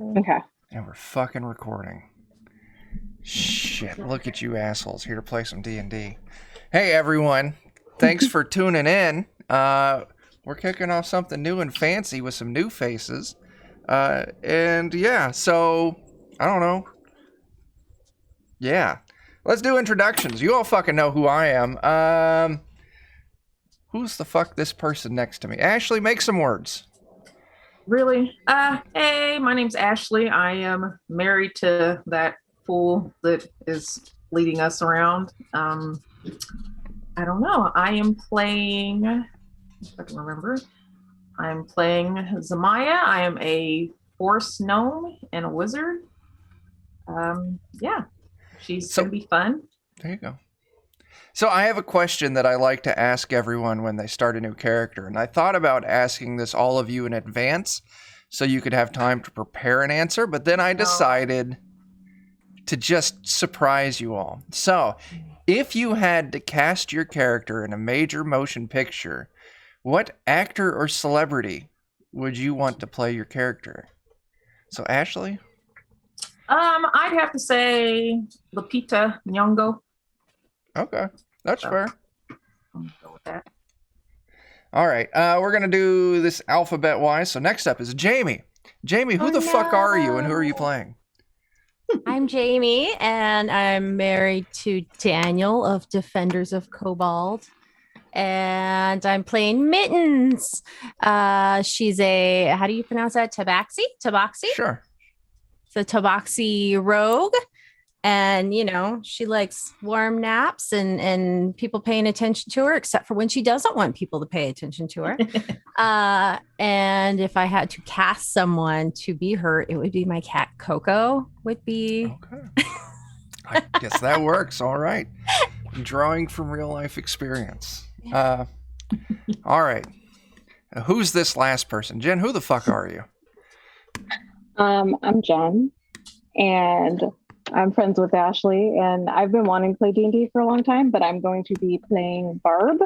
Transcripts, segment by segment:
Okay. And we're fucking recording. Shit, look at you assholes here to play some D&D. Hey everyone, thanks for tuning in. We're kicking off something new and fancy with some new faces. And yeah, so, I don't know. Yeah, let's do introductions. You all fucking know who I am. Who's the fuck this person next to me? Ashley, make some words. Really? Hey, my name's Ashley. I am married to that fool that is leading us around. I don't know. I am playing, if I can remember, I'm playing Zamaia. I am a forest gnome and a wizard. Yeah, she's going to be fun. There you go. So I have a question that I like to ask everyone when they start a new character, and I thought about asking this all of you in advance so you could have time to prepare an answer, but then I decided to just surprise you all. So, if you had to cast your character in a major motion picture, what actor or celebrity would you want to play your character? So, Ashley? I'd have to say Lupita Nyong'o. Okay, that's fair. I'm gonna go with that. All right, we're going to do this alphabet-wise. So next up is Jamie. Jamie, who the fuck are you and who are you playing? I'm Jamie, and I'm married to Daniel of Defenders of Cobalt. And I'm playing Mittens. She's a, how do you pronounce that? Tabaxi? Sure. It's a Tabaxi rogue. And, you know, she likes warm naps and people paying attention to her, except for when she doesn't want people to pay attention to her. And if I had to cast someone to be her, it would be my cat Coco would be. Okay. I guess that works. All right. Drawing from real life experience. All right. Who's this last person? Jen, who the fuck are you? I'm Jen, and I'm friends with Ashley, and I've been wanting to play D&D for a long time, but I'm going to be playing Barb.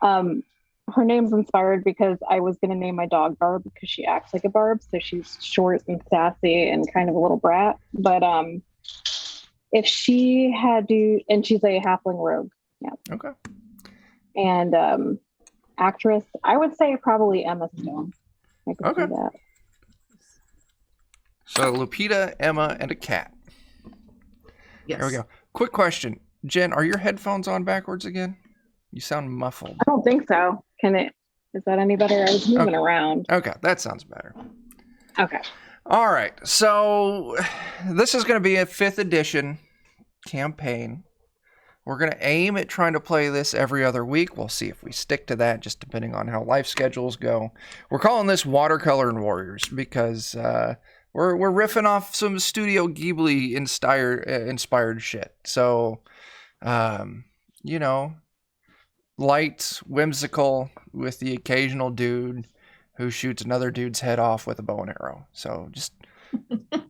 Her name's inspired because I was going to name my dog Barb because she acts like a Barb, so she's short and sassy and kind of a little brat. But if she had to, and she's a halfling rogue. Yeah. Okay. And actress, I would say probably Emma Stone. I could see that. So Lupita, Emma, and a cat. Yes. There we go. Quick question. Jen, are your headphones on backwards again? You sound muffled. I don't think so. Can it? Is that any better? I was moving around. Okay, that sounds better. Okay. All right. So this is going to be a 5th edition campaign. We're going to aim at trying to play this every other week. We'll see if we stick to that, just depending on how life schedules go. We're calling this Watercolors Warriors because we're riffing off some Studio Ghibli inspired shit. So, you know, light, whimsical, with the occasional dude who shoots another dude's head off with a bow and arrow. So just,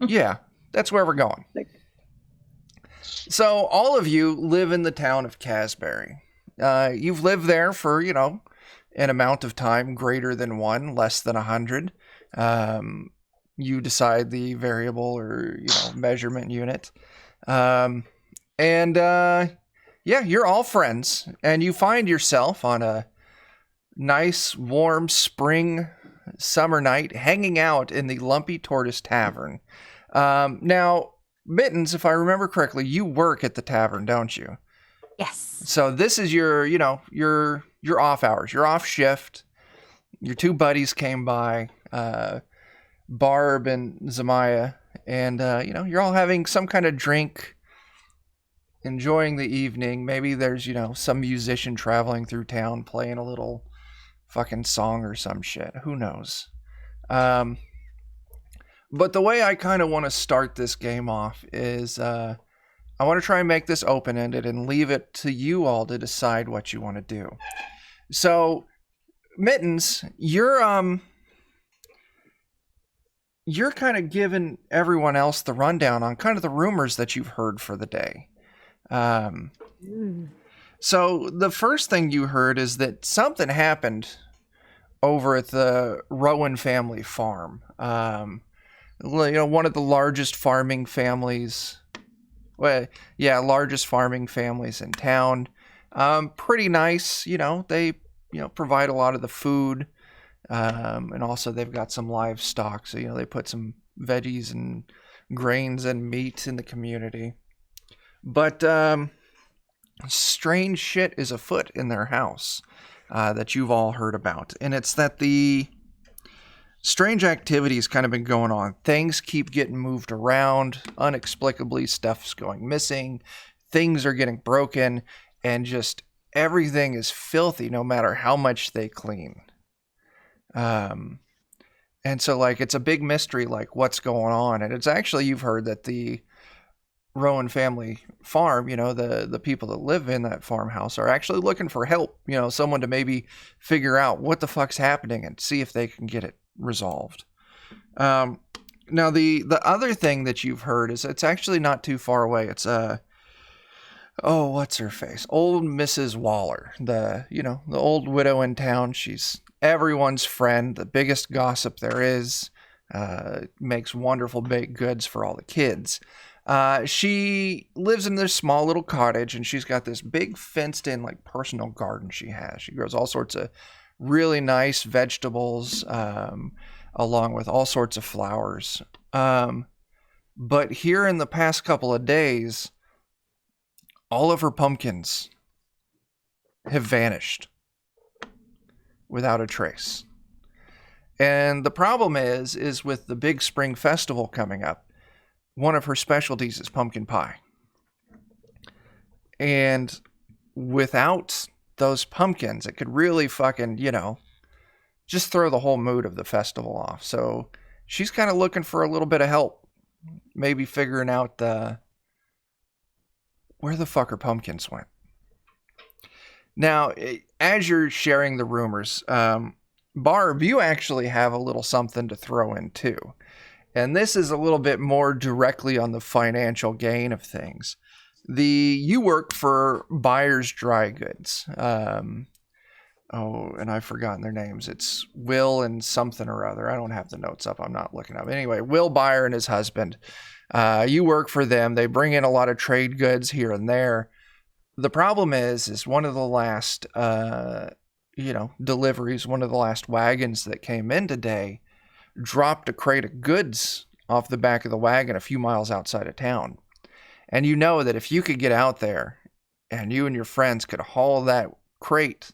yeah, that's where we're going. So all of you live in the town of Casbury. You've lived there for, you know, an amount of time greater than 1, less than 100. You decide the variable or, you know, measurement unit. Yeah, you're all friends, and you find yourself on a nice, warm spring summer night hanging out in the Lumpy Tortoise Tavern. Now, Mittens, if I remember correctly, you work at the tavern, don't you? Yes. So this is your, you know, your off hours. You're off shift. Your 2 buddies came by, Barb and Zamaia, and, you know, you're all having some kind of drink, enjoying the evening. Maybe there's, you know, some musician traveling through town playing a little fucking song or some shit. Who knows? But the way I kind of want to start this game off is I want to try and make this open-ended and leave it to you all to decide what you want to do. So, Mittens, you're kind of giving everyone else the rundown on kind of the rumors that you've heard for the day. So the first thing you heard is that something happened over at the Rowan family farm. one of the largest farming families. Well, yeah, largest farming families in town. Pretty nice. They provide a lot of the food, and also they've got some livestock. So they put some veggies and grains and meat in the community. But strange shit is afoot in their house that you've all heard about, and it's that the strange activity's kind of been going on. Things keep getting moved around. Inexplicably, stuff's going missing. Things are getting broken. And just everything is filthy no matter how much they clean. And so, it's a big mystery, what's going on. And it's actually, you've heard that the Rowan family farm, the people that live in that farmhouse are actually looking for help. Someone to maybe figure out what the fuck's happening and see if they can get it resolved. Now the other thing that you've heard is it's actually not too far away. It's what's her face? Old Mrs. Waller, the old widow in town. She's everyone's friend, the biggest gossip there is, makes wonderful baked goods for all the kids. She lives in this small little cottage, and she's got this big fenced in personal garden she has. She grows all sorts of really nice vegetables, along with all sorts of flowers. But here in the past couple of days, all of her pumpkins have vanished without a trace. And the problem is with the big spring festival coming up, one of her specialties is pumpkin pie. And without those pumpkins, it could really fucking, just throw the whole mood of the festival off. So she's kind of looking for a little bit of help, maybe figuring out where the fuck her pumpkins went. Now, as you're sharing the rumors, Barb, you actually have a little something to throw in too. And this is a little bit more directly on the financial gain of things. You work for Buyers Dry Goods. And I've forgotten their names. It's Will and something or other. I don't have the notes up. I'm not looking up. Anyway, Will Buyer and his husband. You work for them. They bring in a lot of trade goods here and there. The problem is one of the last, deliveries, one of the last wagons that came in today dropped a crate of goods off the back of the wagon a few miles outside of town. And you know that if you could get out there and you and your friends could haul that crate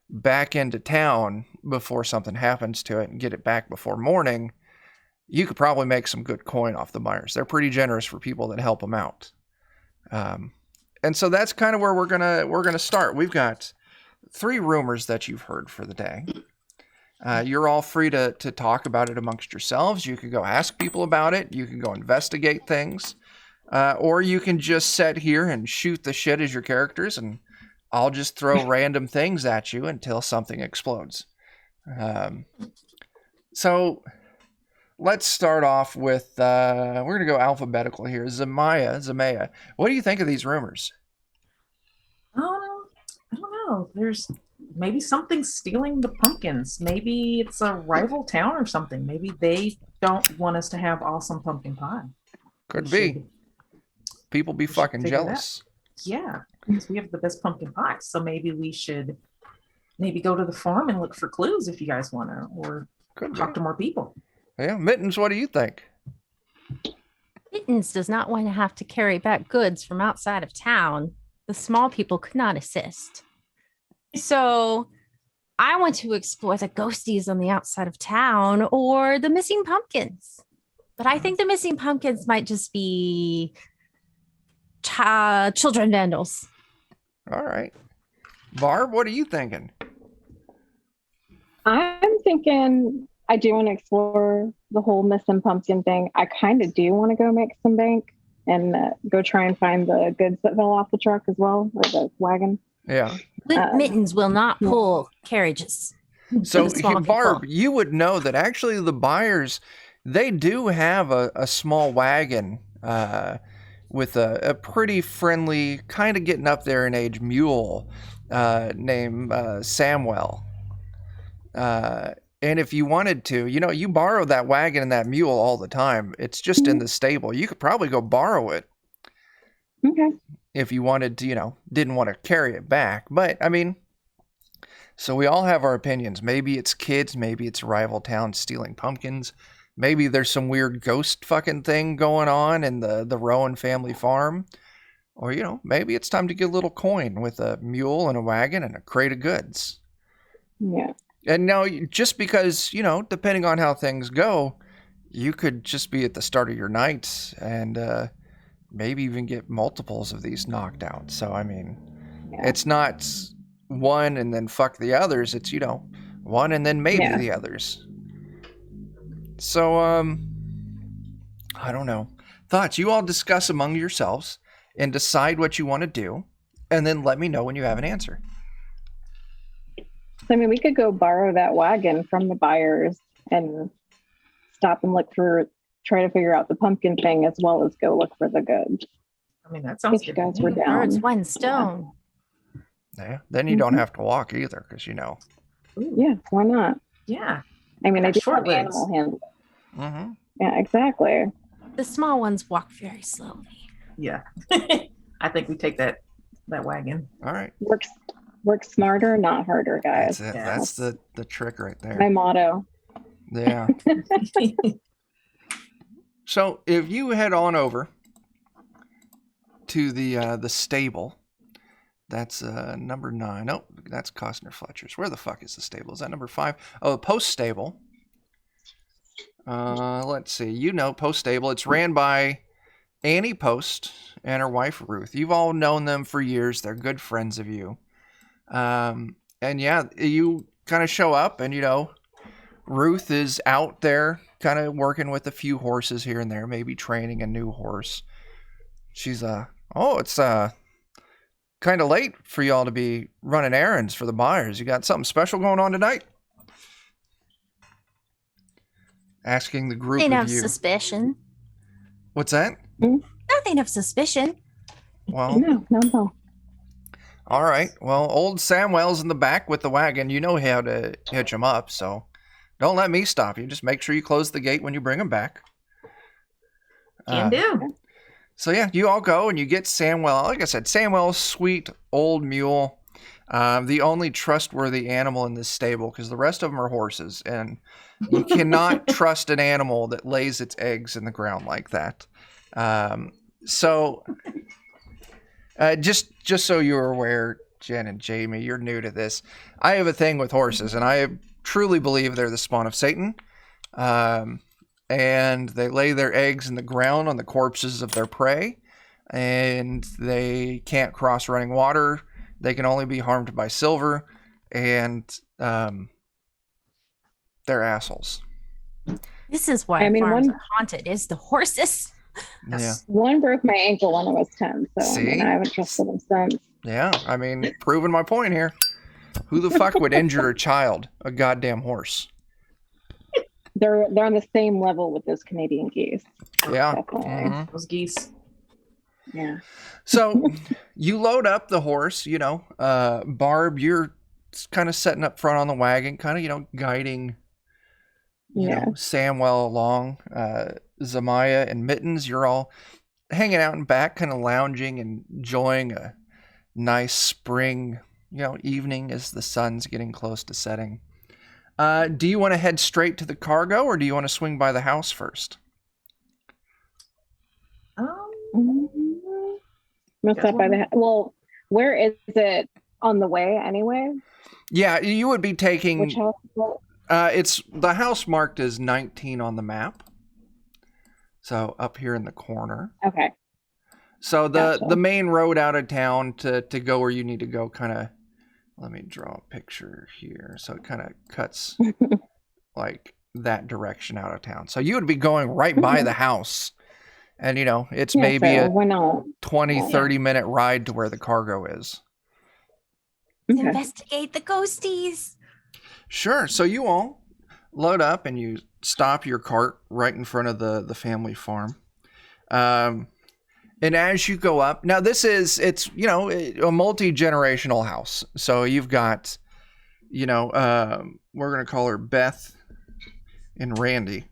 back into town before something happens to it and get it back before morning, you could probably make some good coin off the buyers. They're pretty generous for people that help them out. And so that's kind of where we're gonna start. We've got 3 rumors that you've heard for the day. You're all free to talk about it amongst yourselves. You can go ask people about it. You can go investigate things. Or you can just sit here and shoot the shit as your characters, and I'll just throw random things at you until something explodes. So let's start off with, we're going to go alphabetical here. Zamaia, what do you think of these rumors? I don't know. There's maybe something stealing the pumpkins. Maybe it's a rival town or something. Maybe they don't want us to have awesome pumpkin pie. Could be. People be fucking jealous. Yeah, because we have the best pumpkin pie. So maybe we should go to the farm and look for clues if you guys want to, or talk to more people. Yeah, Mittens, what do you think? Mittens does not want to have to carry back goods from outside of town. The small people could not assist. So I want to explore the ghosties on the outside of town or the missing pumpkins. But I think the missing pumpkins might just be children vandals. All right. Barb, what are you thinking? I'm thinking I do want to explore the whole missing pumpkin thing. I kind of do want to go make some bank and go try and find the goods that fell off the truck as well, or the wagon. Yeah. Mittens will not pull carriages. So, Barb, you would know that actually the buyers, they do have a small wagon with a pretty friendly, kind of getting up there in age mule named Samuel. And if you wanted to, you borrow that wagon and that mule all the time. It's just in the stable. You could probably go borrow it. Okay. If you wanted to, didn't want to carry it back. But, I mean, so we all have our opinions. Maybe it's kids. Maybe it's rival towns stealing pumpkins. Maybe there's some weird ghost fucking thing going on in the Rowan family farm. Or, maybe it's time to get a little coin with a mule and a wagon and a crate of goods. Yeah. And now, just because, depending on how things go, you could just be at the start of your night and maybe even get multiples of these knocked out. So, I mean, it's not one and then fuck the others. It's, one and then maybe the others. So, I don't know. Thoughts? You all discuss among yourselves and decide what you want to do, and then let me know when you have an answer. I mean, we could go borrow that wagon from the buyers and stop and try to figure out the pumpkin thing as well as go look for the goods. I mean, that sounds If you good. guys were down. Birds, one stone. Yeah. Then you don't have to walk either, because Yeah, why not? Yeah. I mean, I do Short have legs. animal handling. Mm-hmm. Yeah, exactly. The small ones walk very slowly. Yeah. I think we take that wagon. All right. Work smarter, not harder, guys. That's it. Yeah. That's the trick right there. My motto. Yeah. So if you head on over to the stable, that's number 9. Oh, that's Costner Fletcher's. Where the fuck is the stable? Is that number 5? Oh, the Post Stable. Let's see. Post Stable. It's ran by Annie Post and her wife Ruth. You've all known them for years. They're good friends of you. And yeah, you kind of show up and, Ruth is out there kind of working with a few horses here and there, maybe training a new horse. She's, it's kind of late for y'all to be running errands for the buyers. You got something special going on tonight? Asking the group Nothing of of you. suspicion. What's that? Nothing of suspicion. Well, No. all right. Well, old Samwell's in the back with the wagon. You know how to hitch him up, so don't let me stop you. Just make sure you close the gate when you bring him back. Can do. So yeah, you all go and you get Samwell. Like I said, Samwell's sweet old mule. The only trustworthy animal in this stable, because the rest of them are horses, and you cannot trust an animal that lays its eggs in the ground like that. So just so you're aware, Jen and Jamie, you're new to this. I have a thing with horses, and I truly believe they're the spawn of Satan. And they lay their eggs in the ground on the corpses of their prey, and they can't cross running water. They can only be harmed by silver, and they're assholes. This is why farms are haunted, is the horses. Yeah. One broke my ankle when I was 10, so See? I haven't trusted them since. Yeah, I mean, proving my point here. Who the fuck would injure a child? A goddamn horse. They're on the same level with those Canadian geese. Yeah. Definitely. Mhm. Those geese. Yeah. So you load up the horse, Barb, you're kind of setting up front on the wagon, kind of, guiding, Samwell along. Zamaia and Mittens, you're all hanging out in back, kind of lounging and enjoying a nice spring, evening as the sun's getting close to setting. Do you want to head straight to the cargo, or do you want to swing by the house first? We'll stop by the well, where is it on the way anyway? Yeah, you would be taking. Which house? It's the house marked as 19 on the map. So up here in the corner. Okay. So the Gotcha. main road out of town to go where you need to go, kind of. Let me draw a picture here. So it kind of cuts like that direction out of town. So you would be going right by the house. And, it's maybe a why not? 20, 30-minute ride to where the cargo is. Okay. Investigate the ghosties. Sure. So you all load up and you stop your cart right in front of the family farm. And as you go up, now it's a multi-generational house. So you've got, we're going to call her Beth and Randy.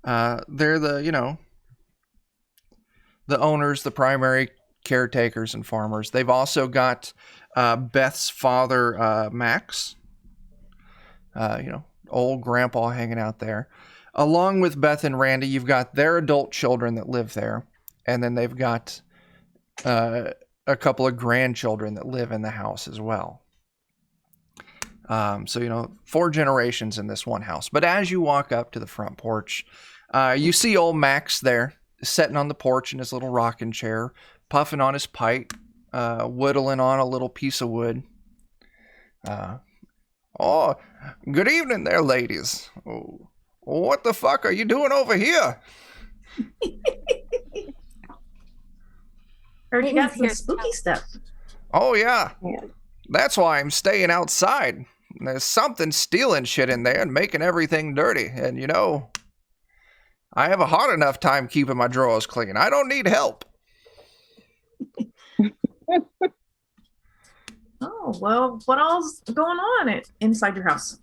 They're the owners, the primary caretakers and farmers. They've also got Beth's father, Max, old grandpa hanging out there. Along with Beth and Randy, you've got their adult children that live there. And then they've got a couple of grandchildren that live in the house as well. So, 4 generations in this one house. But as you walk up to the front porch, you see old Max there, sitting on the porch in his little rocking chair, puffing on his pipe, whittling on a little piece of wood. Oh, good evening there, ladies. Oh, what the fuck are you doing over here? Heard you got some spooky stuff. Oh, yeah. That's why I'm staying outside. There's something stealing shit in there and making everything dirty. And, I have a hard enough time keeping my drawers clean. I don't need help. Oh, well, what all's going on inside your house?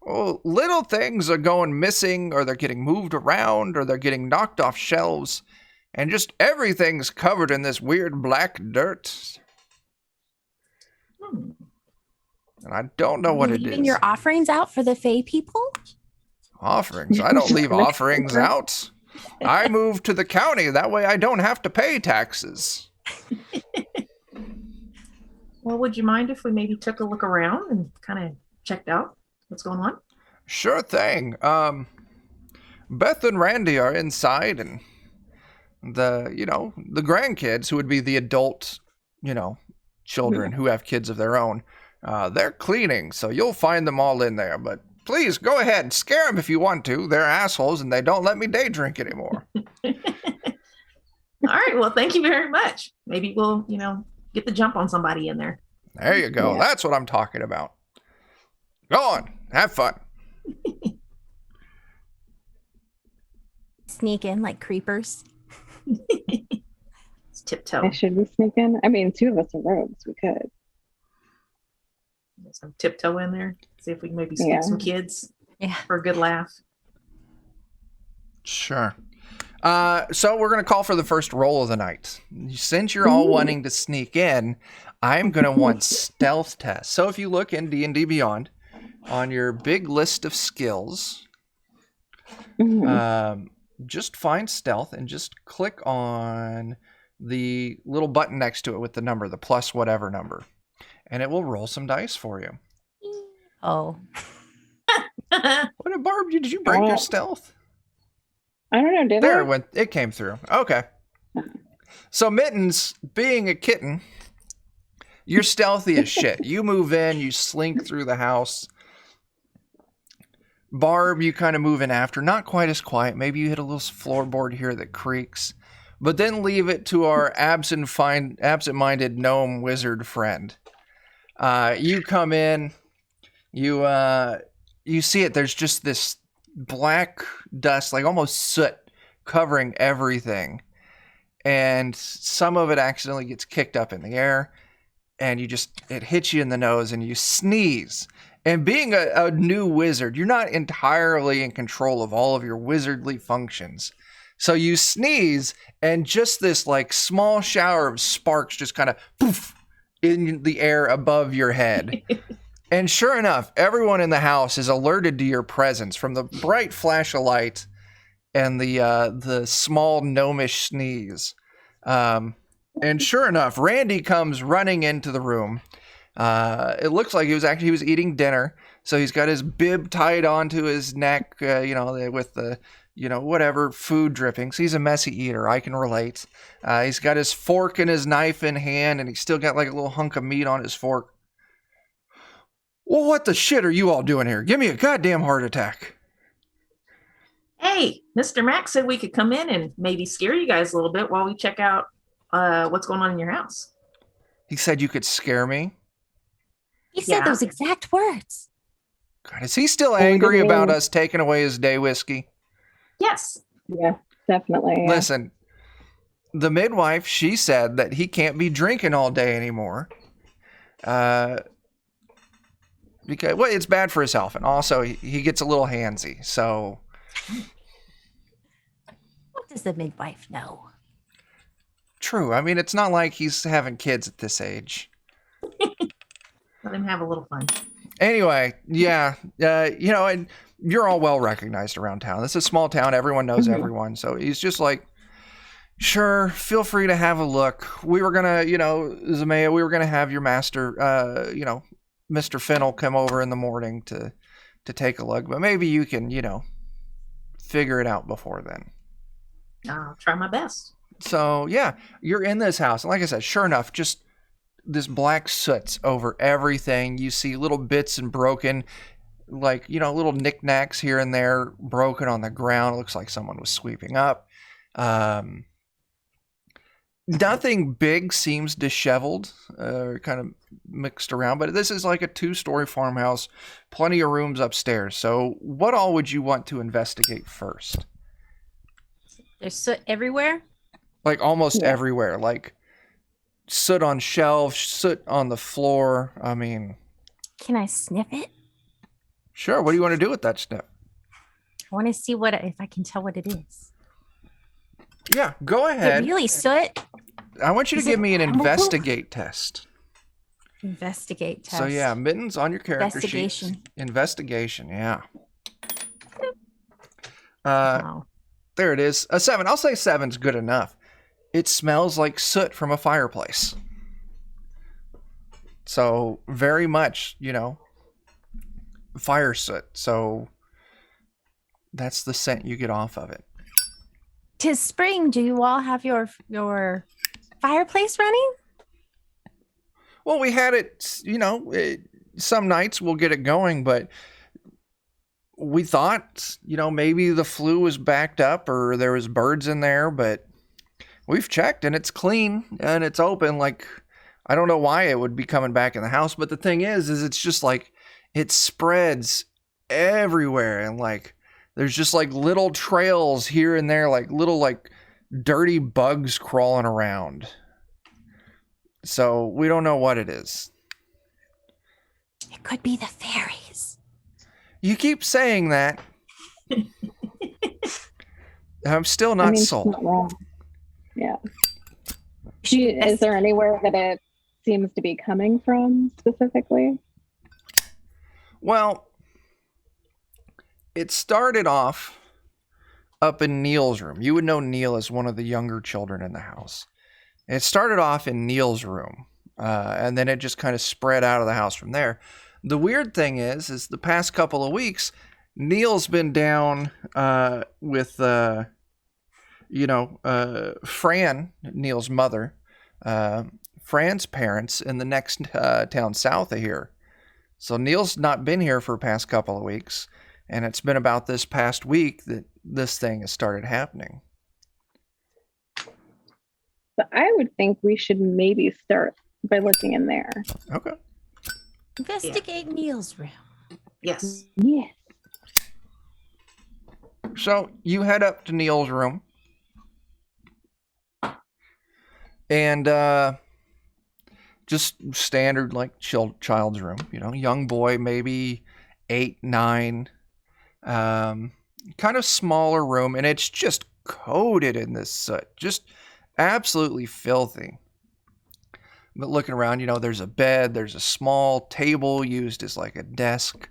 Oh, little things are going missing, or they're getting moved around, or they're getting knocked off shelves, and just everything's covered in this weird black dirt. And I don't know what it is. Leaving your offerings out for the Fae people? Offerings? I don't leave offerings out. I moved to the county. That way I don't have to pay taxes. Well, would you mind if we maybe took a look around and kind of checked out what's going on? Sure thing. Beth and Randy are inside, and the grandkids, who would be the adult, children who have kids of their own, they're cleaning, so you'll find them all in there. But please, go ahead and scare them if you want to. They're assholes, and they don't let me day drink anymore. All right, well, thank you very much. Maybe we'll, get the jump on somebody in there. There you go. Yeah. That's what I'm talking about. Go on. Have fun. Sneak in like creepers. It's tiptoe. Should we sneak in? I mean, 2 of us are rogues. We could. Some tiptoe in there. See if we can maybe sneak some kids for a good laugh. Sure. So we're going to call for the first roll of the night. Since you're all wanting to sneak in, I'm going to want stealth tests. So if you look in D&D Beyond on your big list of skills, just find stealth and just click on the little button next to it with the number, the plus whatever number, and it will roll some dice for you. Oh. What, Barb? Did you break your stealth? I don't know, did there I? It went. It came through. Okay. So Mittens, being a kitten, you're stealthy as shit. You move in, you slink through the house. Barb, you kind of move in after. Not quite as quiet. Maybe you hit a little floorboard here that creaks. But then leave it to our absent-minded gnome wizard friend. You come in. You see it. There's just this black dust, like almost soot, covering everything, and some of it accidentally gets kicked up in the air, and it hits you in the nose, and you sneeze. And being a new wizard, you're not entirely in control of all of your wizardly functions, so you sneeze, and just this like small shower of sparks just kind of poof in the air above your head. And sure enough, everyone in the house is alerted to your presence from the bright flash of light and the small gnomish sneeze. And sure enough, Randy comes running into the room. It looks like he was eating dinner, so he's got his bib tied onto his neck, with the whatever food drippings. He's a messy eater. I can relate. He's got his fork and his knife in hand, and he's still got like a little hunk of meat on his fork. Well, what the shit are you all doing here? Give me a goddamn heart attack. Hey, Mr. Max said we could come in and maybe scare you guys a little bit while we check out what's going on in your house. He said you could scare me? He said those exact words. God, is he still angry about us taking away his day whiskey? Yes. Yeah, definitely. Yeah. Listen, the midwife, she said that he can't be drinking all day anymore. because well, it's bad for his health, and also he gets a little handsy. So, What does the midwife know? true. I mean, it's not like he's having kids at this age. Let him have a little fun. Anyway, yeah, you know, and you're all well recognized around town. This is a small town. Everyone knows everyone. So he's just like, sure, feel free to have a look. We were gonna, you know, Zamaia, we were gonna have your master, you know, Mr. Fennel come over in the morning to take a look, but maybe you can, you know, figure it out before then. I'll try my best. So yeah, you're in this house, and like I said, sure enough, just this black soot's over everything. You see little bits and broken, like, you know, little knickknacks here and there broken on the ground. It looks like someone was sweeping up. Nothing big seems disheveled, kind of mixed around, but this is like a 2-story farmhouse, plenty of rooms upstairs. So what all would you want to investigate first? There's soot everywhere. Like almost everywhere, like soot on shelves, soot on the floor. I mean, Can I sniff it? sure. What do you want to do with that sniff? I want to see if I can tell what it is. Yeah, go Is it ahead. really soot? I want you to Is give it me an flammable? investigate test. Investigate test. So yeah, Mittens on your character sheet. Investigation. Investigation, yeah. Wow. There it is. A 7. I'll say 7's good enough. It smells like soot from a fireplace. So very much, you know, fire soot. So that's the scent you get off of it. 'Tis spring. Do you all have your fireplace running? Well, we had it, you know, some nights we'll get it going, but we thought, you know, maybe the flue was backed up or there was birds in there, but we've checked and it's clean and it's open. Like, I don't know why it would be coming back in the house, but the thing is it's just like it spreads everywhere, and like there's just like little trails here and there, like little like dirty bugs crawling around. So we don't know what it is. It could be the fairies. You keep saying that. I'm still not she's sold. not wrong. Yeah. Is there anywhere that it seems to be coming from specifically? Well, it started off up in Neil's room. You would know Neil as one of the younger children in the house. It started off in Neil's room, and then it just kind of spread out of the house from there. The weird thing is the past couple of weeks, Neil's been down with, Fran, Neil's mother, Fran's parents in the next town south of here. So Neil's not been here for the past couple of weeks, and it's been about this past week that this thing has started happening. So I would think we should maybe start by looking in there. Okay. Investigate Neil's room. Yes. Yes. So you head up to Neil's room, and just standard like child's room, you know, young boy, maybe 8, 9, kind of smaller room, and it's just coated in this soot, just absolutely filthy. But looking around, you know, there's a bed, there's a small table used as like a desk.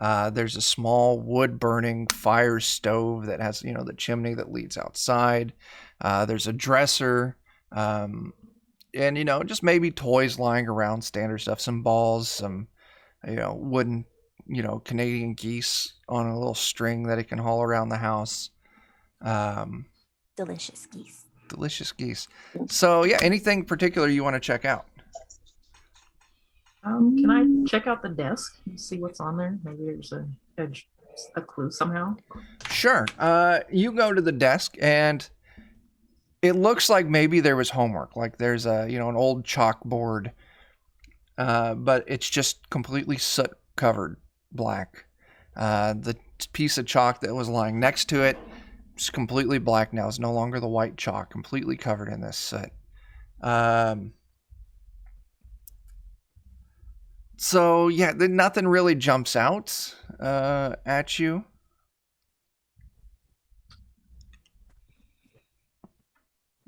There's a small wood burning fire stove that has, you know, the chimney that leads outside. There's a dresser, and, you know, just maybe toys lying around, standard stuff, some balls, some, you know, wooden, you know, Canadian geese on a little string that it can haul around the house. Delicious geese. Delicious geese. So yeah, anything particular you want to check out? Can I check out the desk and see what's on there? Maybe there's a clue somehow. Sure. You go to the desk and it looks like maybe there was homework. Like there's a, you know, an old chalkboard, but it's just completely soot covered black. The piece of chalk that was lying next to it is completely black now. It's no longer the white chalk, completely covered in this soot. So yeah, nothing really jumps out at you.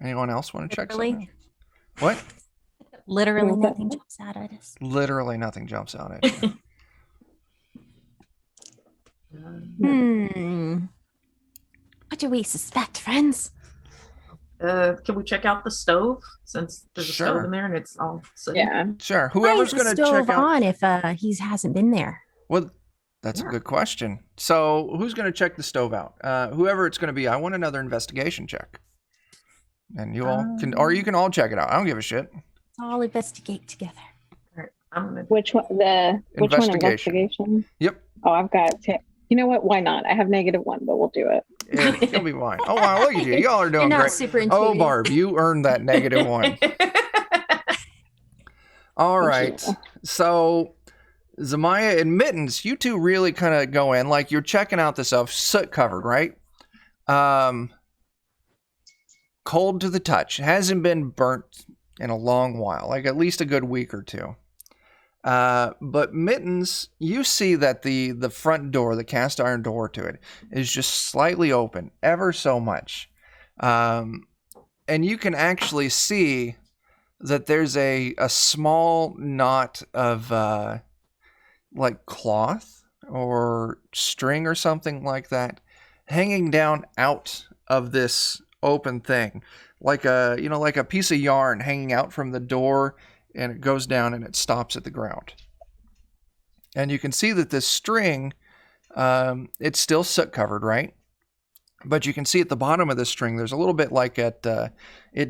Anyone else want to check Literally? something? What? Literally Okay. nothing jumps out at us. Literally nothing jumps out at you. What do we suspect, friends? Can we check out the stove since there's a Sure. stove in there and it's all sooty? Yeah. Sure. Why Whoever's is the going to stove check out. on if he hasn't been there? Well, that's a good question. So who's going to check the stove out? Whoever it's going to be, I want another investigation check. And you all can, or you can all check it out. I don't give a shit. Let's all investigate together. All right, I'm gonna. Which one? Which one? Investigation. Yep. Oh, I've got. You know what? Why not? I have -1, but we'll do it. Yeah, you'll be fine. Oh, wow. Look at you. Y'all are You're doing not great. super Oh, intuitive. Barb, you earned that -1. All right. So Zamaia and Mittens, you two really kind of go in like you're checking out this stuff, soot covered, right? Cold to the touch. Hasn't been burnt in a long while, like at least a good week or two. But Mittens, you see that the front door, the cast iron door to it, is just slightly open, ever so much. And you can actually see that there's a small knot of like cloth or string or something like that hanging down out of this open thing, like a piece of yarn hanging out from the door, and it goes down and it stops at the ground. And you can see that this string, it's still soot covered, right? But you can see at the bottom of the string, there's a little bit like it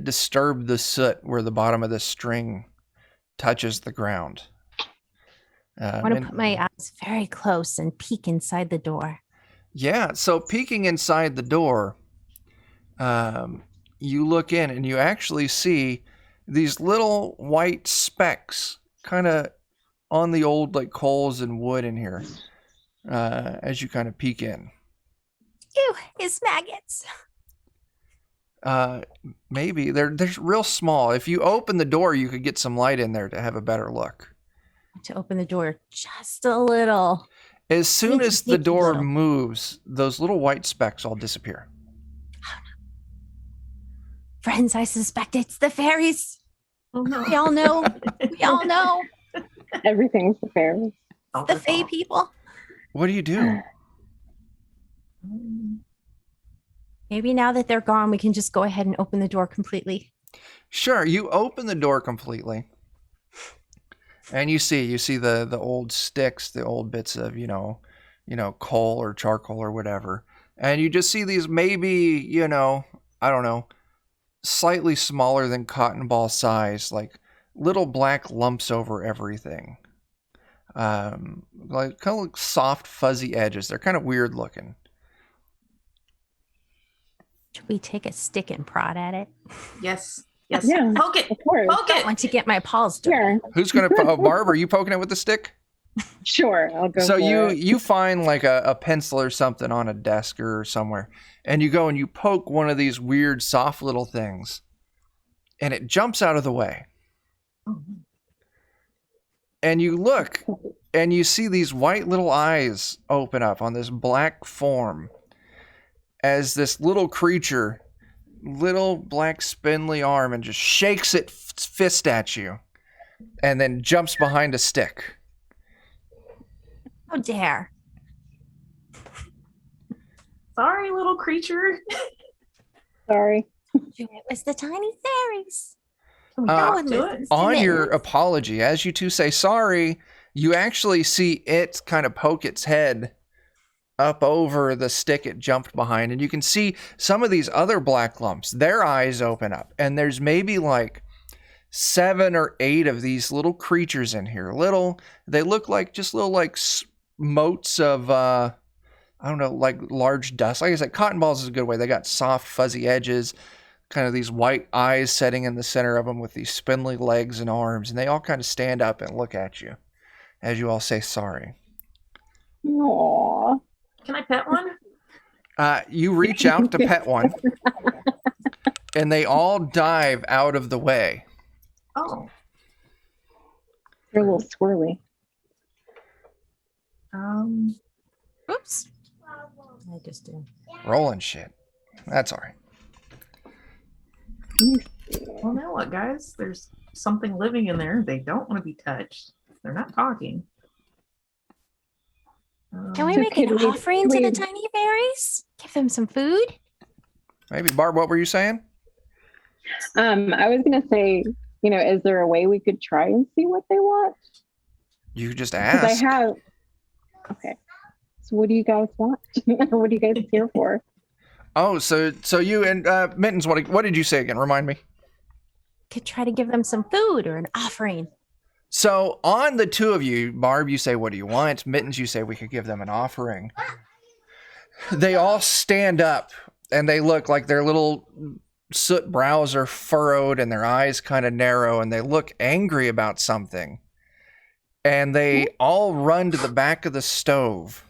disturbed the soot where the bottom of the string touches the ground. I want to put my eyes very close and peek inside the door. Yeah, so peeking inside the door, you look in and you actually see these little white specks kind of on the old like coals and wood in here as you kind of peek in. Ew, it's maggots. Maybe they're real small. If you open the door, you could get some light in there to have a better look. To open the door just a little. As soon Sneaky, as the sneaky door little. moves, those little white specks all disappear. Friends, I suspect it's the fairies. Oh no! We all know. We all know. Everything's the fair. Oh, The that's fae all. people. What do you do? Maybe now that they're gone, we can just go ahead and open the door completely. Sure, you open the door completely. And you see the old sticks, the old bits of, coal or charcoal or whatever. And you just see these maybe, I don't know, slightly smaller than cotton ball size, like little black lumps over everything. Like kind of soft, fuzzy edges. They're kind of weird looking. Should we take a stick and prod at it? Yes. Yes. Yeah. Poke it. Of course. Poke I it. want to get my paws dirty. Sure. Who's going to, Barb, are you poking it with the stick? Sure. I'll go. So for you find like a pencil or something on a desk or somewhere, and you go and you poke one of these weird soft little things, and it jumps out of the way. And you look and you see these white little eyes open up on this black form as this little creature, little black spindly arm, and just shakes its fist at you and then jumps behind a stick. How dare. Sorry, little creature. Sorry. It was the tiny fairies. Can we Uh, talk to it? On your apology, as you two say sorry, you actually see it kind of poke its head up over the stick it jumped behind, and you can see some of these other black lumps, their eyes open up, and there's maybe like 7 or 8 of these little creatures in here. They look like just little like motes of I don't know, like large dust. Like I said, cotton balls is a good way. They got soft, fuzzy edges, kind of these white eyes setting in the center of them with these spindly legs and arms, and they all kind of stand up and look at you as you all say sorry. Aww. Can I pet one? You reach out to pet one, and they all dive out of the way. Oh. They're a little squirrely. Oops. I just did. Rolling shit. That's all right. Well, now what, guys? There's something living in there. They don't want to be touched. They're not talking. Can we So make an could we- offering to we- the tiny fairies? Give them some food? Maybe, Barb, what were you saying? I was gonna say, is there a way we could try and see what they want? You just Because I ask. have. Okay. So what do you guys want? What are you guys here for? Oh, so you and Mittens, what did you say again? Remind me. Could try to give them some food or an offering. So on the two of you, Barb, you say, what do you want? Mittens, you say we could give them an offering. They all stand up and they look like their little soot brows are furrowed and their eyes kind of narrow and they look angry about something. And they all run to the back of the stove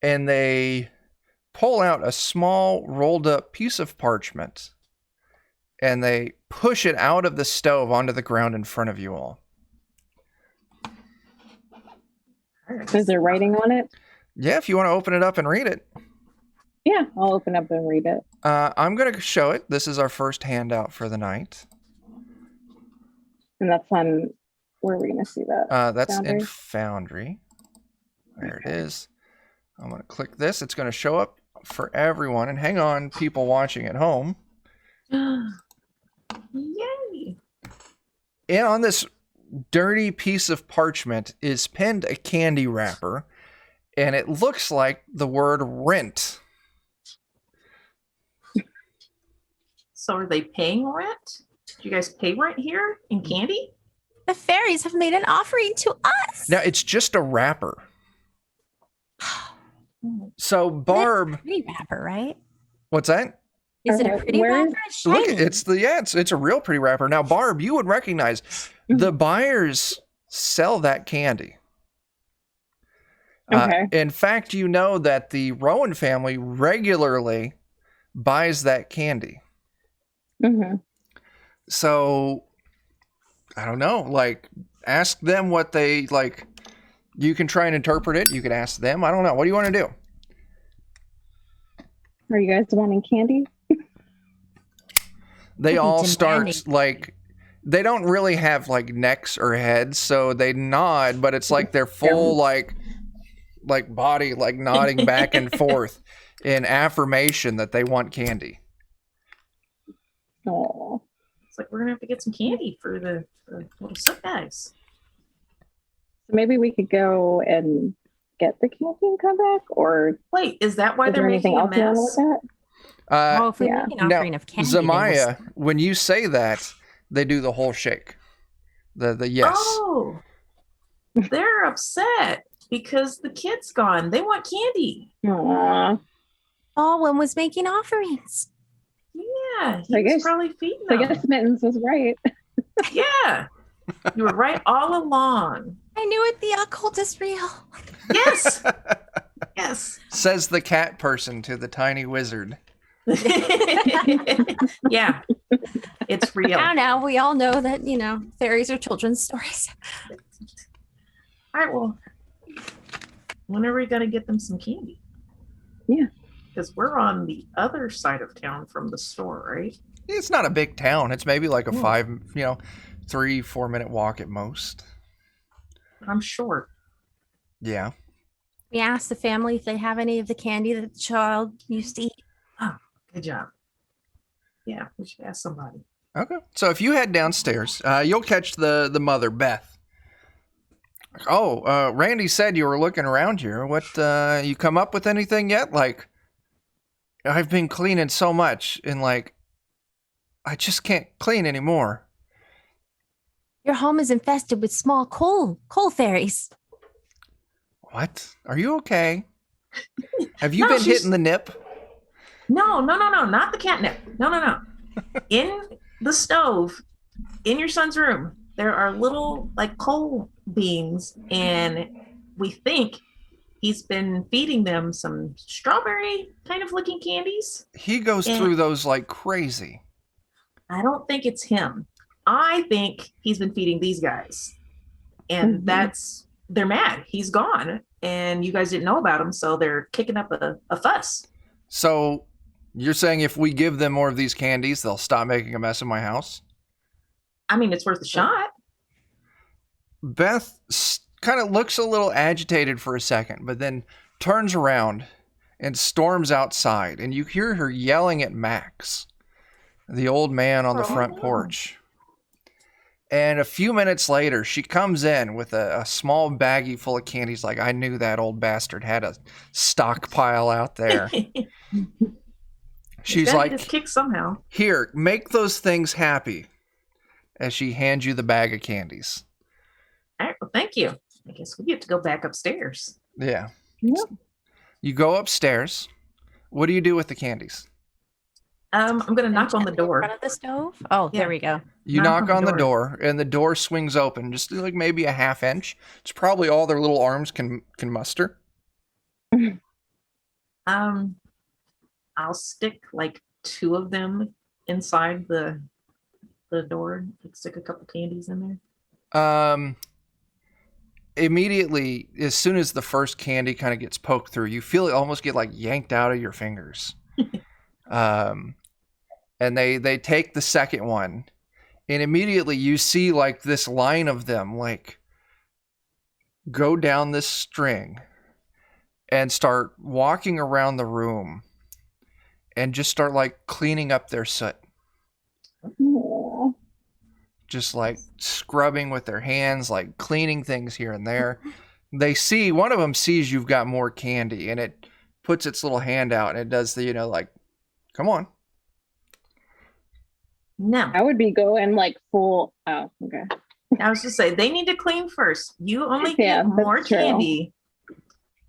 and they pull out a small rolled up piece of parchment and they push it out of the stove onto the ground in front of you all. Is there writing on it? Yeah, if you want to open it up and read it. Yeah, I'll open up and read it. I'm going to show it. This is our first handout for the night. And that's on, where are we going to see that? That's in Foundry? Foundry. There it is. I'm going to click this. It's going to show up for everyone. And hang on, people watching at home. Yay! And on this dirty piece of parchment is pinned a candy wrapper. And it looks like the word rent. So are they paying rent? Do you guys pay rent here in Candy? The fairies have made an offering to us. Now, it's just a wrapper. So, Barb, Pretty wrapper, right? what's that? Is it a Okay, pretty where- wrapper? It's Look, shiny. it's a real pretty wrapper. Now, Barb, you would recognize the buyers sell that candy. Okay. In fact, you know that the Rowan family regularly buys that candy. Mm-hmm. So, I don't know. Like, ask them what they like. You can try and interpret it. You can ask them. I don't know. What do you want to do? Are you guys wanting candy? They Could be all start demanding. like they don't really have like necks or heads, so they nod, but it's like their full like body like nodding back and forth in affirmation that they want candy. Oh. It's like we're gonna have to get some candy for the little soot guys. So maybe we could go and get the candy and come back, or Wait, is that why is they're there anything making a else you want to mess? look at? Oh, if we yeah. make an Now, offering of candy, they Zamaia, when you say that, they do the whole shake. The yes. Oh, they're upset because the kid's gone. They want candy. Aw. all one was making offerings. Yeah, I he's guess- probably feeding I them. guess Mittens was right. Yeah, you were right all along. I knew it. The occult is real. Yes, yes. Says the cat person to the tiny wizard. Yeah, it's real. Now we all know that fairies are children's stories. All right, well, when are we going to get them some candy? Yeah. Because we're on the other side of town from the store, right? It's not a big town. It's maybe like a Hmm. 3-4 minute walk at most. I'm short. Yeah. We asked the family if they have any of the candy that the child used to eat. Good job. Yeah, we should ask somebody. Okay. So if you head downstairs, you'll catch the mother, Beth. Oh, Randy said you were looking around here. What, you come up with anything yet? Like, I've been cleaning so much and like, I just can't clean anymore. Your home is infested with small coal fairies. What? Are you okay? Have you No, been she's- hitting the nip? No, not the catnip. No. In the stove, in your son's room, there are little like coal beans, and we think he's been feeding them some strawberry kind of looking candies. He goes Yeah. through those like crazy. I don't think it's him. I think he's been feeding these guys. And Mhm. that's they're mad. He's gone, and you guys didn't know about him, so they're kicking up a fuss. So you're saying if we give them more of these candies, they'll stop making a mess in my house? I mean, it's worth a shot. Beth kind of looks a little agitated for a second, but then turns around and storms outside, and you hear her yelling at Max, the old man on the front porch. And a few minutes later, she comes in with a small baggie full of candies. Like, I knew that old bastard had a stockpile out there. She's like, just kick somehow. Here, make those things happy. As she hands you the bag of candies. All right, well, thank you. I guess we get to go back upstairs. Yeah. Yep. You go upstairs. What do you do with the candies? I'm gonna knock on the door. In front of the stove? Oh, Yeah. there we go. You knock on the door, and the door swings open, just like maybe a half inch. It's probably all their little arms can muster. I'll stick like 2 of them inside the door. Like, stick a couple candies in there. Immediately, as soon as the first candy kind of gets poked through, you feel it almost get like yanked out of your fingers. And they take the second one, and immediately you see like this line of them like go down this string and start walking around the room and just start like cleaning up their soot. Aw. Just like scrubbing with their hands, like cleaning things here and there. They see, one of them sees you've got more candy, and it puts its little hand out and it does the, like, come on. No, I would be going like full. Oh, okay. I was just say they need to clean first. You only Yeah, get more that's true. candy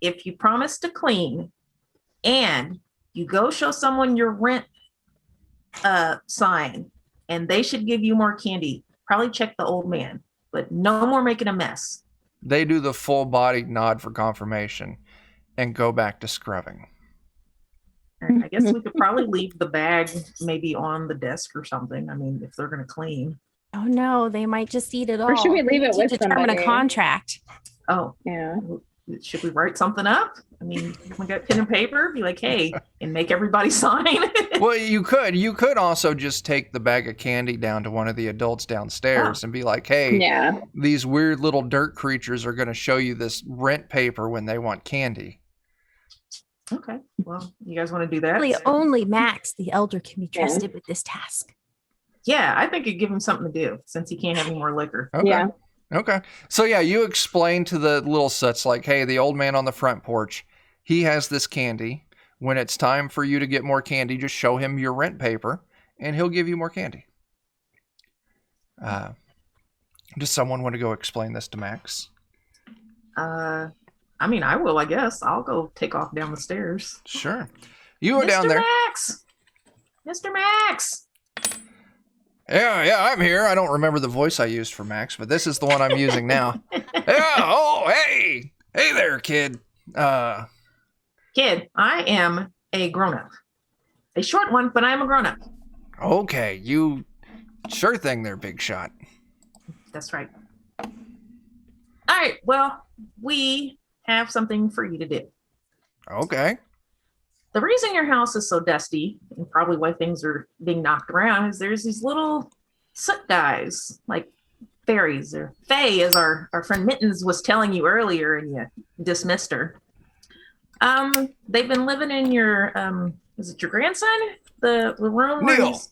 if you promise to clean, and you go show someone your rent sign, and they should give you more candy. Probably check the old man, but no more making a mess. They do the full body nod for confirmation and go back to scrubbing. All right, I guess we could probably leave the bag maybe on the desk or something. I mean, if they're going to clean. Oh no, they might just eat it all. Or should we leave it To with determine somebody? a contract? Oh, Yeah. should we write something up? I mean, we got pen and paper. Be like, hey, and make everybody sign. Well, you could also just take the bag of candy down to one of the adults downstairs and be like, hey, Yeah. these weird little dirt creatures are going to show you this rent paper when they want candy. Okay, well, you guys want to do that? Really, only Max, the elder, can be trusted with this task. Yeah, I think it'd give him something to do since he can't have any more liquor. Okay. Yeah. Okay. So yeah, you explain to the little soots like, hey, the old man on the front porch, he has this candy. When it's time for you to get more candy, just show him your rent paper and he'll give you more candy. Does someone want to go explain this to Max? I mean, I will, I guess. I'll go take off down the stairs. Sure. You go down there. Max! Mr. Max! Yeah, I'm here. I don't remember the voice I used for Max, but this is the one I'm using now. Hey there, kid. Kid, I am a grown-up. A short one, but I'm a grown-up. Okay, you sure thing there, big shot. That's right. All right, well, we have something for you to do. Okay. The reason your house is so dusty, and probably why things are being knocked around, is there's these little soot guys, like fairies or fae, as our friend Mittens was telling you earlier, and you dismissed her. They've been living in your, is it your grandson? The room where Neil. he's...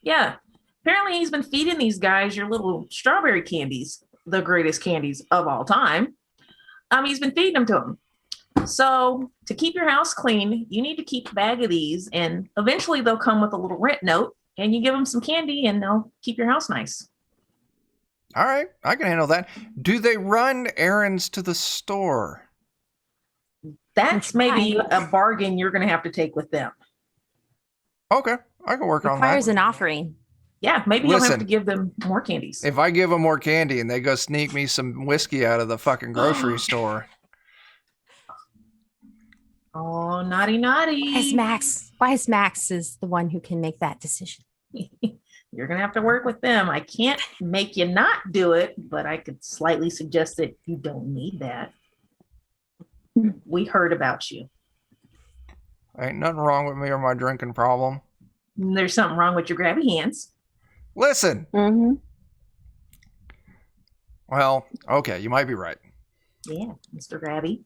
Yeah. Apparently he's been feeding these guys your little strawberry candies, the greatest candies of all time. He's been feeding them to them. So to keep your house clean, you need to keep a bag of these, and eventually they'll come with a little rent note, and you give them some candy and they'll keep your house nice. All right, I can handle that. Do they run errands to the store? That's maybe a bargain you're going to have to take with them. Okay, I can work on Requires that. an offering. Yeah, maybe you'll Listen, have to give them more candies. If I give them more candy and they go sneak me some whiskey out of the fucking grocery store. Oh, naughty. Why is Max is the one who can make that decision? You're going to have to work with them. I can't make you not do it, but I could slightly suggest that you don't need that. We heard about you. Ain't nothing wrong with me or my drinking problem. There's something wrong with your grabby hands. Listen. Mm-hmm. Well, okay, you might be right. Yeah, Mr. Grabby.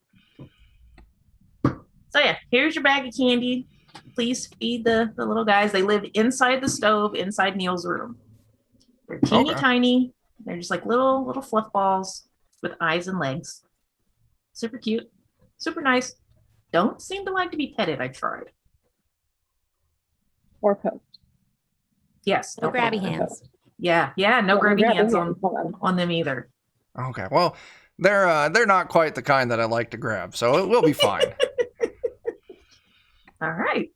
So yeah, here's your bag of candy. Please feed the little guys. They live inside the stove, inside Neil's room. They're teeny tiny. They're just like little fluff balls with eyes and legs. Super cute. Super nice. Don't seem to like to be petted. I tried. Or poked. Yes. No okay. grabby hands. Yeah. No grabby hands on them either. Okay, well, they're not quite the kind that I like to grab, so it will be fine. All right.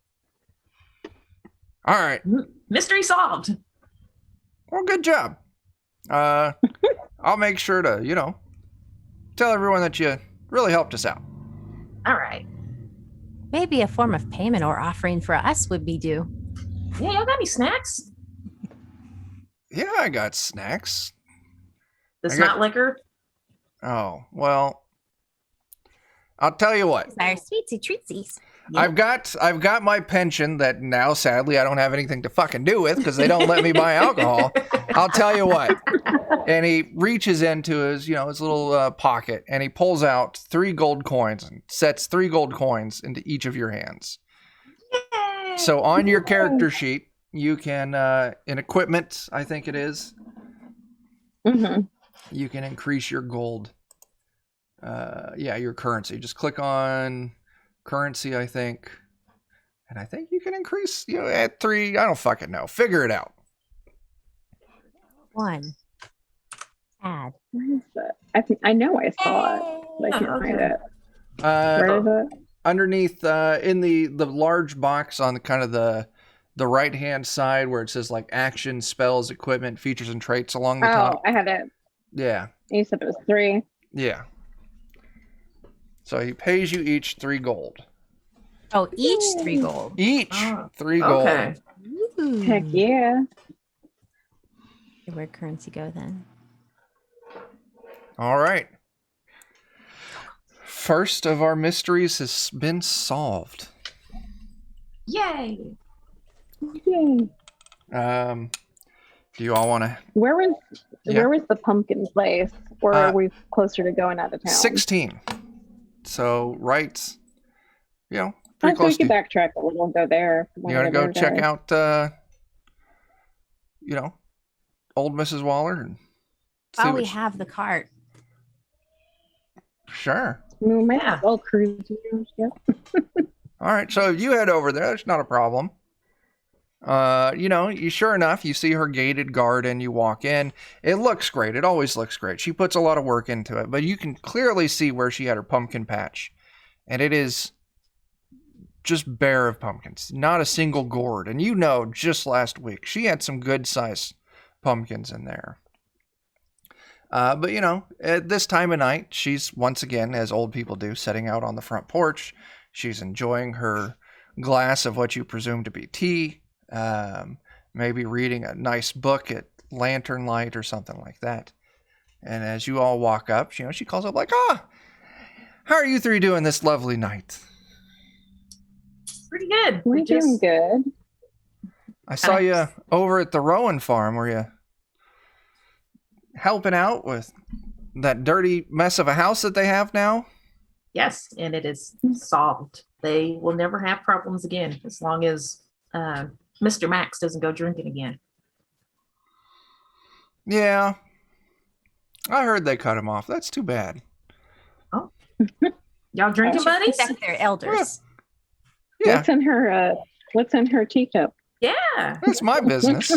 All right. Mystery solved. Well, good job. I'll make sure to, tell everyone that you really helped us out. All right. Maybe a form of payment or offering for us would be due. Yeah, y'all got any snacks? Yeah, I got snacks. That's not liquor? Oh, well, I'll tell you what. Our sweetsy treatsies. Yeah. I've got my pension that now, sadly, I don't have anything to fucking do with because they don't let me buy alcohol. I'll tell you what. And he reaches into his little pocket and he pulls out 3 gold coins and sets 3 gold coins into each of your hands. Yay! So on your character sheet, you can, in equipment, I think it is, you can increase your gold. Your currency. Just click on currency, I think. And I think you can increase, at 3. I don't fucking know. Figure it out. 1. Add. Where is it? I know I saw it, but I can't find it. Where is it? Underneath, in the large box on the kind of the right hand side where it says like action, spells, equipment, features, and traits along the top. I had it. Yeah. You said it was 3. Yeah. So he pays you each 3 gold. Oh, each 3 gold. Each 3 gold. Okay. Ooh. Heck yeah. Where'd currency go then? All right. First of our mysteries has been solved. Yay! Yay. Do you all want to? Where was the pumpkin place? Or are we closer to going out of town? 16. So right, pretty So close. we could backtrack a little and go there. You want to go check out, old Mrs. Waller? And While we have the cart. Sure. We might as well cruise. Yep. All right, so if you head over there, that's not a problem. You sure enough, you see her gated garden, you walk in. It looks great. It always looks great. She puts a lot of work into it, but you can clearly see where she had her pumpkin patch. And it is just bare of pumpkins. Not a single gourd. And just last week, she had some good sized pumpkins in there. But at this time of night, she's once again, as old people do, sitting out on the front porch. She's enjoying her glass of what you presume to be tea. Maybe reading a nice book at lantern light or something like that. And as you all walk up, she calls up like, how are you 3 doing this lovely night? Pretty good. We're doing good. I saw you over at the Rowan farm. Were you helping out with that dirty mess of a house that they have now? Yes, and it is solved. They will never have problems again as long as Mr. Max doesn't go drinking again. Yeah. I heard they cut him off. That's too bad. Oh. Y'all drinking buddies? Protect their elders. Yeah. What's in her teacup? Yeah. That's my business.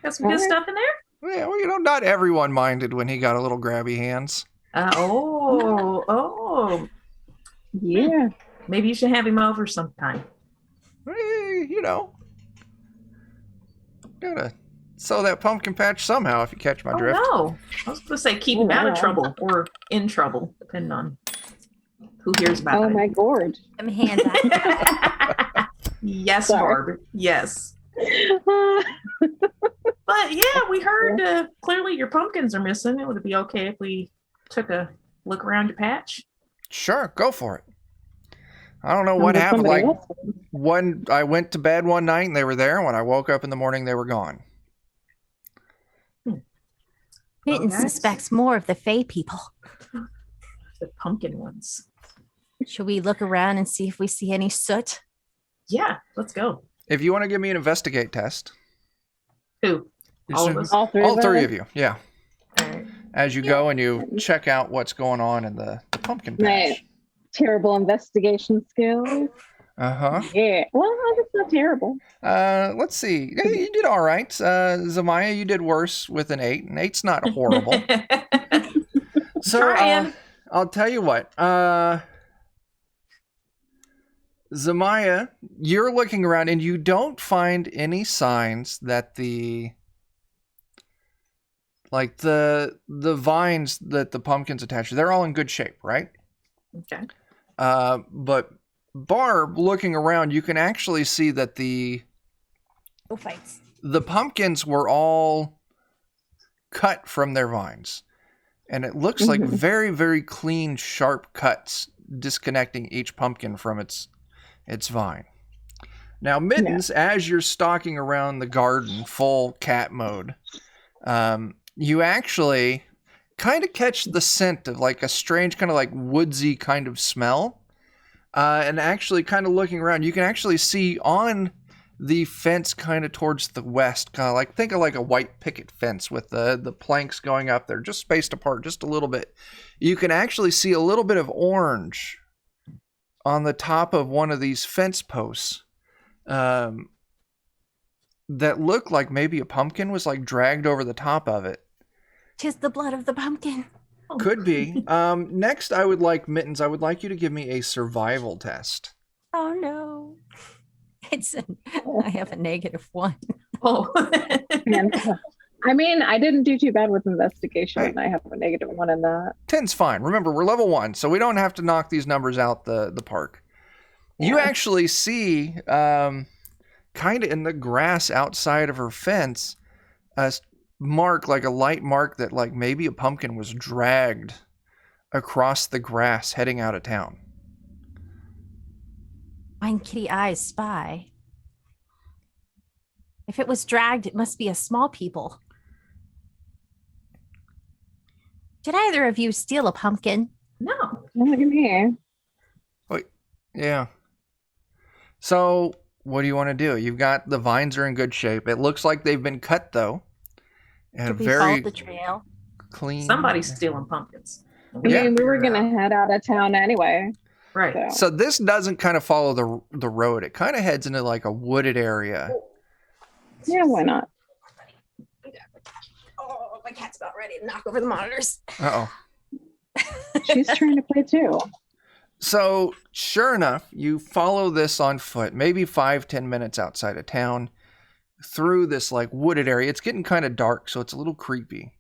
Got some good stuff in there? Yeah, well, not everyone minded when he got a little grabby hands. Yeah. Maybe you should have him over sometime. Gotta sew that pumpkin patch somehow, if you catch my drift. No, I was going to say keep him out of trouble or in trouble, depending on who hears about it. Oh my gourd. Them hands out. Yes, Sorry. Barb. Yes. But yeah, we heard clearly your pumpkins are missing. Would it be okay if we took a look around your patch? Sure, go for it. I don't know Sounds what like happened. somebody Like else. I went to bed one night and they were there. When I woke up in the morning, they were gone. Mittens Nice. suspects more of the Fae people. The pumpkin ones. Should we look around and see if we see any soot? Yeah, let's go. If you want to give me an investigate test, Who? All of us? All three, all of three us? of you, yeah. All right. As you go and you check out what's going on in the pumpkin patch. My terrible investigation skills. Uh-huh. Yeah. Well, that's not terrible. Let's see. Yeah, you did all right. Zamaia, you did worse with an 8. An 8's not horrible. So Trying. I'll tell you what. Zamaia, you're looking around and you don't find any signs that the vines that the pumpkins attach to, they're all in good shape, right? Okay. But Barb, looking around, you can actually see that the fights. pumpkins were all cut from their vines. And it looks like very, very clean, sharp cuts disconnecting each pumpkin from its vine. Now, Mittens, as you're stalking around the garden, full cat mode, you actually kind of catch the scent of like a strange kind of like woodsy kind of smell. And actually kind of looking around, you can actually see on the fence kind of towards the west, kind of like, think of like a white picket fence with the planks going up there, just spaced apart just a little bit. You can actually see a little bit of orange on the top of one of these fence posts that look like maybe a pumpkin was like dragged over the top of it. 'Tis the blood of the pumpkin. Could be. Next, I would like, Mittens, I would like you to give me a survival test. Oh no. I have a -1. Oh. And, I mean, I didn't do too bad with investigation, and I have a -1 in that. 10's fine. Remember, we're level 1, so we don't have to knock these numbers out the park. You Yeah. actually see, kind of in the grass outside of her fence, a mark, like a light mark that like maybe a pumpkin was dragged across the grass heading out of town. Mine kitty eyes spy. If it was dragged, it must be a small people. Did either of you steal a pumpkin? No. Look at me. Yeah. So, what do you want to do? You've got the vines are in good shape. It looks like they've been cut though. And Did we very follow the trail? clean. Somebody's stealing pumpkins. I mean, we were gonna head out of town anyway. Right. So this doesn't kind of follow the road. It kind of heads into like a wooded area. Yeah, why not? Oh, my cat's about ready to knock over the monitors. Uh-oh. She's trying to play too. So sure enough, you follow this on foot, maybe 5-10 minutes outside of town, through this like wooded area. It's getting kind of dark, so it's a little creepy.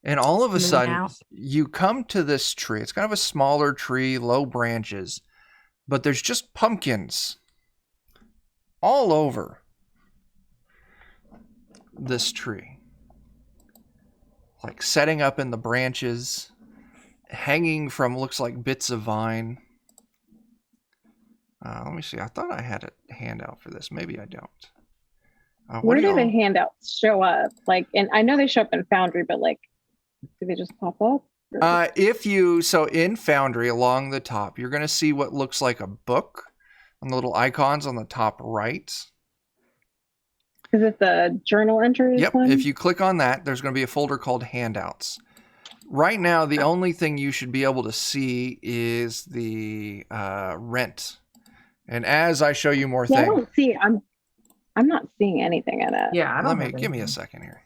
And all of a sudden, you come to this tree. It's kind of a smaller tree, low branches, but there's just pumpkins all over this tree. Like setting up in the branches, hanging from, looks like bits of vine. Let me see. I thought I had a handout for this. Maybe I don't. Where do the handouts show up? Like, and I know they show up in Foundry, but like, do they just pop up? So in Foundry along the top, you're going to see what looks like a book on the little icons on the top right. Is it the journal entries? Yep. one? If you click on that, there's going to be a folder called Handouts. Right now, the only thing you should be able to see is the rent. And as I show you more Yeah, I things, don't see. I'm not seeing anything in it. Yeah, I don't have give me a anything. second here.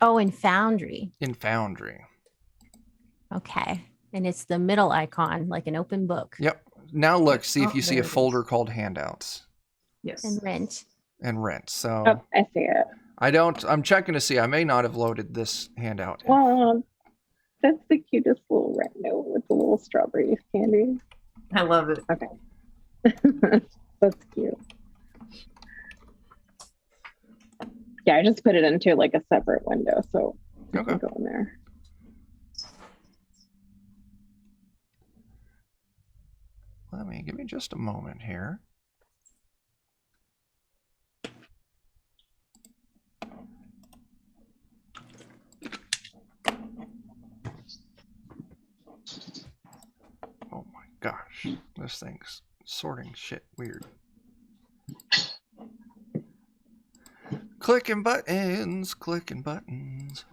Oh, in Foundry. In Foundry. Okay. And it's the middle icon, like an open book. Yep. Now look, see if you see there a it is. folder called Handouts Yes. And rent. and rent. So Oh, I see it. I'm checking to see. I may not have loaded this handout. Well, that's the cutest little red note with the little strawberry candy. I love it. Okay. That's cute. Yeah, I just put it into like a separate window, so you Okay. can go in there. Give me just a moment here. Oh my gosh, this thing's sorting shit weird. Clicking buttons, clicking buttons.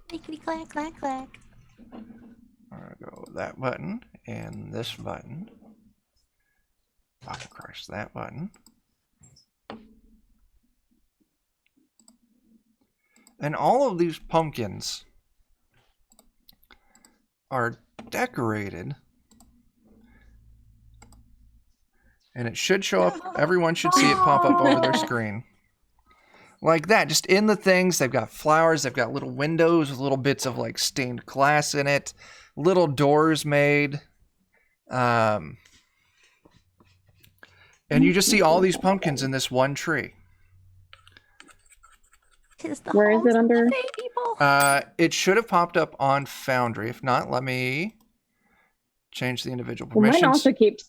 Clickety clack, clack, clack. I'm gonna go that button and this button. Oh Christ, that button. And all of these pumpkins are decorated. And it should show up. Everyone should see it pop up over their screen. Like that, just in the things. They've got flowers. They've got little windows with little bits of like stained glass in it. Little doors made. And you just see all these pumpkins in this one tree. Where is it under? People. It should have popped up on Foundry. If not, let me change the individual Well, permissions. mine also keeps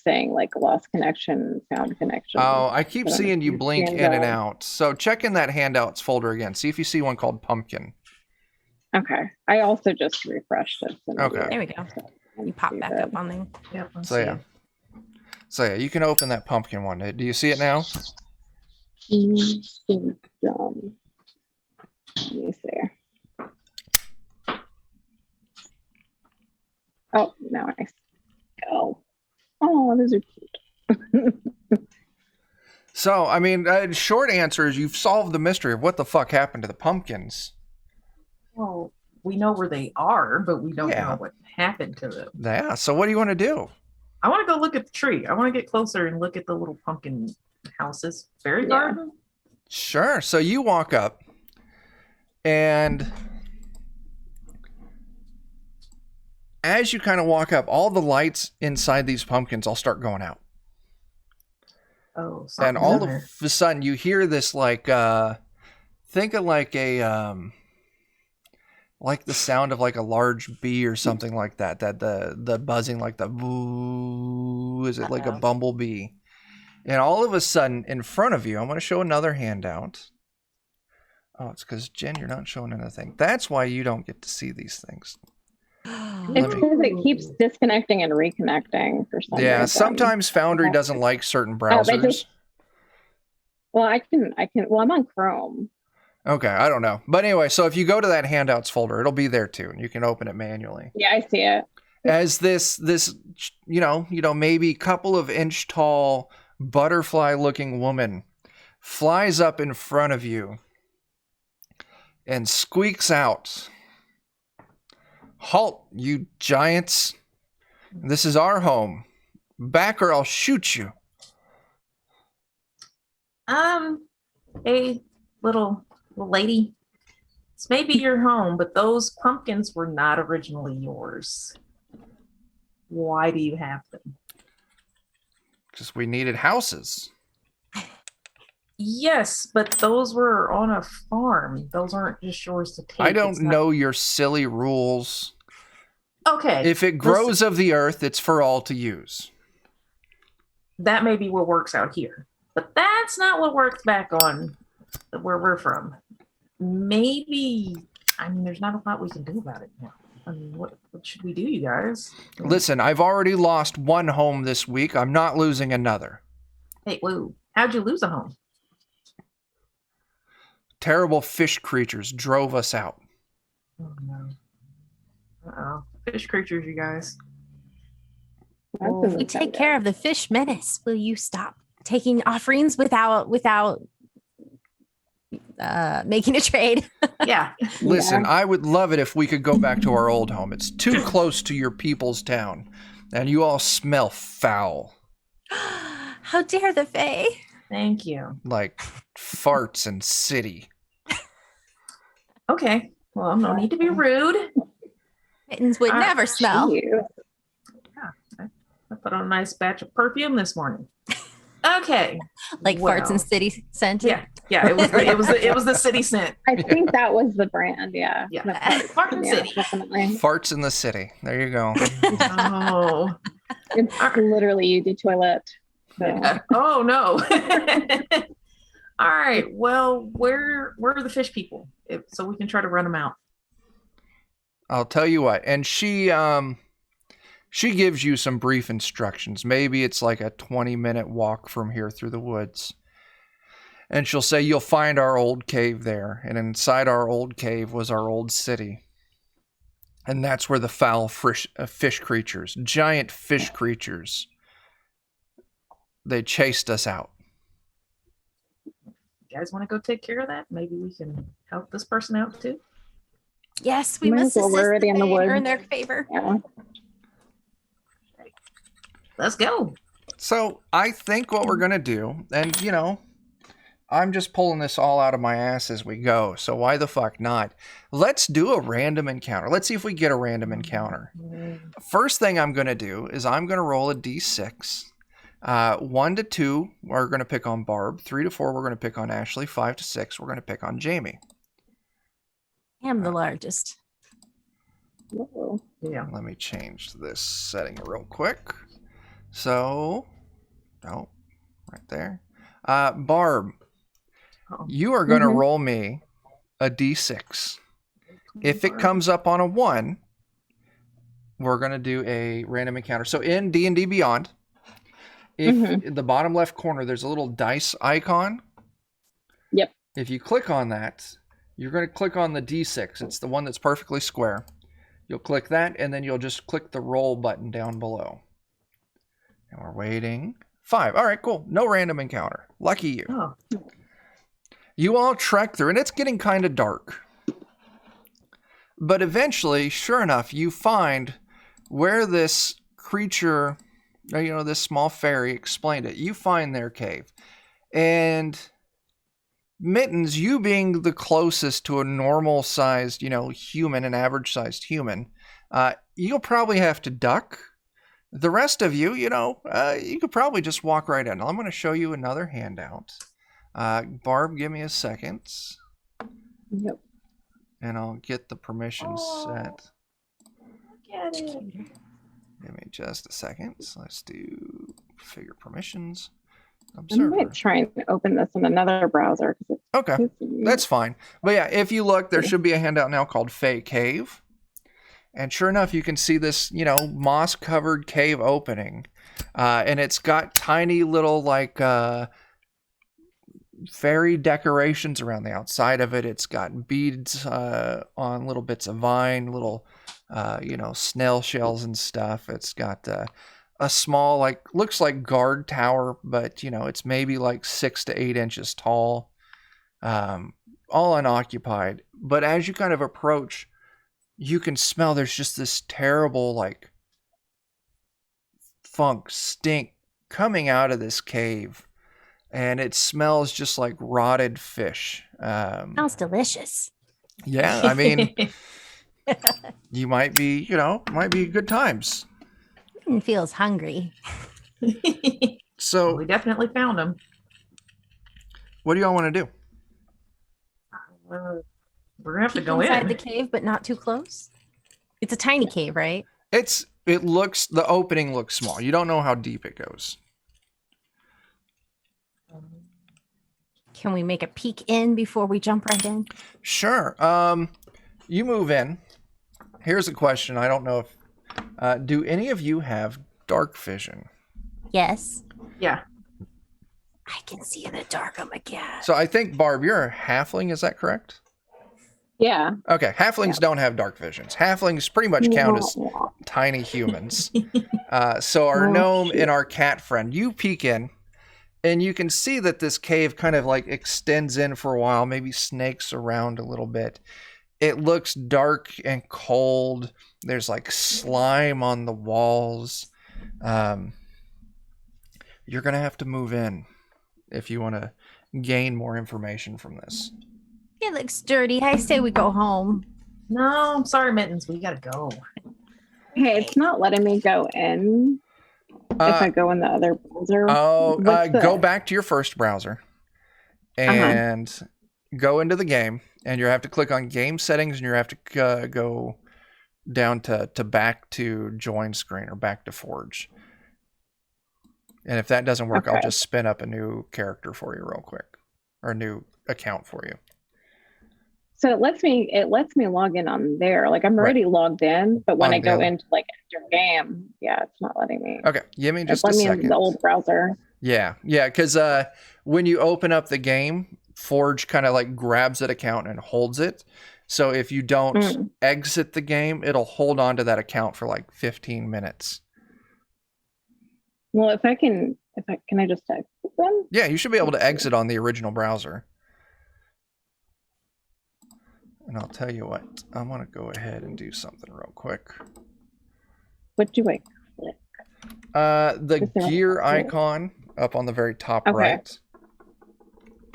saying like lost connection, found connection. Oh, I keep But seeing you blink in and out. So check in that handouts folder again. See if you see one called pumpkin. Okay. I also just refreshed it. So maybe Okay. There we go. You pop back up on there. Yep. I So see yeah. it. So yeah, you can open that pumpkin one. Do you see it now? Let me see. Oh, now I go. Oh, those are cute. So, I mean, short answer is you've solved the mystery of what the fuck happened to the pumpkins. Well, we know where they are, but we don't Yeah. know what happened to them. Yeah, so what do you want to do? I want to go look at the tree. I want to get closer and look at the little pumpkin houses. Fairy Yeah. garden? Sure. So you walk up and as you kind of walk up, all the lights inside these pumpkins all start going out. Oh, And something's all in of there. a sudden you hear this like think of like a like the sound of like a large bee or something like that. That the buzzing like the boo, is it like a Uh-oh. bumblebee? And all of a sudden in front of you, I'm going to show another handout. Oh, it's because Jen, you're not showing anything. That's why you don't get to see these things. It's me- because it keeps disconnecting and reconnecting for some Yeah, reason. sometimes Foundry doesn't like certain but browsers. just- Well, I can. Well, I'm on Chrome. Okay, I don't know. But anyway, so if you go to that handouts folder, it'll be there too, and you can open it manually. Yeah, I see it. As this maybe couple of inch tall butterfly looking woman flies up in front of you and squeaks out, "Halt, you giants. This is our home. Back or I'll shoot you." Hey, little lady. This may be your home, but those pumpkins were not originally yours. Why do you have them? Because we needed houses. Yes, but those were on a farm. Those aren't just yours to take. I don't It's not- know your silly rules. Okay. If it grows of the earth, it's for all to use. That may be what works out here, but that's not what works back on where we're from. Maybe, I mean, there's not a lot we can do about it now. I mean, what should we do, you guys? Listen, I've already lost one home this week. I'm not losing another. Hey, whoa, how'd you lose a home? Terrible fish creatures drove us out. Oh no. Uh-oh. Fish creatures, you guys. That Well, doesn't We sound take care of the fish menace. Will you stop taking offerings without making a trade? Yeah. Listen, Yeah. I would love it if we could go back to our old home. It's too close to your people's town, and you all smell foul, How dare the Fae? Thank you. like farts and city. Okay. Well, no need to be rude. Mittens would never smell. Ew. I put on a nice batch of perfume this morning. Okay. Like farts and Well, city scented. Yeah. It was the city scent. I think that was the brand. Yeah. Yeah. The part. Fart and Yeah, City. definitely. Farts in the city. There you go. Oh. It's literally the toilet. So. Oh no. All right. Well, where are the fish people? So we can try to run them out. I'll tell you what. And she gives you some brief instructions. Maybe it's like a 20-minute walk from here through the woods. And she'll say, you'll find our old cave there. And inside our old cave was our old city. And that's where the foul fish creatures, giant fish creatures, they chased us out. You guys want to go take care of that? Maybe we can help this person out too. Yes, we Might must as well, we're assist already in the woods. earn their favor. Yeah. Let's go. So I think what we're going to do, and you know, I'm just pulling this all out of my ass as we go, so why the fuck not? Let's do a random encounter. Let's see if we get a random encounter. First thing I'm going to do is I'm going to roll a d6. 1 to 2, we're going to pick on Barb. 3 to 4, we're going to pick on Ashley. 5 to 6, we're going to pick on Jamie. I am the largest. Whoa. Yeah. Let me change this setting real quick. So, oh, right there. Barb, you are going to roll me a d6. If it comes up on a 1, we're going to do a random encounter. So in D&D Beyond, if in the bottom left corner, there's a little dice icon. Yep. If you click on that, you're going to click on the d6. It's the one that's perfectly square. You'll click that, and then you'll just click the roll button down below. And we're waiting. 5. All right, cool. No random encounter. Lucky you. Oh. You all trek through, and it's getting kind of dark. But eventually, sure enough, you find where this creature, you know, this small fairy explained it. You find their cave. And Mittens, you being the closest to a normal-sized, you know, human, an average-sized human, you'll probably have to duck. The rest of you, you know, you could probably just walk right in. I'm going to show you another handout. Barb, give me a second. Yep. And I'll get the permissions set. Look at it. Give me just a second. So let's do figure permissions. I Observer. might try and open this in another browser. Okay, that's fine. But yeah, if you look, there should be a handout now called Fey Cave. And sure enough, you can see this, you know, moss-covered cave opening. And it's got tiny little, like, fairy decorations around the outside of it. It's got beads on little bits of vine, little, you know, snail shells and stuff. It's got a small, like, looks like guard tower, but, you know, it's maybe like 6 to 8 inches tall. All unoccupied. But as you kind of approach, you can smell there's just this terrible, like, funk, stink coming out of this cave. And it smells just like rotted fish. Sounds delicious. Yeah, I mean, you might be, you know, might be good times. And feels hungry. So, We definitely found them. what do y'all want to do? We're gonna have to go Inside in. the cave, but not too close. It's a tiny cave, right? The opening looks small. You don't know how deep it goes. Can we make a peek in before we jump right in? Sure. You move in. Here's a question. I don't know if do any of you have dark vision? Yes. Yeah. I can see in the dark. Oh my god. So I think Barb, you're a halfling. Is that correct? Yeah. Okay. Halflings don't have dark visions. Halflings pretty much count as tiny humans. So our gnome and our cat friend, you peek in, and you can see that this cave kind of like extends in for a while, maybe snakes around a little bit. It looks dark and cold. There's like slime on the walls. You're going to have to move in if you want to gain more information from this. It looks dirty. I say we go home. No, I'm sorry, Mittens. We gotta go. Hey, it's not letting me go in. if I go in the other browser? Go back to your first browser and go into the game, and you have to click on game settings, and you have to go down to back to join screen or back to Forge. And if that doesn't work, I'll just spin up a new character for you real quick, or a new account for you. So it lets me log in on there. Like I'm already logged in, but when I go into like enter game, it's not letting me. Okay, give me just a second. Let me in the old browser. Yeah, because when you open up the game, Forge kind of like grabs that account and holds it. So if you don't exit the game, it'll hold on to that account for like 15 minutes. Well, can I just exit them? Yeah, you should be able to exit on the original browser. And I'll tell you what, I want to go ahead and do something real quick. What do I click? The gear icon up on the very top right.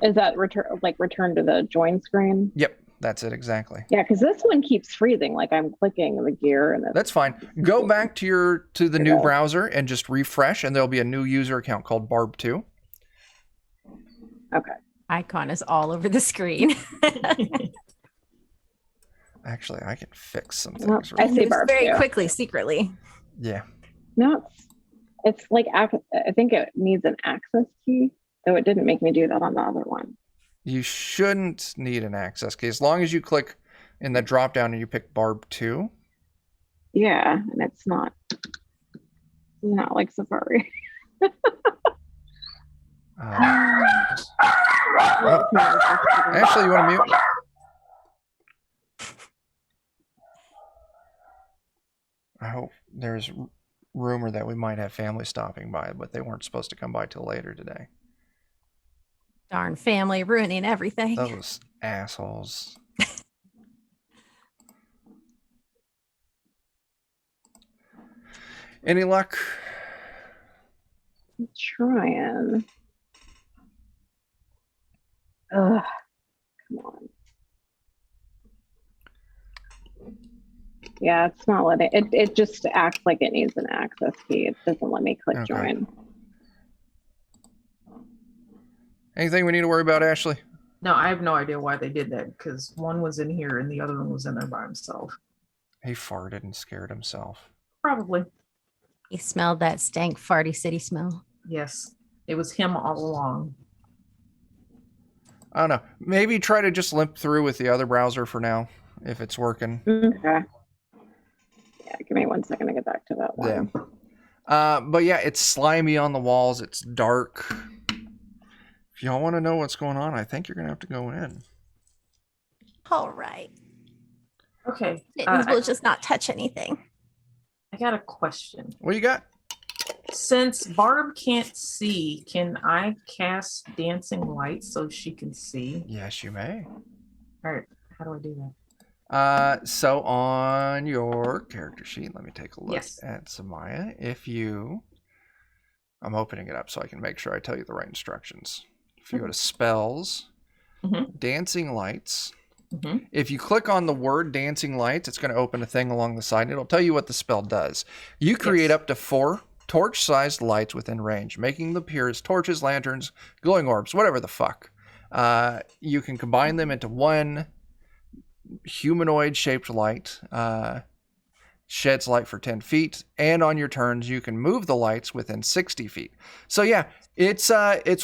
Is that return to the join screen? Yep, that's it exactly. Yeah, because this one keeps freezing. Like I'm clicking the gear and that's fine. Go back to the new browser and just refresh, and there'll be a new user account called Barb 2. Okay. Icon is all over the screen. Actually, I can fix some things. I see Barb very quickly, secretly. Yeah. No, it's like I think it needs an access key, though it didn't make me do that on the other one. You shouldn't need an access key as long as you click in the drop down and you pick Barb 2. Yeah, and it's not like Safari. Actually, you want to mute? I hope there's rumor that we might have family stopping by, but they weren't supposed to come by till later today. Darn family ruining everything. Those assholes. Any luck? I'm trying. Ugh, come on. Yeah, it's not letting it just acts like it needs an access key. It doesn't let me click join. Anything we need to worry about, Ashley? No, I have no idea why they did that, because one was in here and the other one was in there by himself. He farted and scared himself. Probably. He smelled that stank farty city smell. Yes, it was him all along. I don't know. Maybe try to just limp through with the other browser for now, if it's working. Okay. Yeah, give me 1 second to get back to that one. Yeah. But yeah, it's slimy on the walls. It's dark. If y'all want to know what's going on, I think you're going to have to go in. All right. Okay. Mittens will just not touch anything. I got a question. What you got? Since Barb can't see, can I cast dancing lights so she can see? Yes, you may. All right. How do I do that? So on your character sheet, let me take a look Yes. at Zamaia. I'm opening it up so I can make sure I tell you the right instructions. If you go to spells, dancing lights, if you click on the word dancing lights, it's going to open a thing along the side. It'll tell you what the spell does. You create up to 4 torch-sized lights within range, making them appear as torches, lanterns, glowing orbs, whatever the fuck. You can combine them into one humanoid-shaped light, sheds light for 10 feet, and on your turns, you can move the lights within 60 feet. So yeah, it's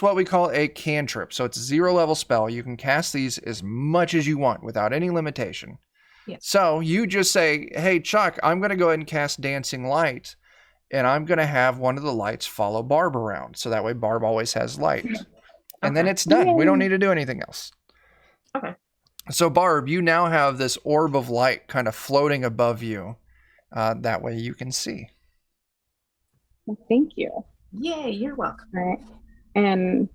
what we call a cantrip. So it's a 0-level spell. You can cast these as much as you want without any limitation. Yeah. So you just say, hey, Chuck, I'm going to go ahead and cast Dancing Light, and I'm going to have one of the lights follow Barb around. So that way Barb always has light. And then it's done. We don't need to do anything else. Okay. So Barb, you now have this orb of light kind of floating above you. That way you can see. Well, thank you. Yay, you're welcome. All right. And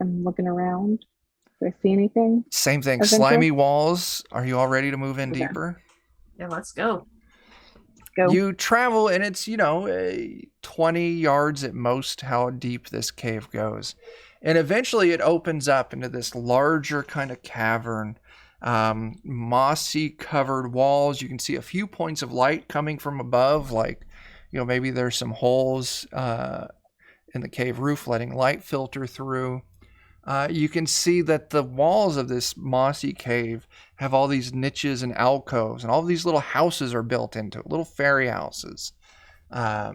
I'm looking around. Do I see anything? Same thing. Slimy walls. Are you all ready to move in deeper? Yeah, let's go. Go. You travel, and it's, 20 yards at most how deep this cave goes. And eventually it opens up into this larger kind of cavern. Mossy covered walls. You can see a few points of light coming from above, like maybe there's some holes in the cave roof letting light filter through. You can see that the walls of this mossy cave have all these niches and alcoves, and all these little houses are built into it, little fairy houses. But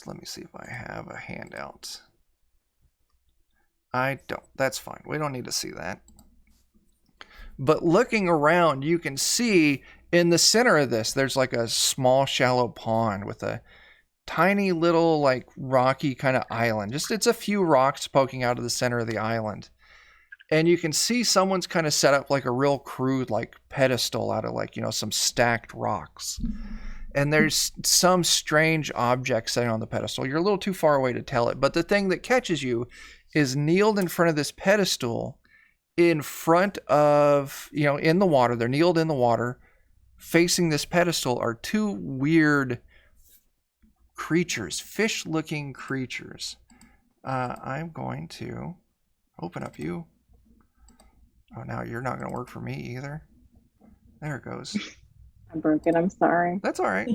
let me see if I have a handout. I don't. That's fine. We don't need to see that. But looking around, you can see in the center of this, there's like a small, shallow pond with a tiny little, like, rocky kind of island. It's a few rocks poking out of the center of the island. And you can see someone's kind of set up like a real crude, like, pedestal out of, like, some stacked rocks. And there's some strange object sitting on the pedestal. You're a little too far away to tell it. But the thing that catches you is kneeled in front of this pedestal, in front of, in the water. They're kneeled in the water. Facing this pedestal are two weird creatures, fish-looking creatures. I'm going to open up you. Oh, now you're not going to work for me either. There it goes. I'm broken. I'm sorry. That's all right.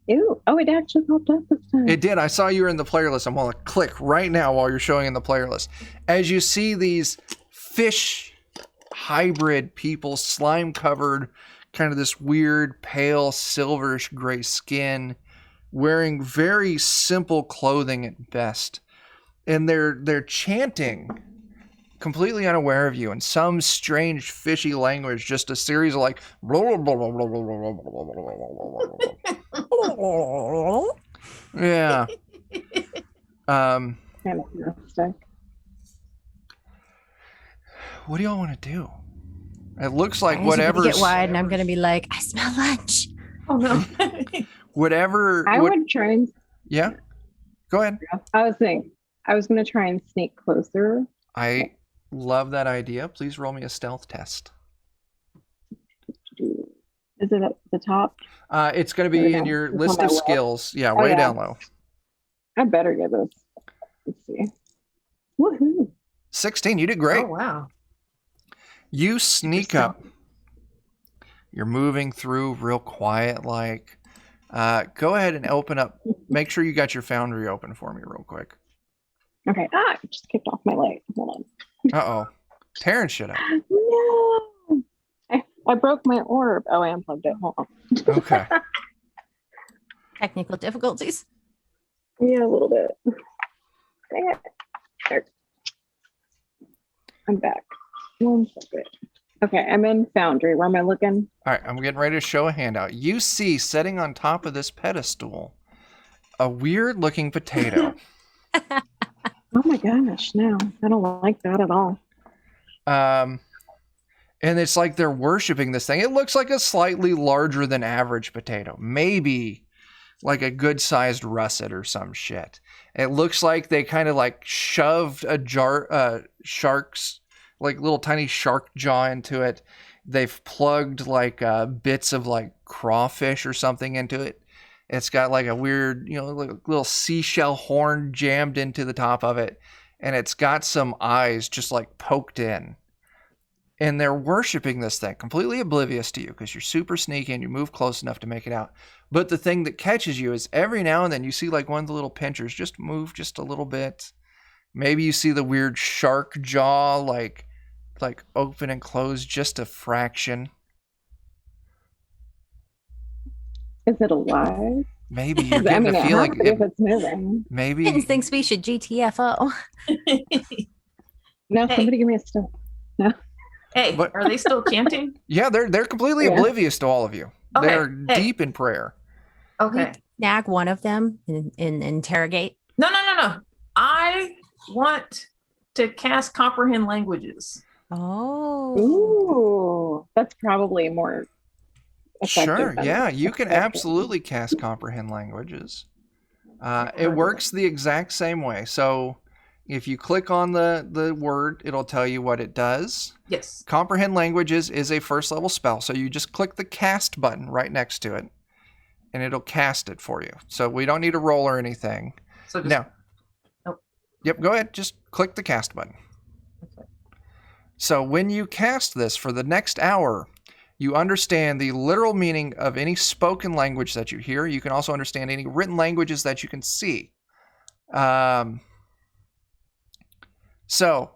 Ew. Oh, it actually popped up this time. It did. I saw you were in the player list. I'm going to click right now while you're showing in the player list. As you see these fish hybrid people, slime-covered, kind of this weird, pale, silverish gray skin, wearing very simple clothing at best. And they're chanting, completely unaware of you, in some strange fishy language, just a series of like yeah. Kind of realistic. What do y'all want to do? It looks like Eyes are whatever. gonna get wide, and I'm gonna be like, I smell lunch. Oh no. Whatever. I would try and. Yeah. Go ahead. I was going to try and sneak closer. I love that idea. Please roll me a stealth test. Is it at the top? It's going to be in your It's list on of my skills. Yeah, Oh, way yeah. down low. I better get this. Let's see. Woohoo! 16. You did great. Oh wow. You sneak up. You're moving through real quiet, like. Go ahead and open up. Make sure you got your foundry open for me real quick. Okay. I just kicked off my leg. Hold on. Uh-oh. Tearing shit up. No! I broke my orb. Oh, I unplugged it. Hold on. Okay. Technical difficulties. Yeah, a little bit. Dang it. There. I'm back. 1 second. Okay, I'm in Foundry. Where am I looking? All right, I'm getting ready to show a handout. You see, sitting on top of this pedestal, a weird-looking potato. Oh my gosh, no. I don't like that at all. And it's like they're worshiping this thing. It looks like a slightly larger than average potato. Maybe like a good-sized russet or some shit. It looks like they kind of like shoved a jar, shark's, like little tiny shark jaw into it. They've plugged like bits of like crawfish or something into it. It's got like a weird, like little seashell horn jammed into the top of it. And it's got some eyes just like poked in. And they're worshiping this thing, completely oblivious to you because you're super sneaky and you move close enough to make it out. But the thing that catches you is every now and then you see like one of the little pinchers just move just a little bit. Maybe you see the weird shark jaw like open and close just a fraction. Is it alive? Maybe you're getting a feeling if it's moving. maybe Mittens thinks we should GTFO. No, Hey. somebody give me a still. Hey, But- are they still chanting? yeah, they're completely Yeah. oblivious to all of you. Okay, They're hey. deep in prayer. Okay. Snag one of them and interrogate. No. I want to cast comprehend languages. Oh. Ooh, that's probably more effective. Sure, than yeah, you can effective. absolutely cast comprehend languages. It Heard works the exact same way. So if you click on the word, it'll tell you what it does. Yes. Comprehend languages is a first level spell, so you just click the cast button right next to it, and it'll cast it for you. So we don't need a roll or anything. So just, Now, Nope. Yep, go ahead. Just click the cast button. Okay. So when you cast this for the next hour, you understand the literal meaning of any spoken language that you hear. You can also understand any written languages that you can see. So,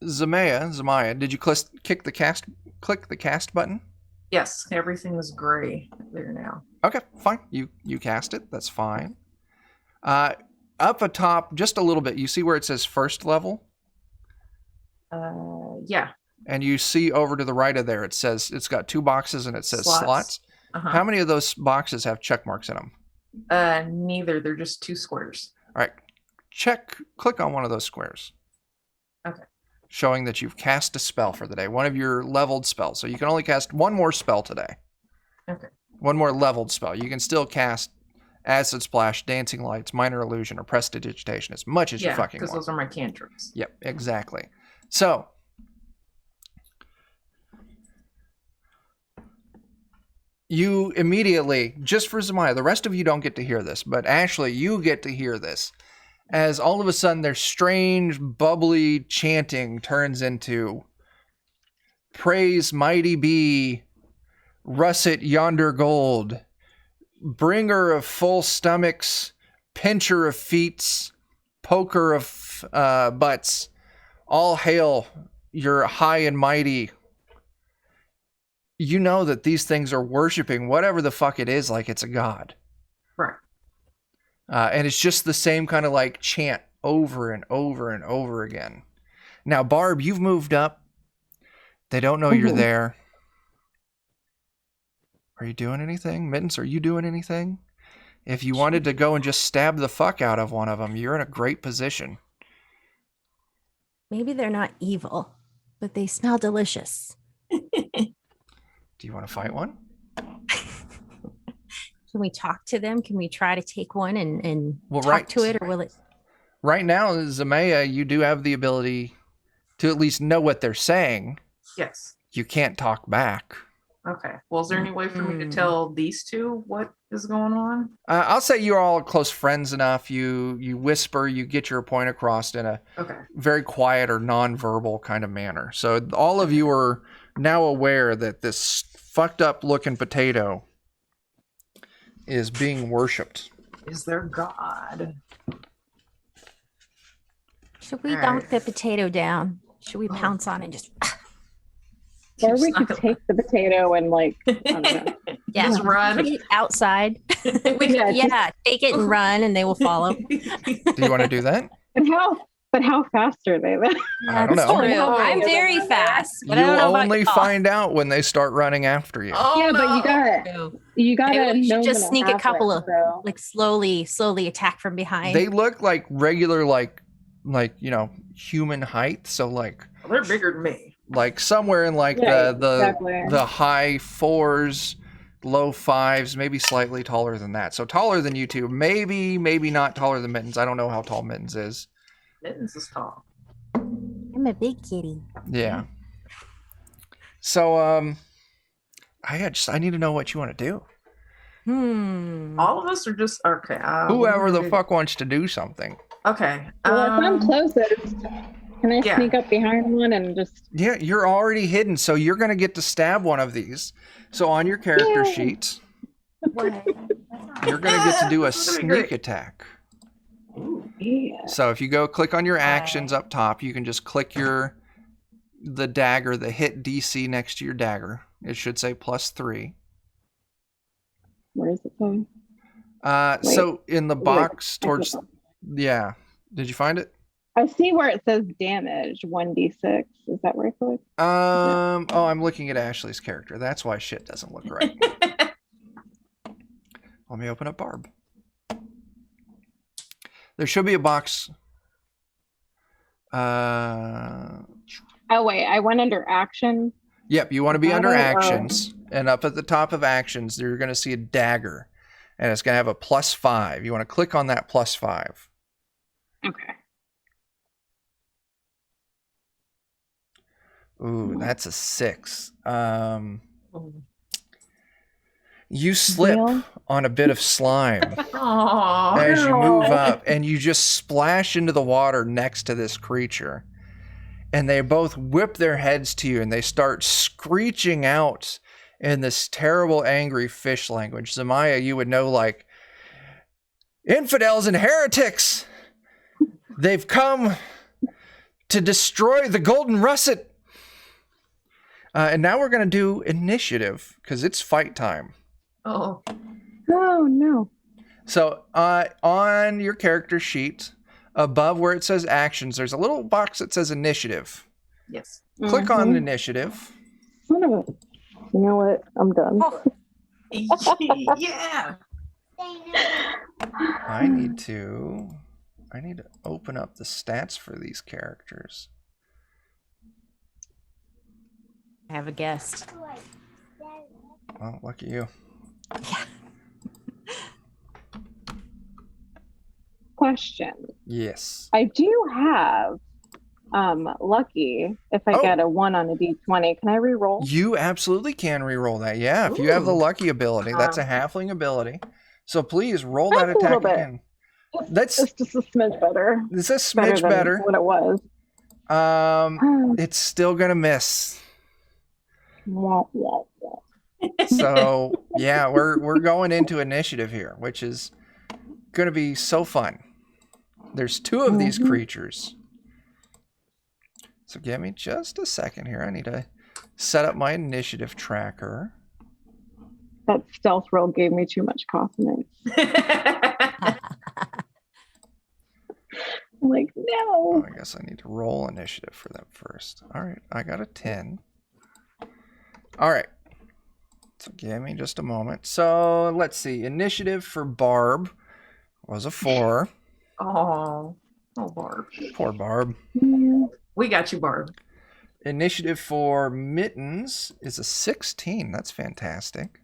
Zamaia, did you click the cast button? Yes, everything is gray there now. Okay, fine. You cast it. That's fine. Up atop, just a little bit, you see where it says first level? Yeah. And you see over to the right of there, it's got 2 boxes and it says slots. Uh-huh. How many of those boxes have check marks in them? Neither. They're just 2 squares. All right. Click on one of those squares. Okay. Showing that you've cast a spell for the day, one of your leveled spells. So you can only cast one more spell today. Okay. One more leveled spell. You can still cast Acid Splash, Dancing Lights, Minor Illusion, or Prestidigitation as much as you fucking want. because those are my cantrips. Yep, exactly. So, you immediately, just for Zamaia, the rest of you don't get to hear this, but Ashley, you get to hear this. As all of a sudden their strange, bubbly chanting turns into praise mighty be, russet yonder gold, bringer of full stomachs, pincher of feets, poker of butts, all hail your high and mighty. You know that these things are worshiping whatever the fuck it is like it's a god. Right. And it's just the same kind of like chant over and over and over again. Now, Barb, you've moved up. They don't know you're there. Are you doing anything? Mittens, are you doing anything? If you wanted to go and just stab the fuck out of one of them, you're in a great position. Maybe they're not evil, but they smell delicious. Do you want to fight one? Can we talk to them? Can we try to take one and Well, talk right. to it, or will it? Right now, Zamaia, you do have the ability to at least know what they're saying. Yes. You can't talk back. Okay. Well, is there any way for me to tell these two what is going on? I'll say you're all close friends enough. You whisper, you get your point across in a very quiet or non-verbal kind of manner. So all of you are now aware that this fucked up looking potato is being worshipped. Is their god? Should we dunk the potato down? Should we pounce on it and just? Or we could take the potato and like, I don't know. Yeah, Just run. Outside. Yeah, take it and run, and they will follow. Do you want to do that? But how fast are they then? I don't know. True. Oh, I'm yeah, very that's fast, but I You'll don't know about only y'all. find out when they start running after you. Oh, Yeah, but you gotta Maybe we should know just them sneak a have couple it, of so. like slowly attack from behind. They look like regular, like human height. So like they're bigger than me. like somewhere in like exactly. the high 4s, low 5s, maybe slightly taller than that. So taller than you two, maybe not taller than Mittens. I don't know how tall Mittens is. Mittens is tall. I'm a big kitty. Yeah. So I need to know what you want to do. All of us are just okay. Whoever the fuck wants to do something. Okay. Well, if I'm closest, can I sneak up behind one and just? Yeah, you're already hidden, so you're gonna get to stab one of these. So on your character sheet, you're gonna get to do a sneak attack. Yeah. So if you go click on your actions up top, you can just click the dagger, the hit DC next to your dagger. It should say +3. Where is it going? So in the box towards, yeah. Did you find it? I see where it says damage 1d6. Is that where I click? Oh, I'm looking at Ashley's character. That's why shit doesn't look right. Let me open up Barb. There should be a box. Oh wait, I went under action. Yep, you want to be under actions, and up at the top of actions, you're going to see a dagger, and it's going to have a +5. You want to click on that +5. Okay. Ooh, that's a 6. You slip on a bit of slime as you move up, and you just splash into the water next to this creature. and they both whip their heads to you, and they start screeching out in this terrible, angry fish language. Zamaia, you would know, like, infidels and heretics! They've come to destroy the golden russet! And now we're going to do initiative, because it's fight time. Oh. Oh, no. So on your character sheet, above where it says actions, there's a little box that says initiative. Yes. Click on initiative. Son of a... You know what? I'm done. Oh. Yeah. I need to open up the stats for these characters. I have a guest. Well, lucky you. Question. Yes. I do have lucky if I get a 1 on a d20. Can I re-roll? You absolutely can re-roll that. Yeah, if you have the lucky ability. That's a halfling ability. So please roll that That's a attack little bit. again. That's It's just a smidge better. It's a smidge than better. what it was. It's still gonna miss. Wah, wah, wah. So yeah, we're going into initiative here, which is gonna be so fun. There's 2 of these creatures. So give me just a second here. I need to set up my initiative tracker. That stealth roll gave me too much confidence. I'm like, Oh, no. I guess I need to roll initiative for them first. All right, I got a 10. All right. So give me just a moment. So let's see. Initiative for Barb was a 4. Oh, Barb. Poor Barb. Yeah. We got you, Barb. Initiative for Mittens is a 16. That's fantastic.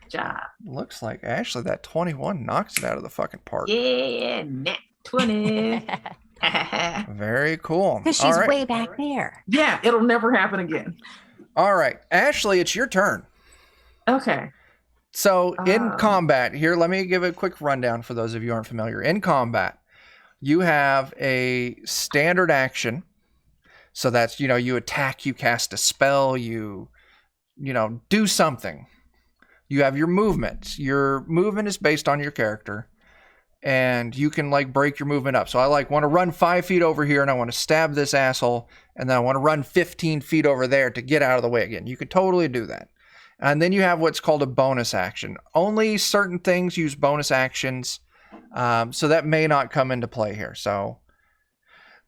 Job. Looks like actually that 21 knocks it out of the fucking park. Yeah, net 20. Very cool. Because All she's right. way back there. Yeah, it'll never happen again. All right. Ashley, it's your turn. Okay. So in combat, here, let me give a quick rundown for those of you who aren't familiar. In combat, you have a standard action. So that's, you attack, you cast a spell, you do something. You have your movement. Your movement is based on your character. And you can break your movement up. So I want to run 5 feet over here and I want to stab this asshole. And then I want to run 15 feet over there to get out of the way again. You could totally do that. And then you have what's called a bonus action. Only certain things use bonus actions. So that may not come into play here.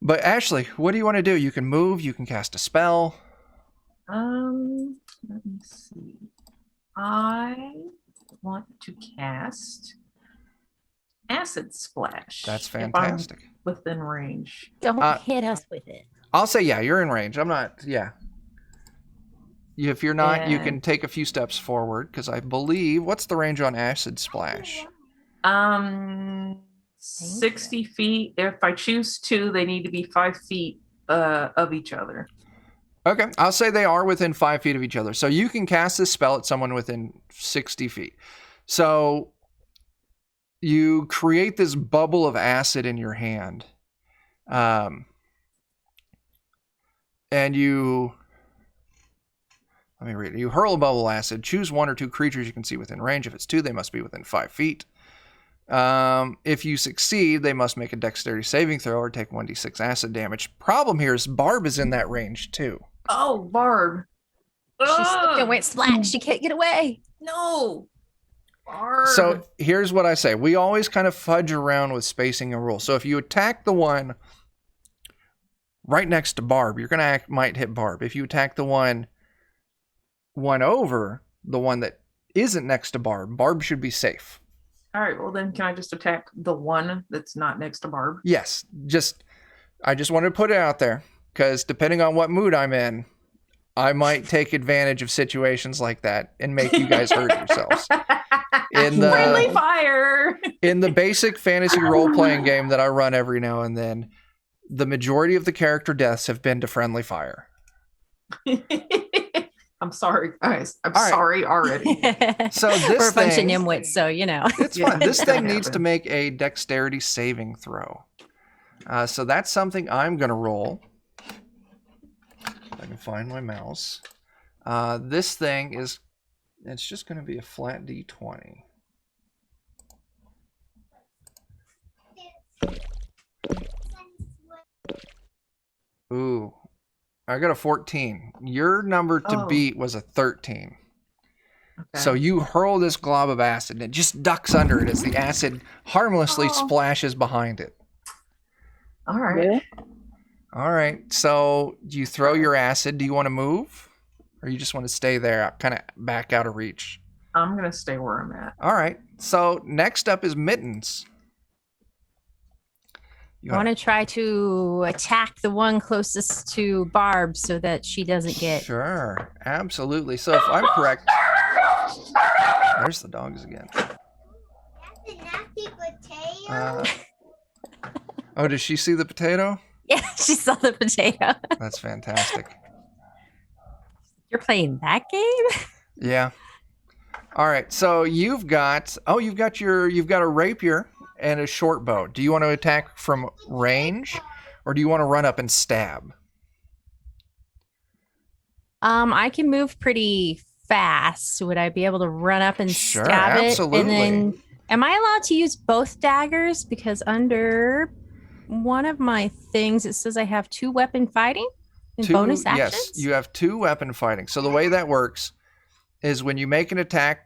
But Ashley, what do you want to do? You can move, you can cast a spell. Let me see. I want to cast Acid Splash. That's if I'm fantastic. within range. Don't hit us with it. I'll say, yeah, you're in range. I'm not, yeah. If you're not, you And- can take a few steps forward because I believe, what's the range on Acid Splash? 60 feet. If I choose to, they need to be 5 feet of each other. Okay, I'll say they are within 5 feet of each other. So you can cast this spell at someone within 60 feet. So you create this bubble of acid in your hand. And you... Let me read it. You hurl a bubble of acid. Choose 1 or 2 creatures you can see within range. If it's 2, they must be within 5 feet. If you succeed, they must make a dexterity saving throw or take 1d6 acid damage. Problem here is Barb is in that range too. Oh, Barb. She slipped Ugh, and went splat. She can't get away. no. Barb. So here's what I say. We always kind of fudge around with spacing and rules. So if you attack the one right next to Barb, you're going to might hit Barb. If you attack the one over, the one that isn't next to Barb, Barb should be safe. All right, well then can I just attack the one that's not next to Barb? Yes, I just wanted to put it out there because depending on what mood I'm in, I might take advantage of situations like that and make you guys hurt yourselves. Friendly fire. In the basic fantasy role-playing game that I run every now and then, the majority of the character deaths have been to friendly fire. I'm sorry, guys. I'm All right. sorry already. So this We're a bunch of thing- nimwits, so It's Yeah, fun. This it's thing gonna needs to happen. make a dexterity saving throw. So that's something I'm going to roll. I can find my mouse. This thing is, it's just going to be a flat D20. Ooh, I got a 14. Your number to beat was a 13. Okay. So you hurl this glob of acid and it just ducks under it as the acid harmlessly splashes behind it. All right. All right. So you throw your acid. Do you want to move? Or you just want to stay there, kind of back out of reach? I'm going to stay where I'm at. All right. So next up is Mittens. I want to try to attack the one closest to Barb so that she doesn't get... Sure. Absolutely. So if I'm correct... There's the dogs again. That's a nasty potato. Oh, did she see the potato? Yeah, she saw the potato. That's fantastic. You're playing that game? Yeah. All right. So you've got a rapier and a short bow. Do you want to attack from range, or do you want to run up and stab? I can move pretty fast. Would I be able to run up and Sure, stab absolutely. it? And then, am I allowed to use both daggers? Because under one of my things, it says I have 2 weapon fighting and bonus actions. Yes, you have 2 weapon fighting. So the way that works is when you make an attack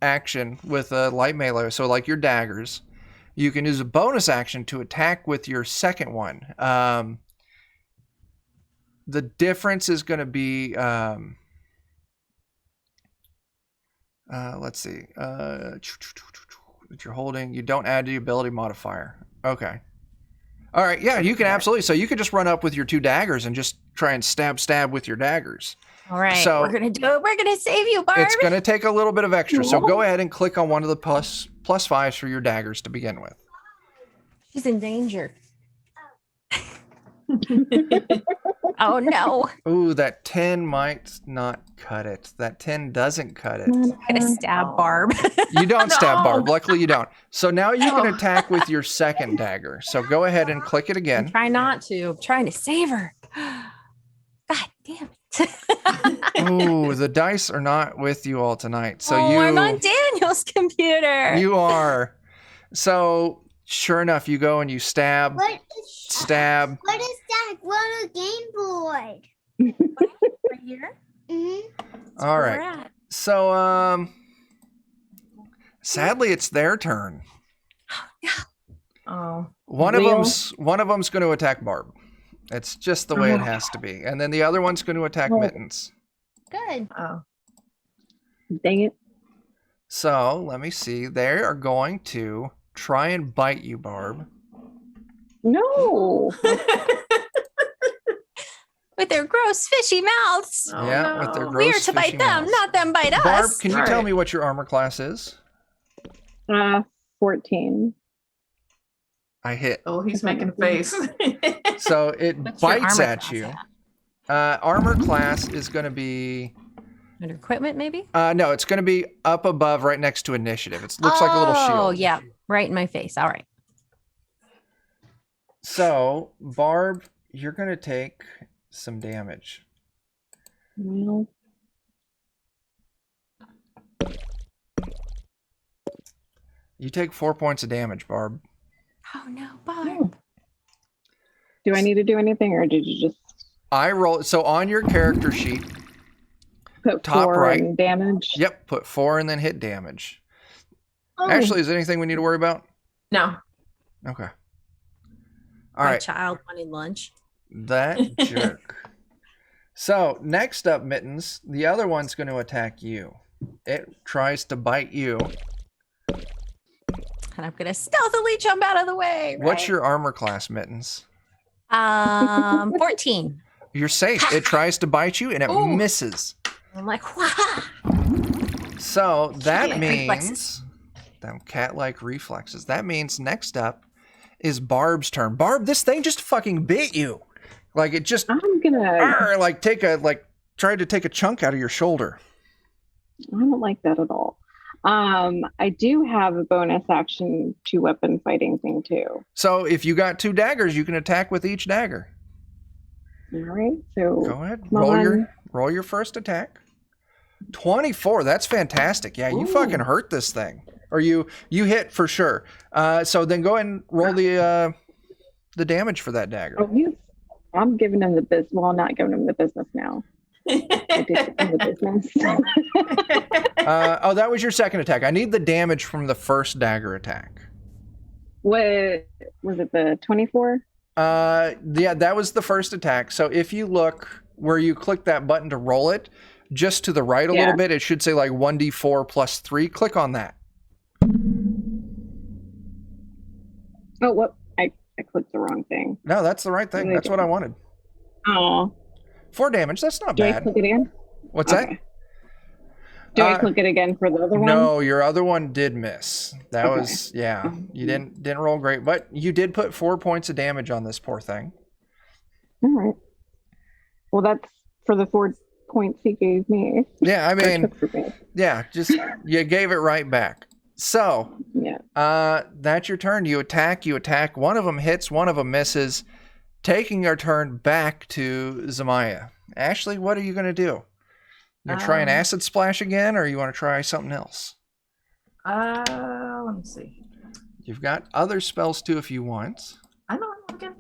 action with a light melee, so like your daggers, you can use a bonus action to attack with your second one. The difference is going to be, let's see, that you're holding. You don't add the ability modifier. Okay. All right. Yeah, you can absolutely. So you could just run up with your 2 daggers and just try and stab with your daggers. All right. So we're going to do it. We're going to save you, Barb. It's going to take a little bit of extra. So go ahead and click on one of the plus 5s for your daggers to begin with. She's in danger. Oh, no. Ooh, that 10 might not cut it. That 10 doesn't cut it. I'm going to stab Barb. You don't stab Barb. Luckily, you don't. So now you can attack with your second dagger. So go ahead and click it again. Try not to. I'm trying to save her. God damn it. Ooh, the dice are not with you all tonight. So I'm on Daniel's computer. You are. So sure enough, you go and you stab. What is that? What a game board. Right here. Mm-hmm. All right. So sadly, it's their turn. Oh. One of them's going to attack Barb. It's just the way it has to be. And then the other one's going to attack Mittens. Good. Oh. Dang it. So let me see. They are going to try and bite you, Barb. No. With their gross fishy mouths. Oh, Yeah, no. with their gross We are to bite fishy them, mouths. not them bite us. Barb, can you tell Right. me what your armor class is? 14. I hit. Oh, he's making a face. So it What's your bites armor at class you. Armor class is going to be... Under equipment, maybe? no, it's going to be up above right next to initiative. It looks like a little shield. Oh, yeah. Right in my face. All right. So, Barb, you're going to take some damage. Well, You take 4 points of damage, Barb. Oh, no, Barb. do I need to do anything, or did you just I roll. So on your character sheet, put Top 4 right. in damage? yep, put 4 and then hit damage. Oh, Actually, is there anything we need to worry about? No. Okay. All My right. child wanted lunch. That jerk. So next up, Mittens, the other one's going to attack you. It tries to bite you. And I'm going to stealthily jump out of the way. What's right? your armor class, Mittens? 14. You're safe. It tries to bite you and it Ooh. misses. I'm like, wow. So that Cat-like means reflexes. them cat-like reflexes. That means next up is Barb's turn. Barb, this thing just fucking bit you. Like it just I'm gonna. tried to take a chunk out of your shoulder. I don't like that at all. I do have a bonus action 2 weapon fighting thing too. So if you got 2 daggers, you can attack with each dagger. All right. So Go ahead. come on. Roll your first attack. 24. That's fantastic. Yeah, you fucking hurt this thing. Or you hit for sure. So then go ahead and roll the damage for that dagger. Oh, I'm giving him the business. Well, I'm not giving him the business now. I did give him the business. That was your second attack. I need the damage from the first dagger attack. What was it? The 24? Yeah, that was the first attack. So if you look where you click that button to roll it, just to the right a little bit, it should say like 1d4 plus 3. Click on that. Oh, what? I clicked the wrong thing. No, that's the right thing. That's what I wanted. Oh. 4 damage. That's not Do bad. I click it again? What's Okay. that? Do I click it again for the other one? No, your other one did miss. That was, yeah. You didn't roll great, but you did put 4 points of damage on this poor thing. All right. Well, that's for the 4 points he gave me. Yeah, I mean, Me. yeah, just you gave it right back. So, Yeah. that's your turn. You attack. One of them hits, one of them misses. Taking our turn back to Zamaia. Ashley, what are you going to do? You going to try an acid splash again, or you want to try something else? Let me see. You've got other spells too if you want. I know I'm looking.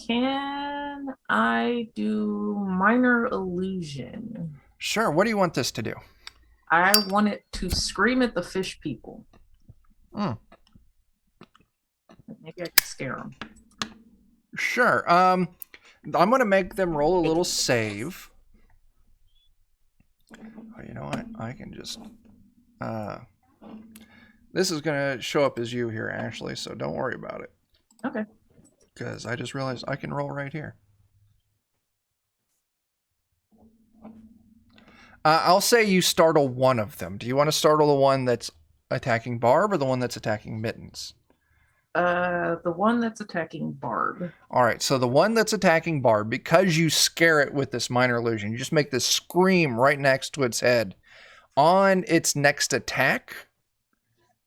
Can I do minor illusion? Sure. What do you want this to do? I want it to scream at the fish people. Hmm. Maybe I can scare them. Sure. I'm going to make them roll a little save. Oh, you know what? I can just... this is going to show up as you here, Ashley, so don't worry about it. Okay. Because I just realized I can roll right here. I'll say you startle one of them. Do you want to startle the one that's attacking Barb or the one that's attacking Mittens? The one that's attacking Barb. All right, so the one that's attacking Barb, because you scare it with this minor illusion, you just make this scream right next to its head. On its next attack,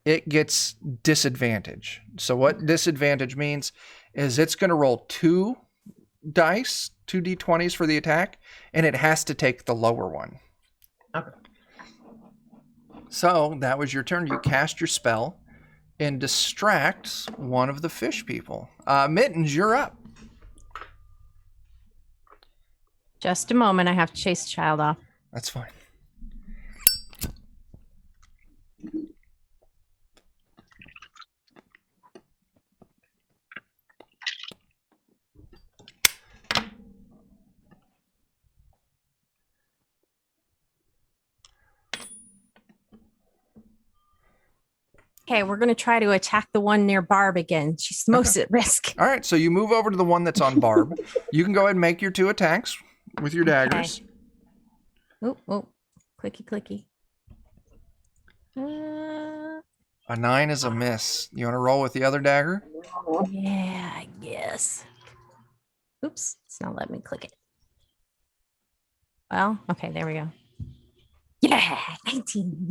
it gets disadvantage. So what disadvantage means is it's going to roll 2 dice, 2 d20s for the attack, and it has to take the lower one. Okay. So that was your turn. You cast your spell and distract one of the fish people. Mittens, you're up. Just a moment. I have to chase the child off. That's fine. Okay, we're going to try to attack the one near Barb again. She's most at risk. All right, so you move over to the one that's on Barb. You can go ahead and make your 2 attacks with your daggers. Okay. Oh, clicky, clicky. A 9 is a miss. You want to roll with the other dagger? Yeah, I guess. Oops, it's not letting me click it. Well, okay, there we go. Yeah, 19.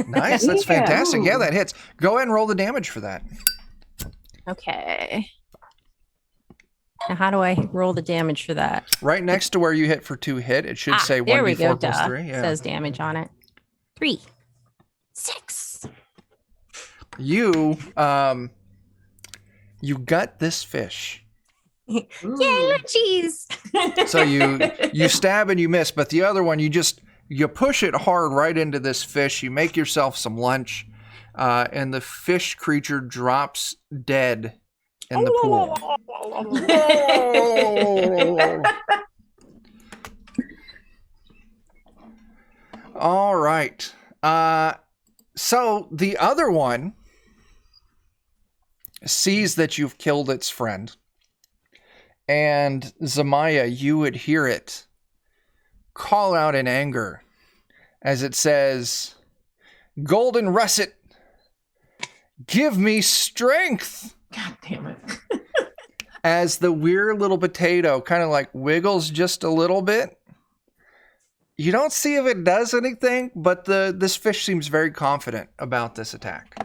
Nice, that's fantastic. Yeah, that hits. Go ahead and roll the damage for that. Okay. Now, how do I roll the damage for that? Right next to where you hit for 2 hit, it should say 1d4 there we go, plus duh. 3. Yeah. It says damage on it. 3, 6. You gut this fish. Yay, cheese! So you stab and you miss, but the other one you push it hard right into this fish. You make yourself some lunch, and the fish creature drops dead in the pool. All right. So the other one sees that you've killed its friend. And Zamaia, you would hear it call out in anger as it says, "Golden russet, give me strength." God damn it. As the weird little potato kind of like wiggles just a little bit You don't see if it does anything, but this fish seems very confident about this attack.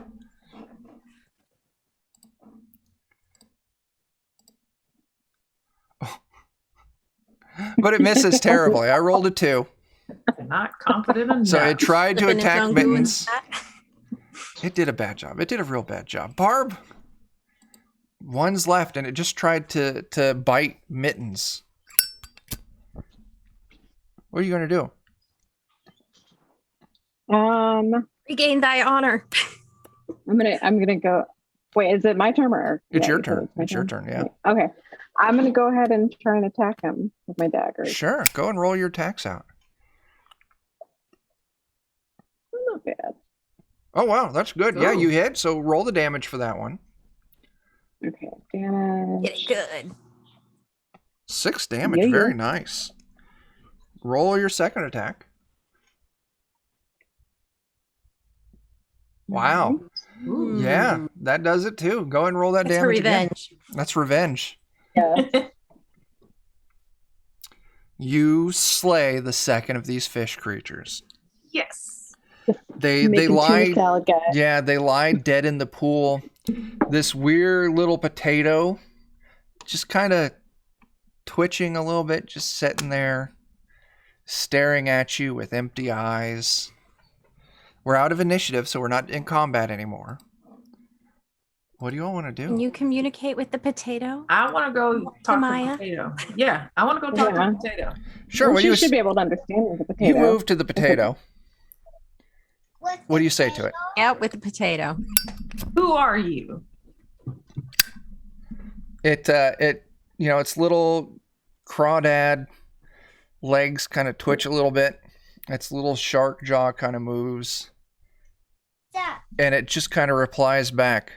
But it misses terribly. I rolled a 2. Not confident enough. So it tried to Flipping its attack own goo Mittens. and- It did a bad job. It did a real bad job. Barb, one's left, and it just tried to bite Mittens. What are you going to do? Regain thy honor. I'm gonna go. Wait, is it my turn or? It's Yeah, your you said turn. my It's your turn, yeah. Okay, I'm gonna go ahead and try and attack him with my dagger. Sure. Go and roll your attacks out. Not bad. Oh, wow. That's good. Yeah, Oh. you hit. So roll the damage for that one. Okay, damage. Get it good. 6 damage. Yeah. Very nice. Roll your second attack. Wow. Ooh. Yeah, that does it too. Go and roll that That's for damage again. revenge. That's revenge. Yeah. You slay the second of these fish creatures. Yes. They Making lie. tuna salad, guys. Yeah, they lie dead in the pool. This weird little potato, just kind of twitching a little bit, just sitting there, staring at you with empty eyes. We're out of initiative, so we're not in combat anymore. What do you all want to Can do? you communicate with the potato? I want to go talk Zamaia? to the potato. Yeah, I want to go talk to Yeah. the potato. Sure. Well, What do she you? should be able to understand the You potato. move to the potato. What's What do the you say to it? Yeah, with the potato. Who are you? It its little crawdad legs kind of twitch a little bit. Its little shark jaw kind of moves, Stop. and it just kind of replies back,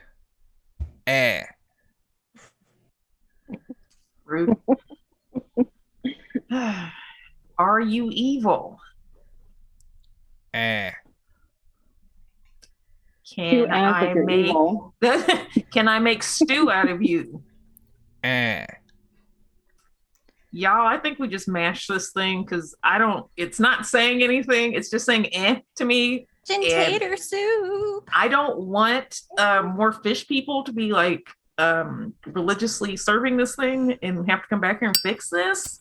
"Eh." Rude. Are you evil? Eh. Two Can ads I if you're make evil. Can I make stew out of you? Eh. Y'all, I think we just mashed this thing because it's not saying anything. It's just saying to me. Tater soup. I don't want more fish people to be like religiously serving this thing and have to come back here and fix this.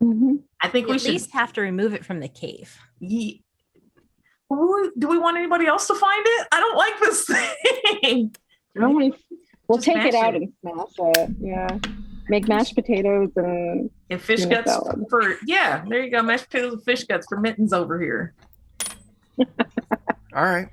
Mhm. I think We we at should. least have to remove it from the cave. Do we want anybody else to find it? I don't like this thing. We'll Just take it mash out it. and smash it. Yeah. Make mashed potatoes and And fish Tuna guts salad. there you go, mashed potatoes and fish guts for Mittens over here. All right.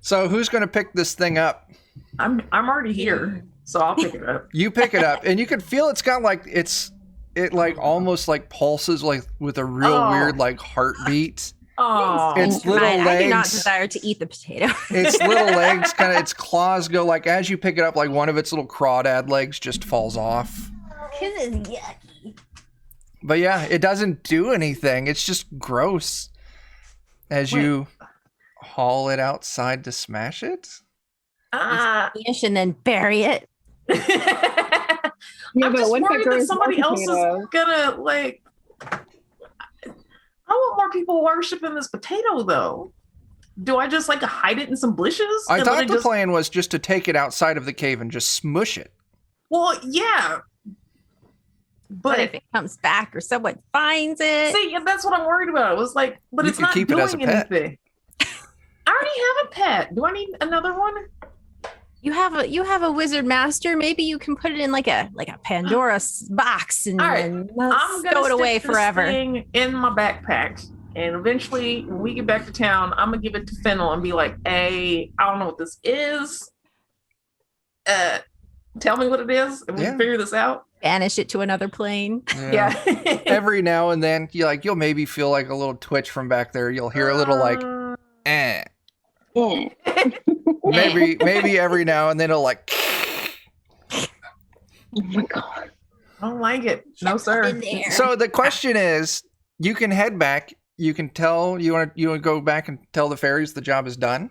So who's going to pick this thing up? I'm already here, so I'll pick it up. You pick it up, and you can feel it's got like it like almost like pulses like with a real Oh. weird like heartbeat. Oh, It's little I do not legs. desire to eat the potato. Its little legs kind of its claws go like as you pick it up, like one of its little crawdad legs just falls off. This is yucky. But yeah, it doesn't do anything. It's just gross. As Wait. you haul it outside to smash it. Fish and then bury it. Yeah, I'm but just once it worried that grows somebody more else is potatoes- gonna like. I want more people worshiping this potato, though. Do I just like hide it in some bushes? I and thought let it the just- plan was just to take it outside of the cave and just smush it. Well, yeah, But but if it comes back or someone finds it, see, yeah, that's what I'm worried about. It was like, but You it's could not keep it doing as a pet. anything. I already have a pet. Do I need another one? you have a wizard master. Maybe you can put it in like a Pandora's box and, All right, and I'm gonna stow it stick away this forever. thing in my backpack, and eventually, when we get back to town, I'm gonna give it to Fennel and be like, "Hey, I don't know what this is. Tell me what it is, and we Yeah. can figure this out." Banish it to another plane. Yeah. Every now and then, you'll maybe feel like a little twitch from back there. You'll hear a little like, eh. Yeah. Maybe every now and then it'll like. Oh my god. I don't like it. No, In sir. there. So the question is, you can head back. You can tell you want to go back and tell the fairies the job is done,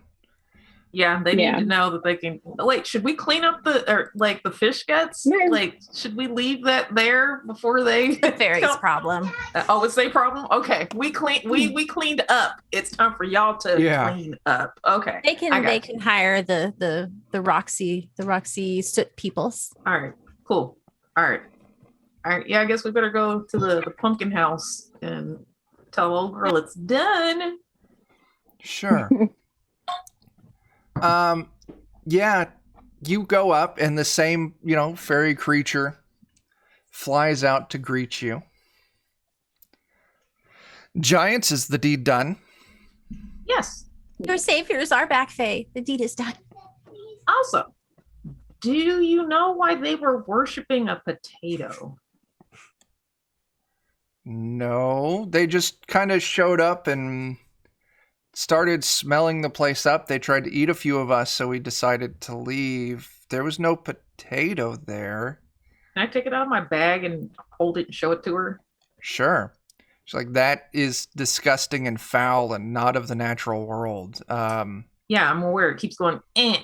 Yeah, they Yeah. need to know that they can. Wait, should we clean up the fish guts? Yeah. Like, should we leave that there before they? The fairy's problem. Oh, it's their problem. Okay, we cleaned up. It's time for y'all to clean up. Okay, They can hire the Roxy soot peoples. All right, cool. All right. Yeah, I guess we better go to the pumpkin house and tell old girl it's done. Sure. Yeah, you go up and the same, fairy creature flies out to greet you. Giants, is the deed done? Yes. Your saviors are back, Faye. The deed is done. Also, do you know why they were worshiping a potato? No, they just kind of showed up and started smelling the place up. They tried to eat a few of us, so we decided to leave. There was no potato there. Can I take it out of my bag and hold it and show it to her? Sure. She's like, that is disgusting and foul and not of the natural world. Yeah, I'm aware. It keeps going, eh.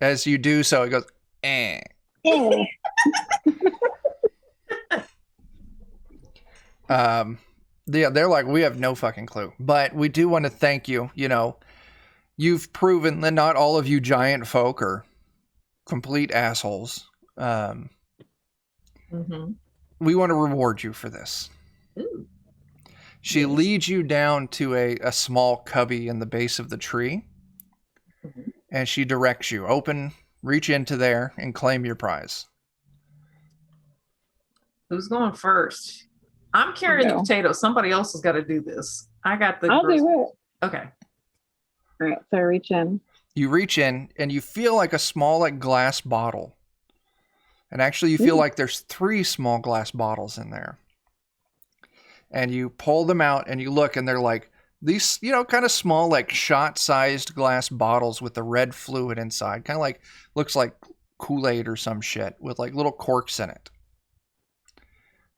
As you do so, it goes, eh. Oh. Yeah, they're like, we have no fucking clue. But we do want to thank you. You've proven that not all of you giant folk are complete assholes. We want to reward you for this. Ooh. She leads you down to a small cubby in the base of the tree. And she directs you. Reach into there and claim your prize. Who's going first? I'm carrying the potato. Somebody else has got to do this. I got the. I'll do it. Okay. All right, so I reach in. You reach in and you feel like a small glass bottle. And actually you feel like there's 3 small glass bottles in there. And you pull them out and you look and they're like these, kind of small, shot-sized glass bottles with the red fluid inside. Kind of looks like Kool-Aid or some shit with little corks in it.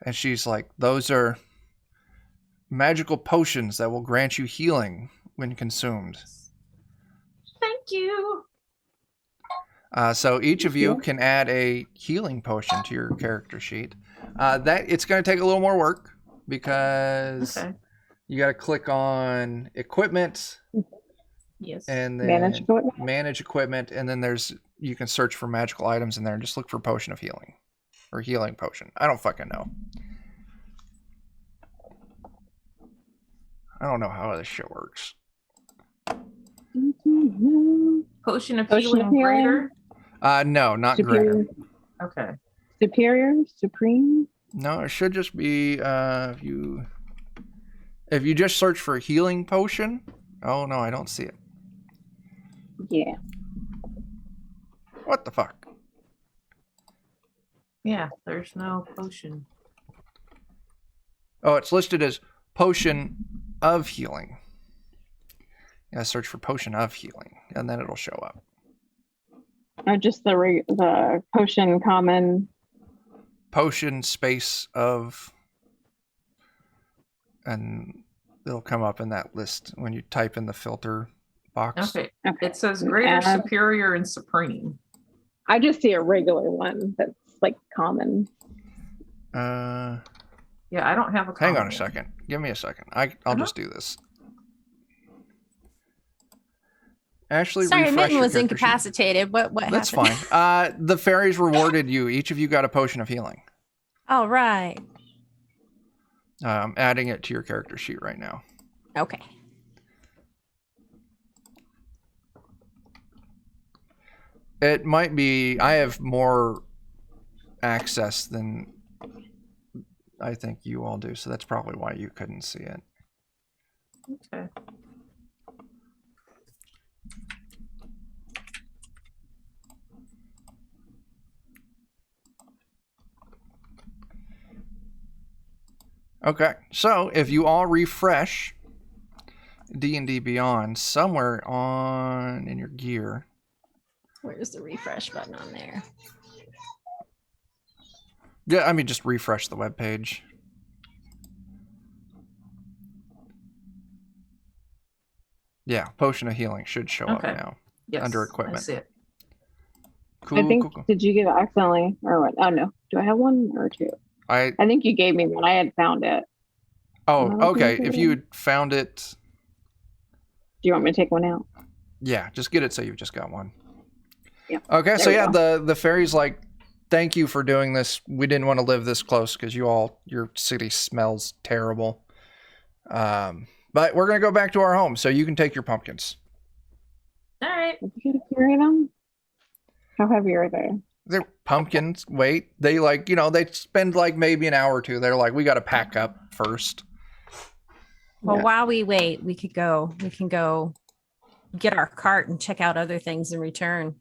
And she's like, those are magical potions that will grant you healing when consumed. Thank you. So each of you can add a healing potion to your character sheet. It's going to take a little more work because you got to click on equipment. Yes. And then manage equipment. And then you can search for magical items in there and just look for potion of healing. Or healing potion. I don't fucking know. I don't know how this shit works. Potion of healing greater? No, not Superior. greater. Okay. Superior? Supreme? No, it should just be if you just search for healing potion. Oh no, I don't see it. Yeah. What the fuck? Yeah, there's no potion. Oh, it's listed as potion of healing. Yeah, search for potion of healing, and then it'll show up. Just the potion common. Potion space of, and it'll come up in that list when you type in the filter box. Okay. It says greater, superior, and supreme. I just see a regular one that's common. Yeah, I don't have a common. Hang on a second. Give me a second. I'll just do this. Ashley, sorry, Mitten was sheet. incapacitated. What That's happened? fine. The fairies rewarded you. Each of you got a potion of healing. All right. I'm adding it to your character sheet right now. Okay. It might be, I have more access than I think you all do, so that's probably why you couldn't see it. Okay. Okay, so if you all refresh D&D Beyond somewhere in your gear. Where's the refresh button on there? Yeah, I mean, just refresh the web page. Yeah, Potion of Healing should show up now. Yes, under I equipment. see it. Cool, I think, cool. did you give it accidentally or what? Oh, no. Do I have one or two? I think you gave me one. I had found it. Oh, Am I looking okay. for If it? you had found it, Do you want me to take one out? yeah, just get it so you've just got one. Yeah. Okay, so we yeah, go. the fairy's like, thank you for doing this. We didn't want to live this close because your city smells terrible. But we're gonna go back to our home, so you can take your pumpkins. All right. Did you get to carry them? How heavy are they? They're pumpkins. Wait, they they spend like maybe an hour or two. They're like, we got to pack up first. Well, Yeah. while we wait, we can go get our cart and check out other things and return.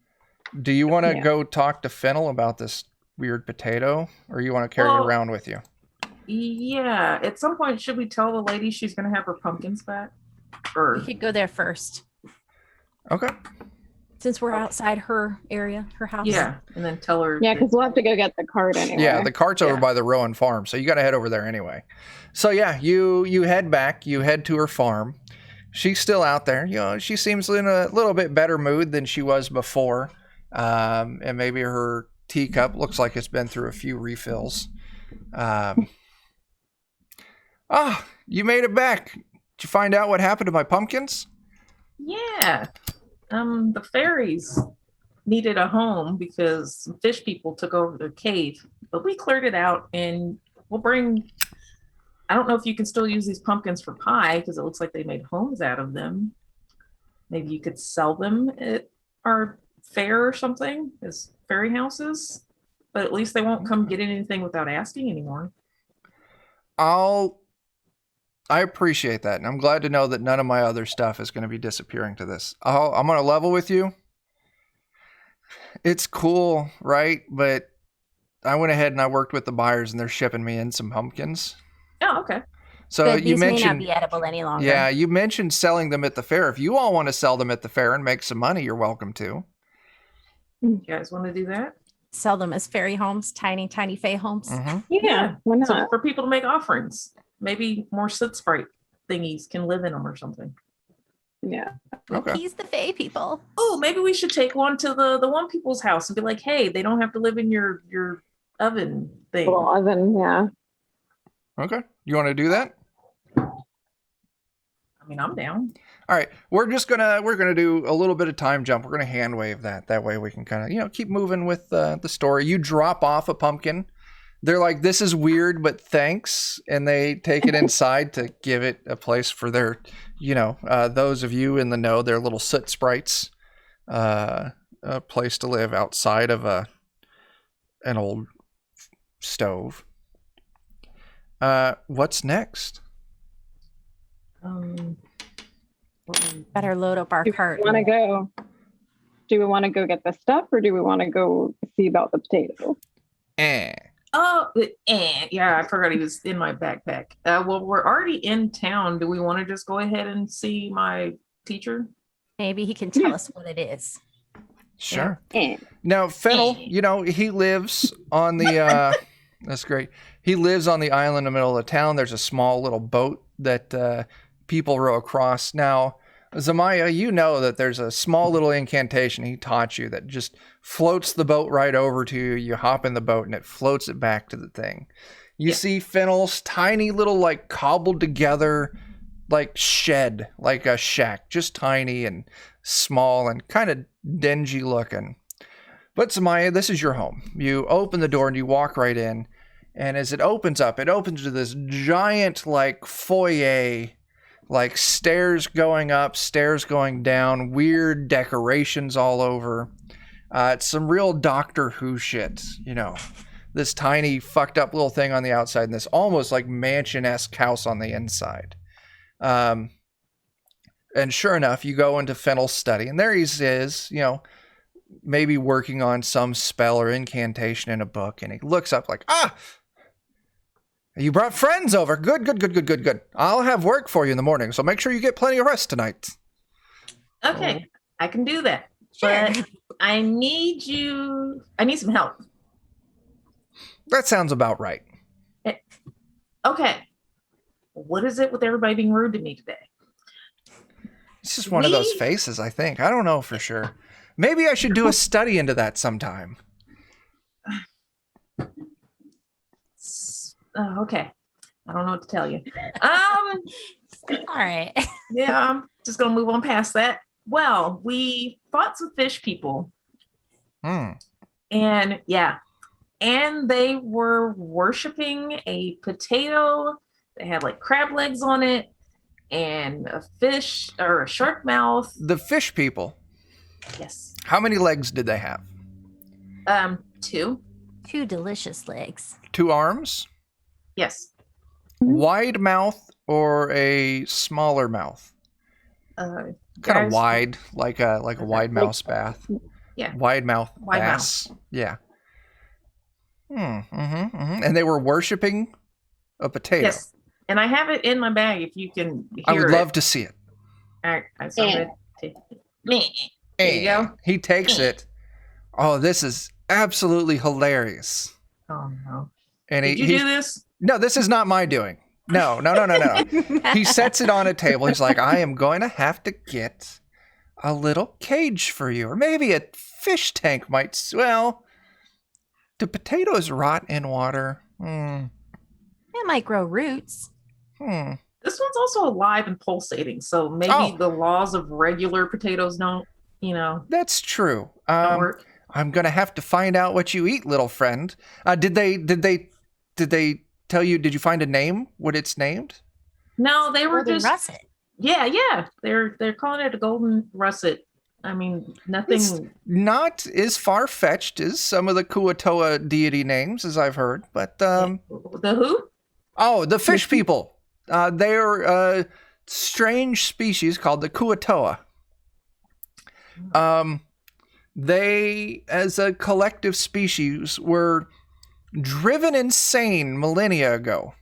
Do you want to Yeah. go talk to Fennel about this weird potato, or you want to carry it around with you? Yeah. At some point, should we tell the lady she's going to have her pumpkins back? We Or could go there first. Okay. Since we're outside her area, her house. yeah, and then tell her. Yeah, because we'll have to go get the cart anyway. Yeah, the cart's over Yeah. by the Rowan farm, so you got to head over there anyway. So yeah, you head back. You head to her farm. She's still out there. She seems in a little bit better mood than she was before, and maybe her teacup looks like it's been through a few refills. You made it back. Did you find out what happened to my pumpkins? Yeah. The fairies needed a home because some fish people took over their cave, but we cleared it out and we'll bring. I don't know if you can still use these pumpkins for pie because it looks like they made homes out of them. Maybe you could sell them at our fair or something as fairy houses, but at least they won't come get anything without asking anymore. I appreciate that, and I'm glad to know that none of my other stuff is going to be disappearing to this. I'm going to level with you. It's cool, right? But I went ahead and I worked with the buyers, and they're shipping me in some pumpkins. Oh, okay. So Good, you these may not mentioned, be edible any longer. yeah, you mentioned selling them at the fair. If you all want to sell them at the fair and make some money, you're welcome to. You guys want to do that? Sell them as fairy homes, tiny fay homes. Mm-hmm. Yeah, why not? So for people to make offerings, maybe more soot sprite thingies can live in them or something. Yeah. Okay. He's the fay people. Oh, maybe we should take one to the one people's house and be like, hey, they don't have to live in your oven thing. Little oven, yeah. Okay. You want to do that? I mean, I'm down. All right. We're gonna do a little bit of time jump. We're gonna hand wave that. That way we can kind of keep moving with the story. You drop off a pumpkin. They're like, this is weird, but thanks. And they take it inside to give it a place for their, those of you in the know, their little soot sprites, a place to live outside of an old stove. What's next? Better load up our Do cart. we want to go get the stuff, or do we want to go see about the potato? Oh, yeah, I forgot he was in my backpack. Well, we're already in town. Do we want to just go ahead and see my teacher? Maybe he can tell us what it is. Sure. Eh. Now, Fennel, he lives on the, that's great. He lives on the island in the middle of the town. There's a small little boat that people row across. Now, Zamaia, you know that there's a small little incantation he taught you that just floats the boat right over to you. You hop in the boat and it floats it back to the thing. You see Fennel's tiny little, like, cobbled together, like, shed, like a shack, just tiny and small and kind of dingy looking. But Zamaia, this is your home. You open the door and you walk right in. And as it opens to this giant, like, foyer, like stairs going up, stairs going down, weird decorations all over. It's some real Doctor Who shit, this tiny fucked up little thing on the outside and this almost like mansion-esque house on the inside. And sure enough, you go into Fennel's study and there he is, maybe working on some spell or incantation in a book. And he looks up like, you brought friends over. Good. I'll have work for you in the morning, so make sure you get plenty of rest tonight. Okay, I can do that. Sure. But I need some help. That sounds about right. Okay. What is it with everybody being rude to me today? It's just one of those faces, I think. I don't know for sure. Maybe I should do a study into that sometime. Okay. I don't know what to tell you. All right. Yeah, I'm just gonna move on past that. Well, we fought some fish people. And they were worshiping a potato. They had like crab legs on it and a fish or a shark mouth. The fish people. Yes. How many legs did they have? 2. 2 delicious legs. 2 arms? Yes. Wide mouth or a smaller mouth? Kind Kind of wide, like a wide mouse bath. Yeah. Wide mouth bass. Yeah. And they were worshiping a potato. Yes. And I have it in my bag if you can hear I would love to see it. All right. I saw it. There you go. He takes it. Oh, this is absolutely hilarious. Oh no. And Did you do this? No, this is not my doing. No. He sets it on a table. He's like, I am going to have to get a little cage for you. Or maybe a fish tank might. Well, do potatoes rot in water? It might grow roots. This one's also alive and pulsating. So maybe the laws of regular potatoes don't, That's true. don't work. I'm going to have to find out what you eat, little friend. Did they tell you, did you find a name? What it's named? No, they were Golden just russet. Yeah. They're calling it a golden russet. I mean, nothing. It's not as far-fetched as some of the Kuatoa deity names, as I've heard, but The who? Oh, the fish people. They're a strange species called the Kuatoa. They, as a collective species, were driven insane millennia ago.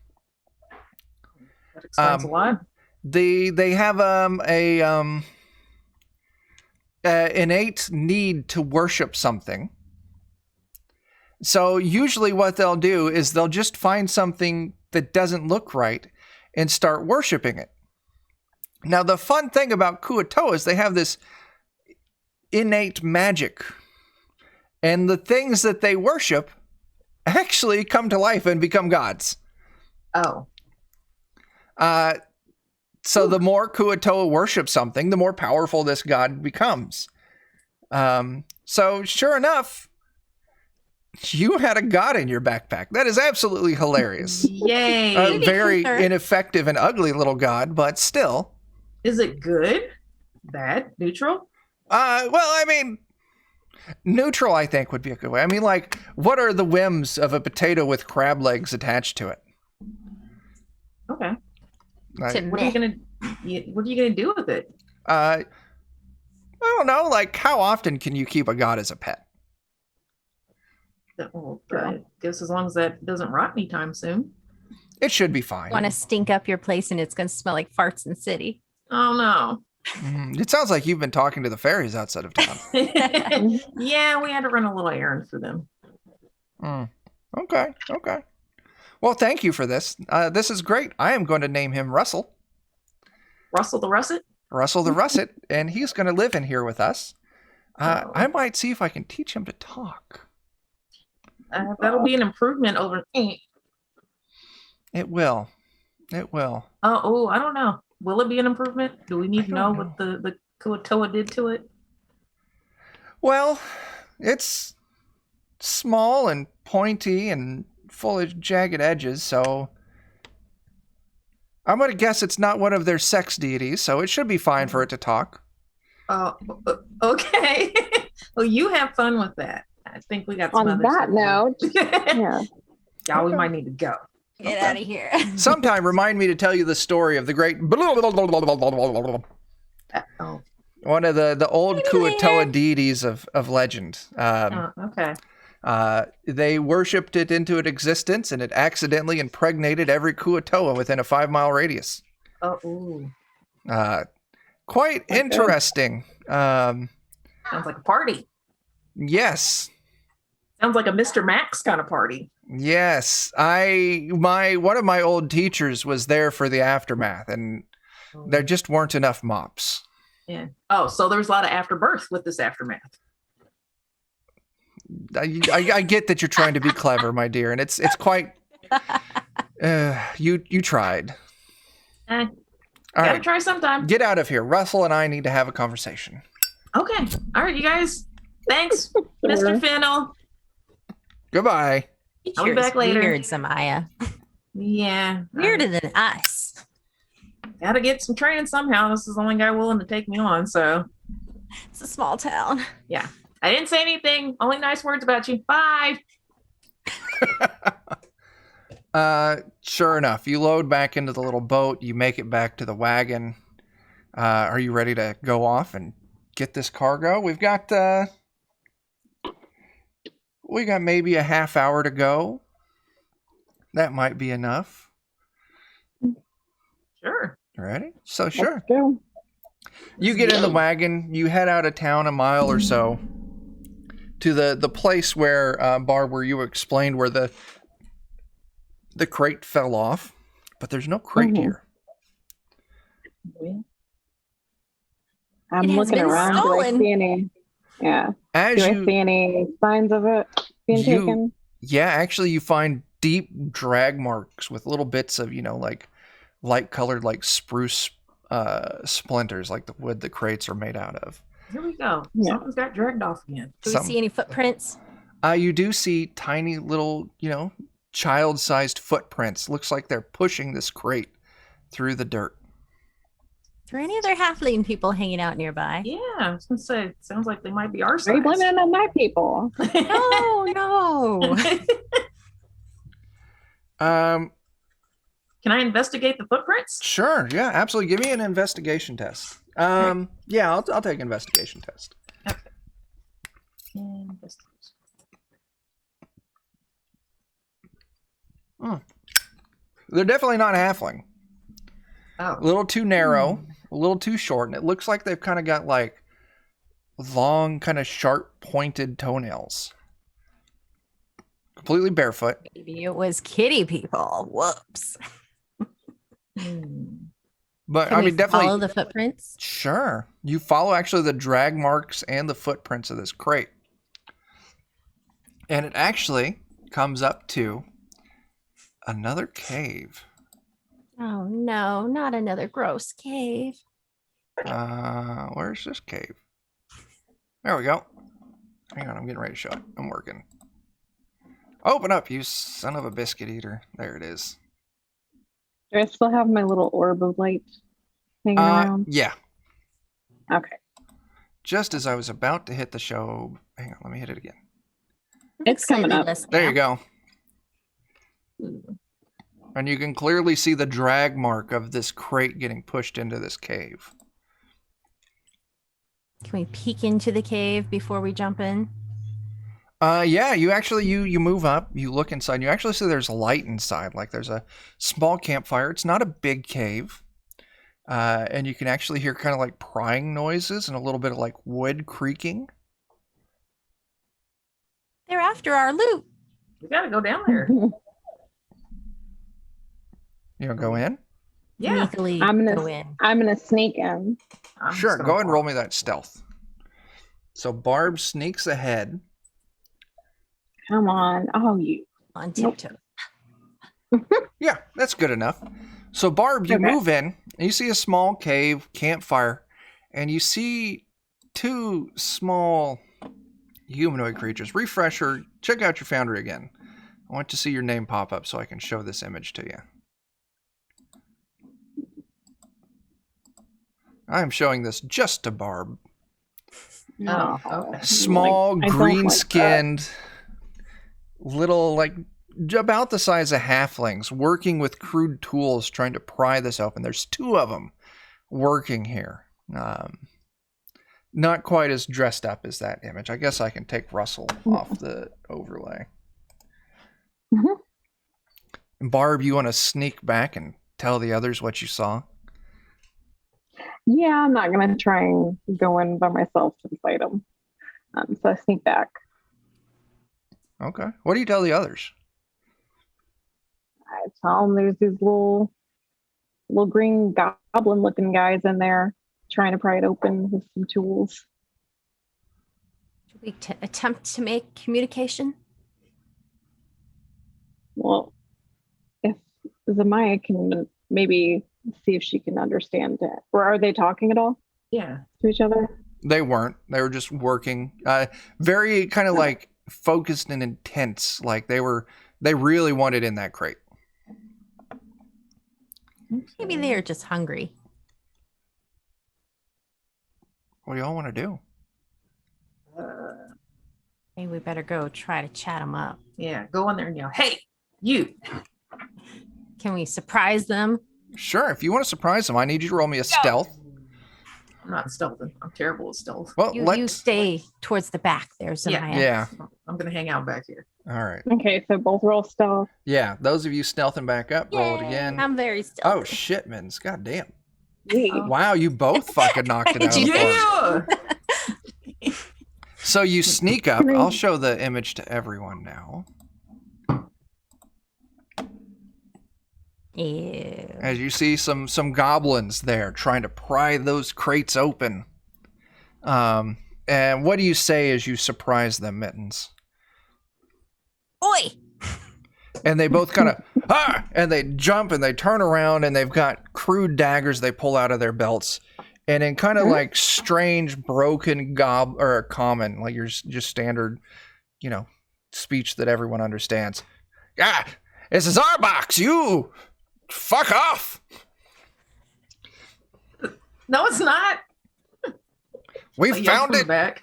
That explains a lot. They have a innate need to worship something. So usually what they'll do is they'll just find something that doesn't look right and start worshiping it. Now, the fun thing about Kuatoa is they have this innate magic. And the things that they worship actually come to life and become gods. Oh. So the more Kuatoa worship something, the more powerful this god becomes. So sure enough, you had a god in your backpack. That is absolutely hilarious. Yay. A very ineffective and ugly little god, but still. Is it good? Bad? Neutral? Well, I mean, neutral, I think, would be a good way. I mean, like, what are the whims of a potato with crab legs attached to it? Okay. What What are you gonna do with it? I don't know. Like, how often can you keep a god as a pet? Well, I guess as long as that doesn't rot anytime soon. It should be fine. Want to stink up your place and it's going to smell like farts in the city. Oh no. It sounds like you've been talking to the fairies outside of town. Yeah, we had to run a little errand for them. Okay. Well, thank you for this. This is great. I am going to name him Russell. Russell the Russet? Russell the Russet, and he's going to live in here with us. I might see if I can teach him to talk. That'll be an improvement over. It will. Oh, I don't know. Will it be an improvement? Do we need to know what the Kuatoa did to it? Well, it's small and pointy and full of jagged edges, so I'm going to guess it's not one of their sex deities, so it should be fine for it to talk. Okay. Well, you have fun with that. I think we got some On other that stuff. note, yeah. Y'all, we might need to go. Get out of here. Sometime remind me to tell you the story of the great Oh. one of the old Kuatoa deities of legend. Okay. They worshipped it into existence, and it accidentally impregnated every Kuatoa within a 5-mile radius. Oh, ooh. Quite interesting. Sounds like a party. Yes. Sounds like a Mr. Max kind of party. Yes. One of my old teachers was there for the aftermath, and there just weren't enough mops. Yeah. Oh, so there's a lot of afterbirth with this aftermath. I get that you're trying to be clever, my dear, and it's quite. You tried. All All gotta right, try sometime. get out of here. Russell and I need to have a conversation. Okay. All right, you guys. Thanks, Mr. Fennel. Goodbye. I'll be back later. Weird, Zamaia. Yeah. Weirder than us. Gotta get some training somehow. This is the only guy willing to take me on, so It's a small town. yeah. I didn't say anything. Only nice words about you. Bye. Sure enough, you load back into the little boat. You make it back to the wagon. Are you ready to go off and get this cargo? We've got maybe a half hour to go. That might be enough. Sure. Ready? So sure. Let's go. You get in the wagon. You head out of town a mile or so to the place where Barb, where you explained where the crate fell off, but there's no crate here. I'm It has looking been around. Do I stolen. see any? Yeah. As Do I you see any signs of it being taken? Yeah, actually, you find deep drag marks with little bits of, like light colored, like spruce splinters, like the wood the crates are made out of. Here we go. Yeah. Something's got dragged off again. Do we see any footprints? You do see tiny little, child-sized footprints. Looks like they're pushing this crate through the dirt. Is there any other halfling people hanging out nearby? Yeah, I was gonna say, sounds like they might be our Are size. you blaming it on my people? No. Can I investigate the footprints? Sure, yeah, absolutely. Give me an investigation test. Yeah, I'll take an investigation test. They're definitely not halfling. Oh. A little too narrow, a little too short, and it looks like they've kind of got like long, kind of sharp pointed toenails. Completely barefoot. Maybe it was kitty people. Whoops. But Can I mean, we definitely. follow the footprints? Sure. You follow actually the drag marks and the footprints of this crate. And it actually comes up to another cave. Oh no, not another gross cave. Where's this cave? There we go. Hang on, I'm getting ready to show it. I'm working. Open up, you son of a biscuit eater. There it is. Do I still have my little orb of light hanging around? Yeah. Okay. Just as I was about to hit the show. Hang on, let me hit it again. It's coming up. There you go. And you can clearly see the drag mark of this crate getting pushed into this cave. Can we peek into the cave before we jump in? Yeah, you actually, you move up, you look inside, and you actually see there's light inside. Like there's a small campfire. It's not a big cave. And you can actually hear kind of like prying noises and a little bit of like wood creaking. They're after our loot. We gotta go down there. You know, go in? Yeah. Sneakily I'm go gonna in. I'm gonna sneak in. I'm just Sure, gonna go ahead and walk. roll me that stealth. So Barb sneaks ahead. Come on. Oh, you. On tiptoe. Yeah, that's good enough. So Barb, you Okay. move in, and you see a small cave, campfire, and you see two small humanoid creatures. Refresher, check out your foundry again. I want to see your name pop up so I can show this image to you. I am showing this just to Barb. Oh, okay. Small, I don't like green-skinned, little, like, about the size of halflings, working with crude tools, trying to pry this open. There's two of them working here. Not quite as dressed up as that image. I guess I can take Russell off the overlay. Mhm. Barb, you want to sneak back and tell the others what you saw? Yeah, I'm not gonna try and go in by myself and fight them. So I sneak back. Okay. What do you tell the others? I tell them there's these little green goblin looking guys in there. trying to pry it open with some tools. Should we attempt to make communication? Well, if Zamaia can maybe see if she can understand it. Or are they talking at all Yeah. to each other? They weren't. They were just working. Very kind of like focused and intense. Like they really wanted in that crate. Maybe they're just hungry. What do y'all want to do? Maybe we better go try to chat them up. Yeah. Go in there and yell, "Hey, you!" Can we surprise them? Sure. If you want to surprise them, I need you to roll me a stealth. I'm not stealthing. I'm terrible at stealth. Well, You stay towards the back there, Zamaia. Yeah. I'm gonna hang out back here. All right. Okay, so both roll stealth. Yeah. Those of you stealthing back up, roll it Yay, again. I'm very stealthy. Oh shit, Mittens. God damn. Yay. Wow, you both fucking knocked it out of the park. Yeah. So you sneak up. I'll show the image to everyone now. Ew. As you see some goblins there trying to pry those crates open. And what do you say as you surprise them, Mittens? Oi! And they both kind of and they jump and they turn around and they've got crude daggers they pull out of their belts. And in kind of like strange broken common, like your just standard, speech that everyone understands. Ah, this is our box. You fuck off. No, it's not. We Like, found from it. back.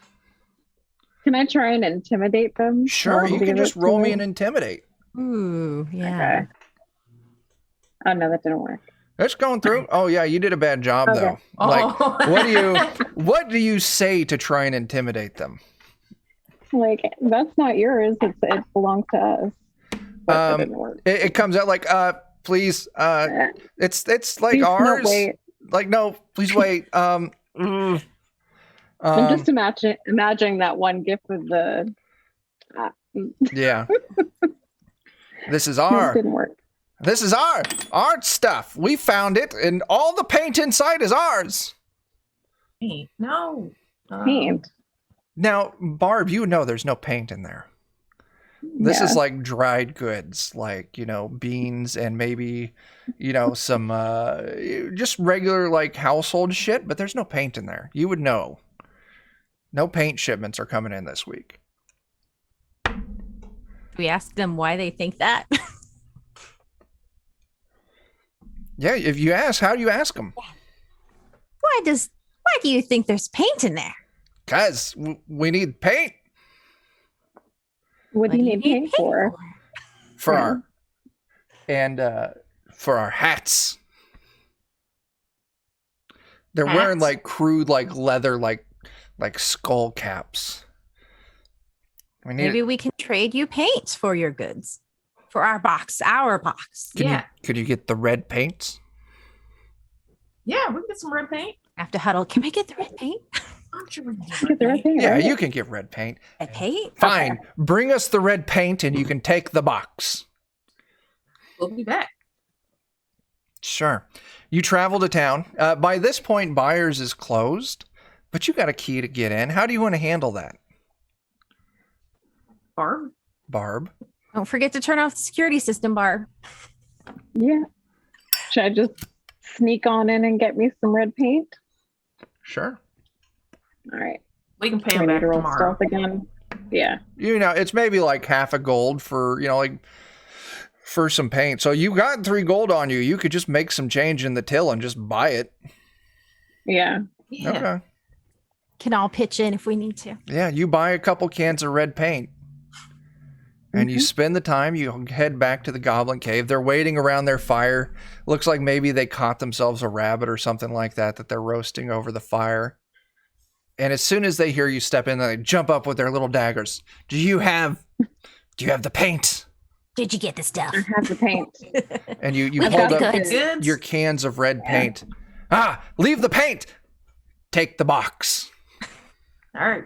Can I try and intimidate them? Sure, While you they can give just it roll to me an intimidate. Ooh, yeah. Okay. Oh no, that didn't work. It's going through. Oh yeah, you did a bad job Okay. though. Oh. Like, what do you say to try and intimidate them? Like, that's not yours. It belongs to us. But that didn't work. It comes out like, please, it's like Please, no, ours. wait. Like, no, please wait. I'm just imagining that one gift with the. Yeah. This is It didn't work. This is our stuff. We found it, and all the paint inside is ours. Hey, no. Paint. Now, Barb, you know there's no paint in there. This is like dried goods, like, beans and maybe, some just regular like household shit, but there's no paint in there. You would know. No paint shipments are coming in this week. We ask them why they think that. Yeah, if you ask, how do you ask them? Why do you think there's paint in there? Because we need paint What do you need paint for? for our hats. They're wearing Hats? like crude, like leather, like skull caps. Maybe we can trade you paint for your goods. For our box. Could you get the red paints? Yeah, we can get some red paint. After huddle, can we get the red paint? I'm sure we can Get get the red red paint. paint, Yeah, right? you can get red paint. Red paint? Fine. Bring us the red paint and you can take the box. We'll be back. Sure. You travel to town. By this point, Byers is closed, but you got a key to get in. How do you want to handle that, Barb? Don't forget to turn off the security system, Barb. Yeah. Should I just sneak on in and get me some red paint? Sure. All right. We can pay Do I them need back to roll tomorrow. stealth again? Yeah. It's maybe like half a gold for, for some paint. So you got 3 gold on you. You could just make some change in the till and just buy it. Yeah. Yeah. Okay. Can all pitch in if we need to. Yeah, you buy a couple cans of red paint. And you spend the time, you head back to the goblin cave. They're waiting around their fire. Looks like maybe they caught themselves a rabbit or something like that they're roasting over the fire. And as soon as they hear you step in, they jump up with their little daggers. Do you have the paint? Did you get the stuff? I have the paint. And you I hold got up the goods. your cans of red paint. Leave the paint. Take the box. All right.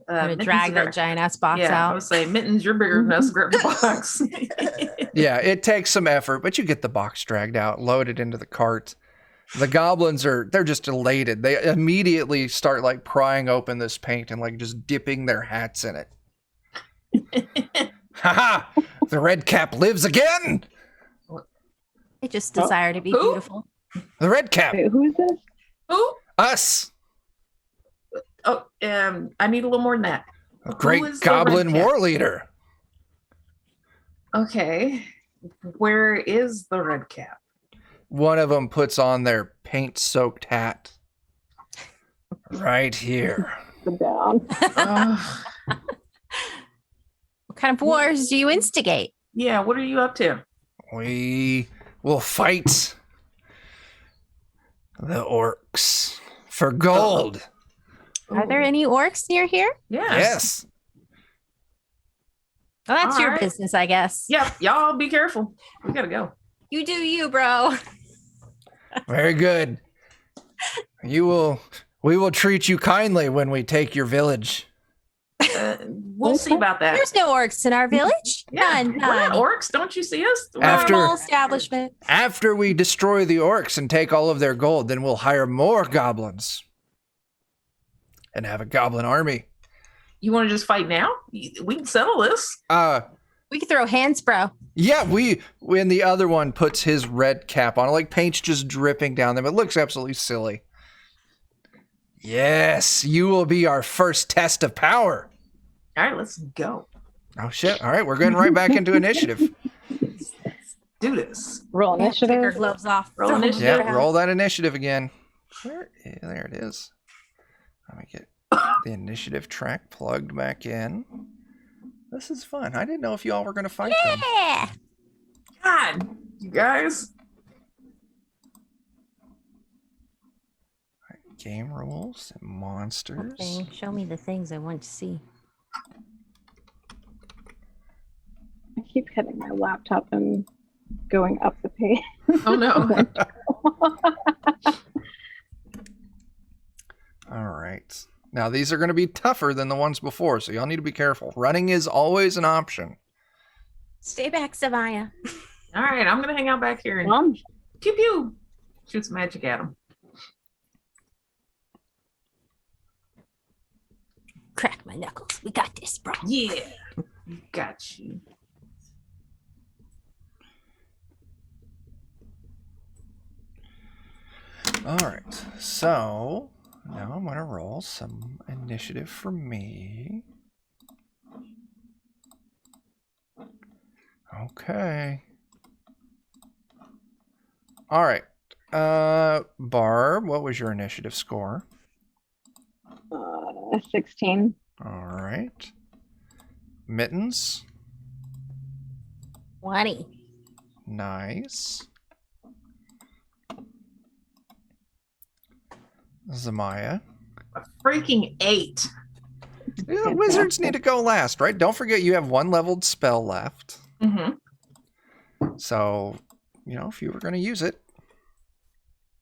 I'm gonna Mittens, drag you that got- giant ass box Yeah, I out. would say, Mittens, you're bigger than us. Grab the box. Yeah, it takes some effort, but you get the box dragged out, loaded into the cart. The goblins they're just elated. They immediately start like prying open this paint and like just dipping their hats in it. Haha! The red cap lives again! I just desire to be Who? beautiful. The red cap! Wait, who is this? Who? Us! Oh, I need a little more than that. A great is the goblin red cap? war leader. Okay. Where is the red cap? One of them puts on their paint-soaked hat. Right here. Sit down. Ugh. What kind of wars do you instigate? Yeah, what are you up to? We will fight the orcs for gold. Are there any orcs near here? Yes. Well, that's All your right. business, I guess. Yep, y'all be careful. We gotta go. You do you, bro. Very good. We will treat you kindly when we take your village. We'll see about that. There's no orcs in our village. Yeah, None. we're not None. orcs. Don't you see us? We're After- Normal establishment. After we destroy the orcs and take all of their gold, then we'll hire more goblins and have a goblin army. You want to just fight now? We can settle this. We could throw hands, bro. Yeah, when the other one puts his red cap on, like paint's just dripping down them. It looks absolutely silly. Yes, you will be our first test of power. All right, let's go. Oh shit! All right, we're getting right back into initiative. Let's do this. Roll Take our initiative. gloves off. Roll Throw them initiative. around. Yeah, roll that initiative again. There it is. Let me get the initiative track plugged back in. This is fun. I didn't know if y'all were going to fight them. Yeah. God, you guys. Game rules and monsters. Okay, show me the things I want to see. I keep hitting my laptop and going up the page. Oh no. All right. Now, these are going to be tougher than the ones before, so y'all need to be careful. Running is always an option. Stay back, Zamaia. All right, I'm gonna hang out back here and Mom, pew pew. Shoot some magic at him. Crack my knuckles. We got this, bro. Yeah, got you. All right. So, now I'm going to roll some initiative for me. Okay. All right. Barb, what was your initiative score? 16. All right. Mittens, 20. nice. Zamaia. A freaking 8. Yeah, wizards need to go last, right? Don't forget you have one leveled spell left. Mm-hmm. So, if you were going to use it.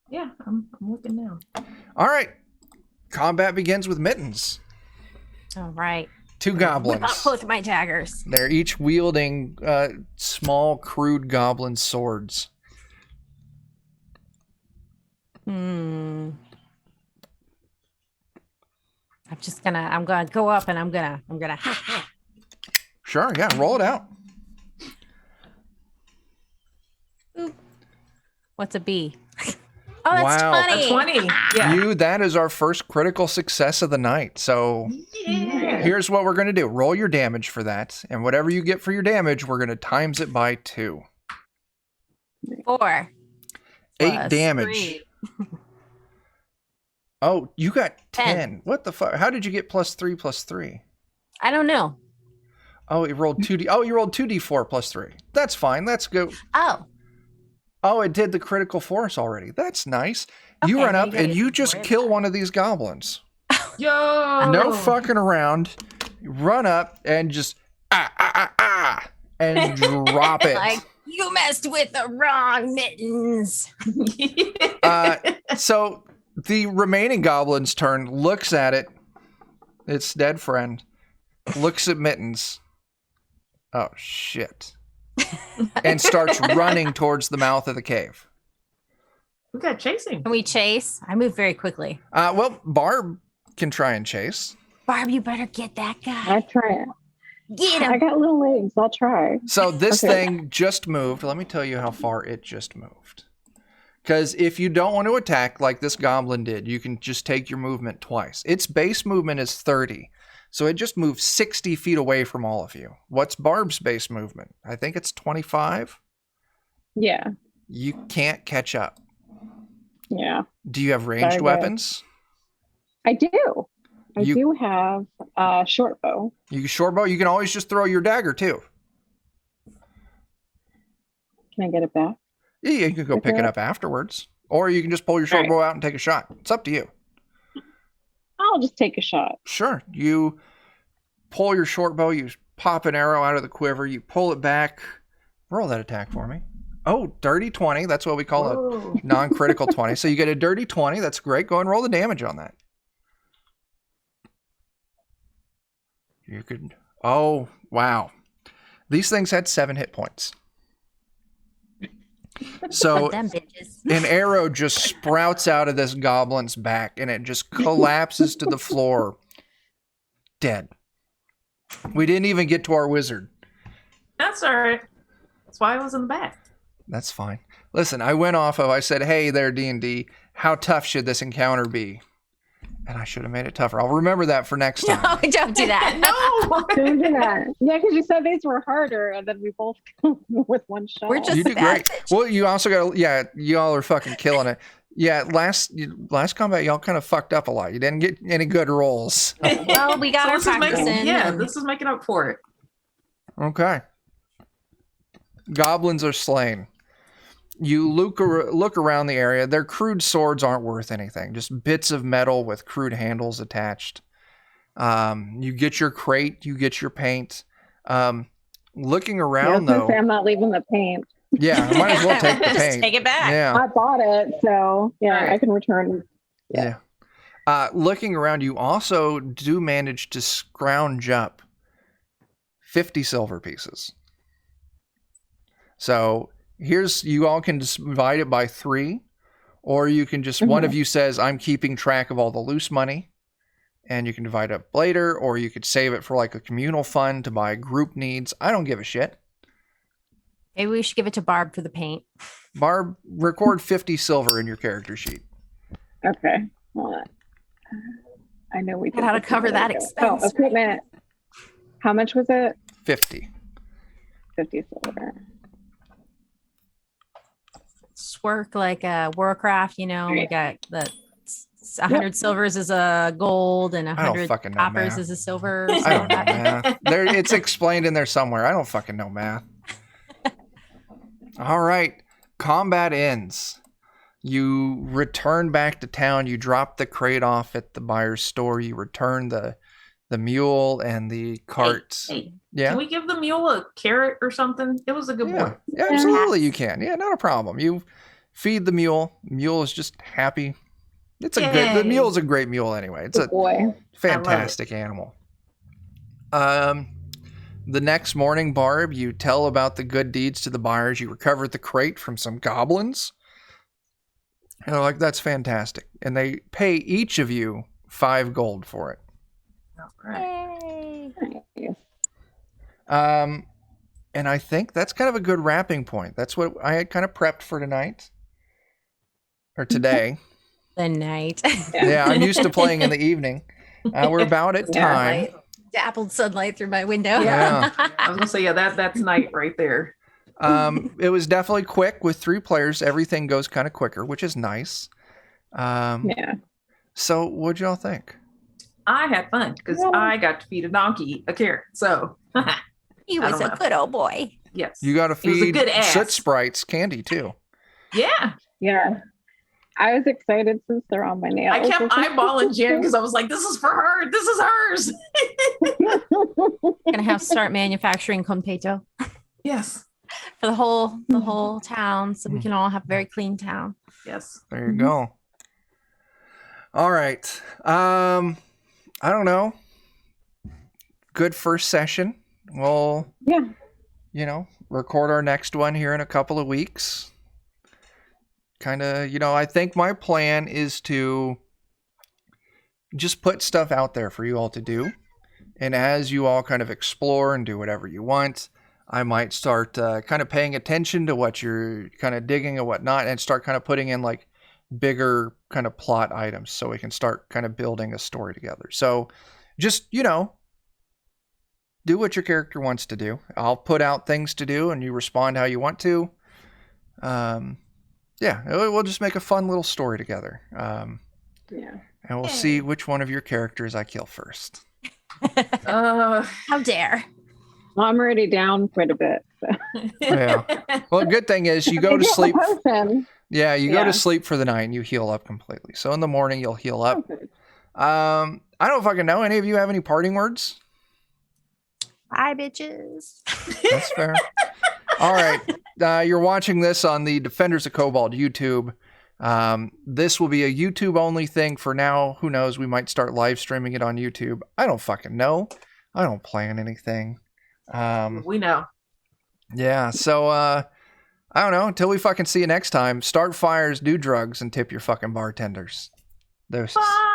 Yeah, I'm looking now. All right. Combat begins with Mittens. All right. Two Whip out goblins. both my daggers. They're each wielding small, crude goblin swords. I'm gonna go up and I'm gonna Sure, yeah, roll it out. What's a B? Oh, that's Wow. 20. A 20. Yeah. That is our first critical success of the night. So Yeah. here's what we're going to do. Roll your damage for that. And whatever you get for your damage, we're going to times it by 2. 4. 8 plus damage. 3. Oh, you got 10. 10. What the fuck? How did you get plus 3 plus 3? I don't know. Oh, you rolled 2D. Oh, you rolled 2D4 plus 3. That's fine. Let's go. Oh, Oh, it did the critical force already. That's nice. You Okay, run now up you gotta and you ignore just it. kill one of these goblins. Yo. No fucking around. You run up and just and drop it. like you messed with the wrong Mittens. So the remaining goblin's turn looks at it. Its dead friend looks at Mittens. Oh shit. And starts running towards the mouth of the cave. We got chasing. Can we chase? I move very quickly. Well, Barb can try and chase. Barb, you better get that guy. I try it. Get I him. got little legs. I'll try. So this Okay. thing just moved. Let me tell you how far it just moved. Because if you don't want to attack like this goblin did, you can just take your movement twice. Its base movement is 30. So it just moved 60 feet away from all of you. What's Barb's base movement? I think it's 25. Yeah. You can't catch up. Yeah. Do you have ranged Sorry, weapons? I do. I You- do have a short bow. You short bow. You can always just throw your dagger too. Can I get it back? Yeah, you can go pick it Okay. up afterwards. Or you can just pull your short Alright. bow out and take a shot. It's up to you. I'll just take a shot. Sure. You pull your short bow, you pop an arrow out of the quiver, you pull it back. Roll that attack for me. Oh, dirty 20. That's what we call Whoa. a non-critical 20. So you get a dirty 20. That's great. Go and roll the damage on that. You could... Oh, wow. These things had 7 hit points. So Them bitches. an arrow just sprouts out of this goblin's back and it just collapses to the floor. Dead. We didn't even get to our wizard. That's all right. That's why I was in the back. That's fine. Listen, I said, hey there, D&D, how tough should this encounter be? And I should have made it tougher. I'll remember that for next time. No, don't do that. No. Don't do that. Yeah, because you said these were harder, and then we both with one shot. We're just You did bad great. bitch. Well, you also got, y'all are fucking killing it. Yeah, last combat, y'all kind of fucked up a lot. You didn't get any good rolls. Well, we got our this is practice making, in. yeah, and- this is making up for it. Okay. Goblins are slain. You look around the area. Their crude swords aren't worth anything. Just bits of metal with crude handles attached. You get your crate. You get your paint. Looking Yeah, I was around, gonna though. say I'm not leaving the paint. Yeah, I might as well take the Just paint. take it back. Yeah. I bought it, so yeah, Alright. I can return. Yeah. Looking around, you also do manage to scrounge up 50 silver pieces. So you all can just divide it by 3, or you can just, one of you says, I'm keeping track of all the loose money, and you can divide it up later, or you could save it for like a communal fund to buy group needs. I don't give a shit. Maybe we should give it to Barb for the paint. Barb, record 50 silver in your character sheet. Okay. Hold on. I know we How to did this cover a that minute ago. expense, Oh, equipment. How much was it? 50. 50 silver. Work like a Warcraft, we got the 100 silvers is a gold and I don't 100 fucking know coppers math. is a silver. I don't know math. It's explained in there somewhere. I don't fucking know math. All right. Combat ends. You return back to town. You drop the crate off at the buyer's store. You return the mule and the cart. Hey, Yeah. can we give the mule a carrot or something? It was a good Yeah. boy. Yeah, absolutely you can. Yeah, not a problem. You feed the mule. Mule is just happy. The Yay. mule's a great mule anyway. It's Good a boy. fantastic animal. The next morning, Barb, you tell about the good deeds to the buyers. You recovered the crate from some goblins. And they're like, that's fantastic. And they pay each of you 5 gold for it. All right. Yay. Nice. And I think that's kind of a good wrapping point. That's what I had kind of prepped for tonight. Or today. The night. Yeah, I'm used to playing in the evening. We're about at Yeah, time. Light, dappled sunlight through my window. Yeah. I was gonna say, yeah, that's night right there. It was definitely quick with 3 players. Everything goes kind of quicker, which is nice. Yeah. So what'd y'all think? I had fun because Yeah. I got to feed a donkey a carrot. So He I was don't a know. good old boy. yes, You got to He was a feed good ass. soot sprites candy too. yeah. Yeah. I was excited since they're on my nails. I kept eyeballing Jen because I was like, "This is for her. This is hers." Gonna have to start manufacturing completo Yes, for the whole town, so we can all have a very clean town. yes. There you go. All right. I don't know. Good first session. We'll, Yeah. record our next one here in a couple of weeks. kind of, I think my plan is to just put stuff out there for you all to do. And as you all kind of explore and do whatever you want, I might start kind of paying attention to what you're kind of digging and whatnot, and start kind of putting in like bigger kind of plot items so we can start kind of building a story together. So just, do what your character wants to do. I'll put out things to do and you respond how you want to. Yeah, we'll just make a fun little story together. Yeah. And we'll see which one of your characters I kill first. How dare. Well, I'm already down quite a bit. So. Yeah. Well, good thing is you go to sleep. Yeah, you go Yeah. to sleep for the night and you heal up completely. So in the morning you'll heal up. Okay. I don't fucking know. Any of you have any parting words? Bye, bitches. That's fair. All right. You're watching this on the Defenders of Cobalt YouTube. This will be a YouTube only thing for now. Who knows? We might start live streaming it on YouTube. I don't fucking know. I don't plan anything. We know. Yeah. So, I don't know. Until we fucking see you next time, start fires, do drugs, and tip your fucking bartenders. There's. Bye.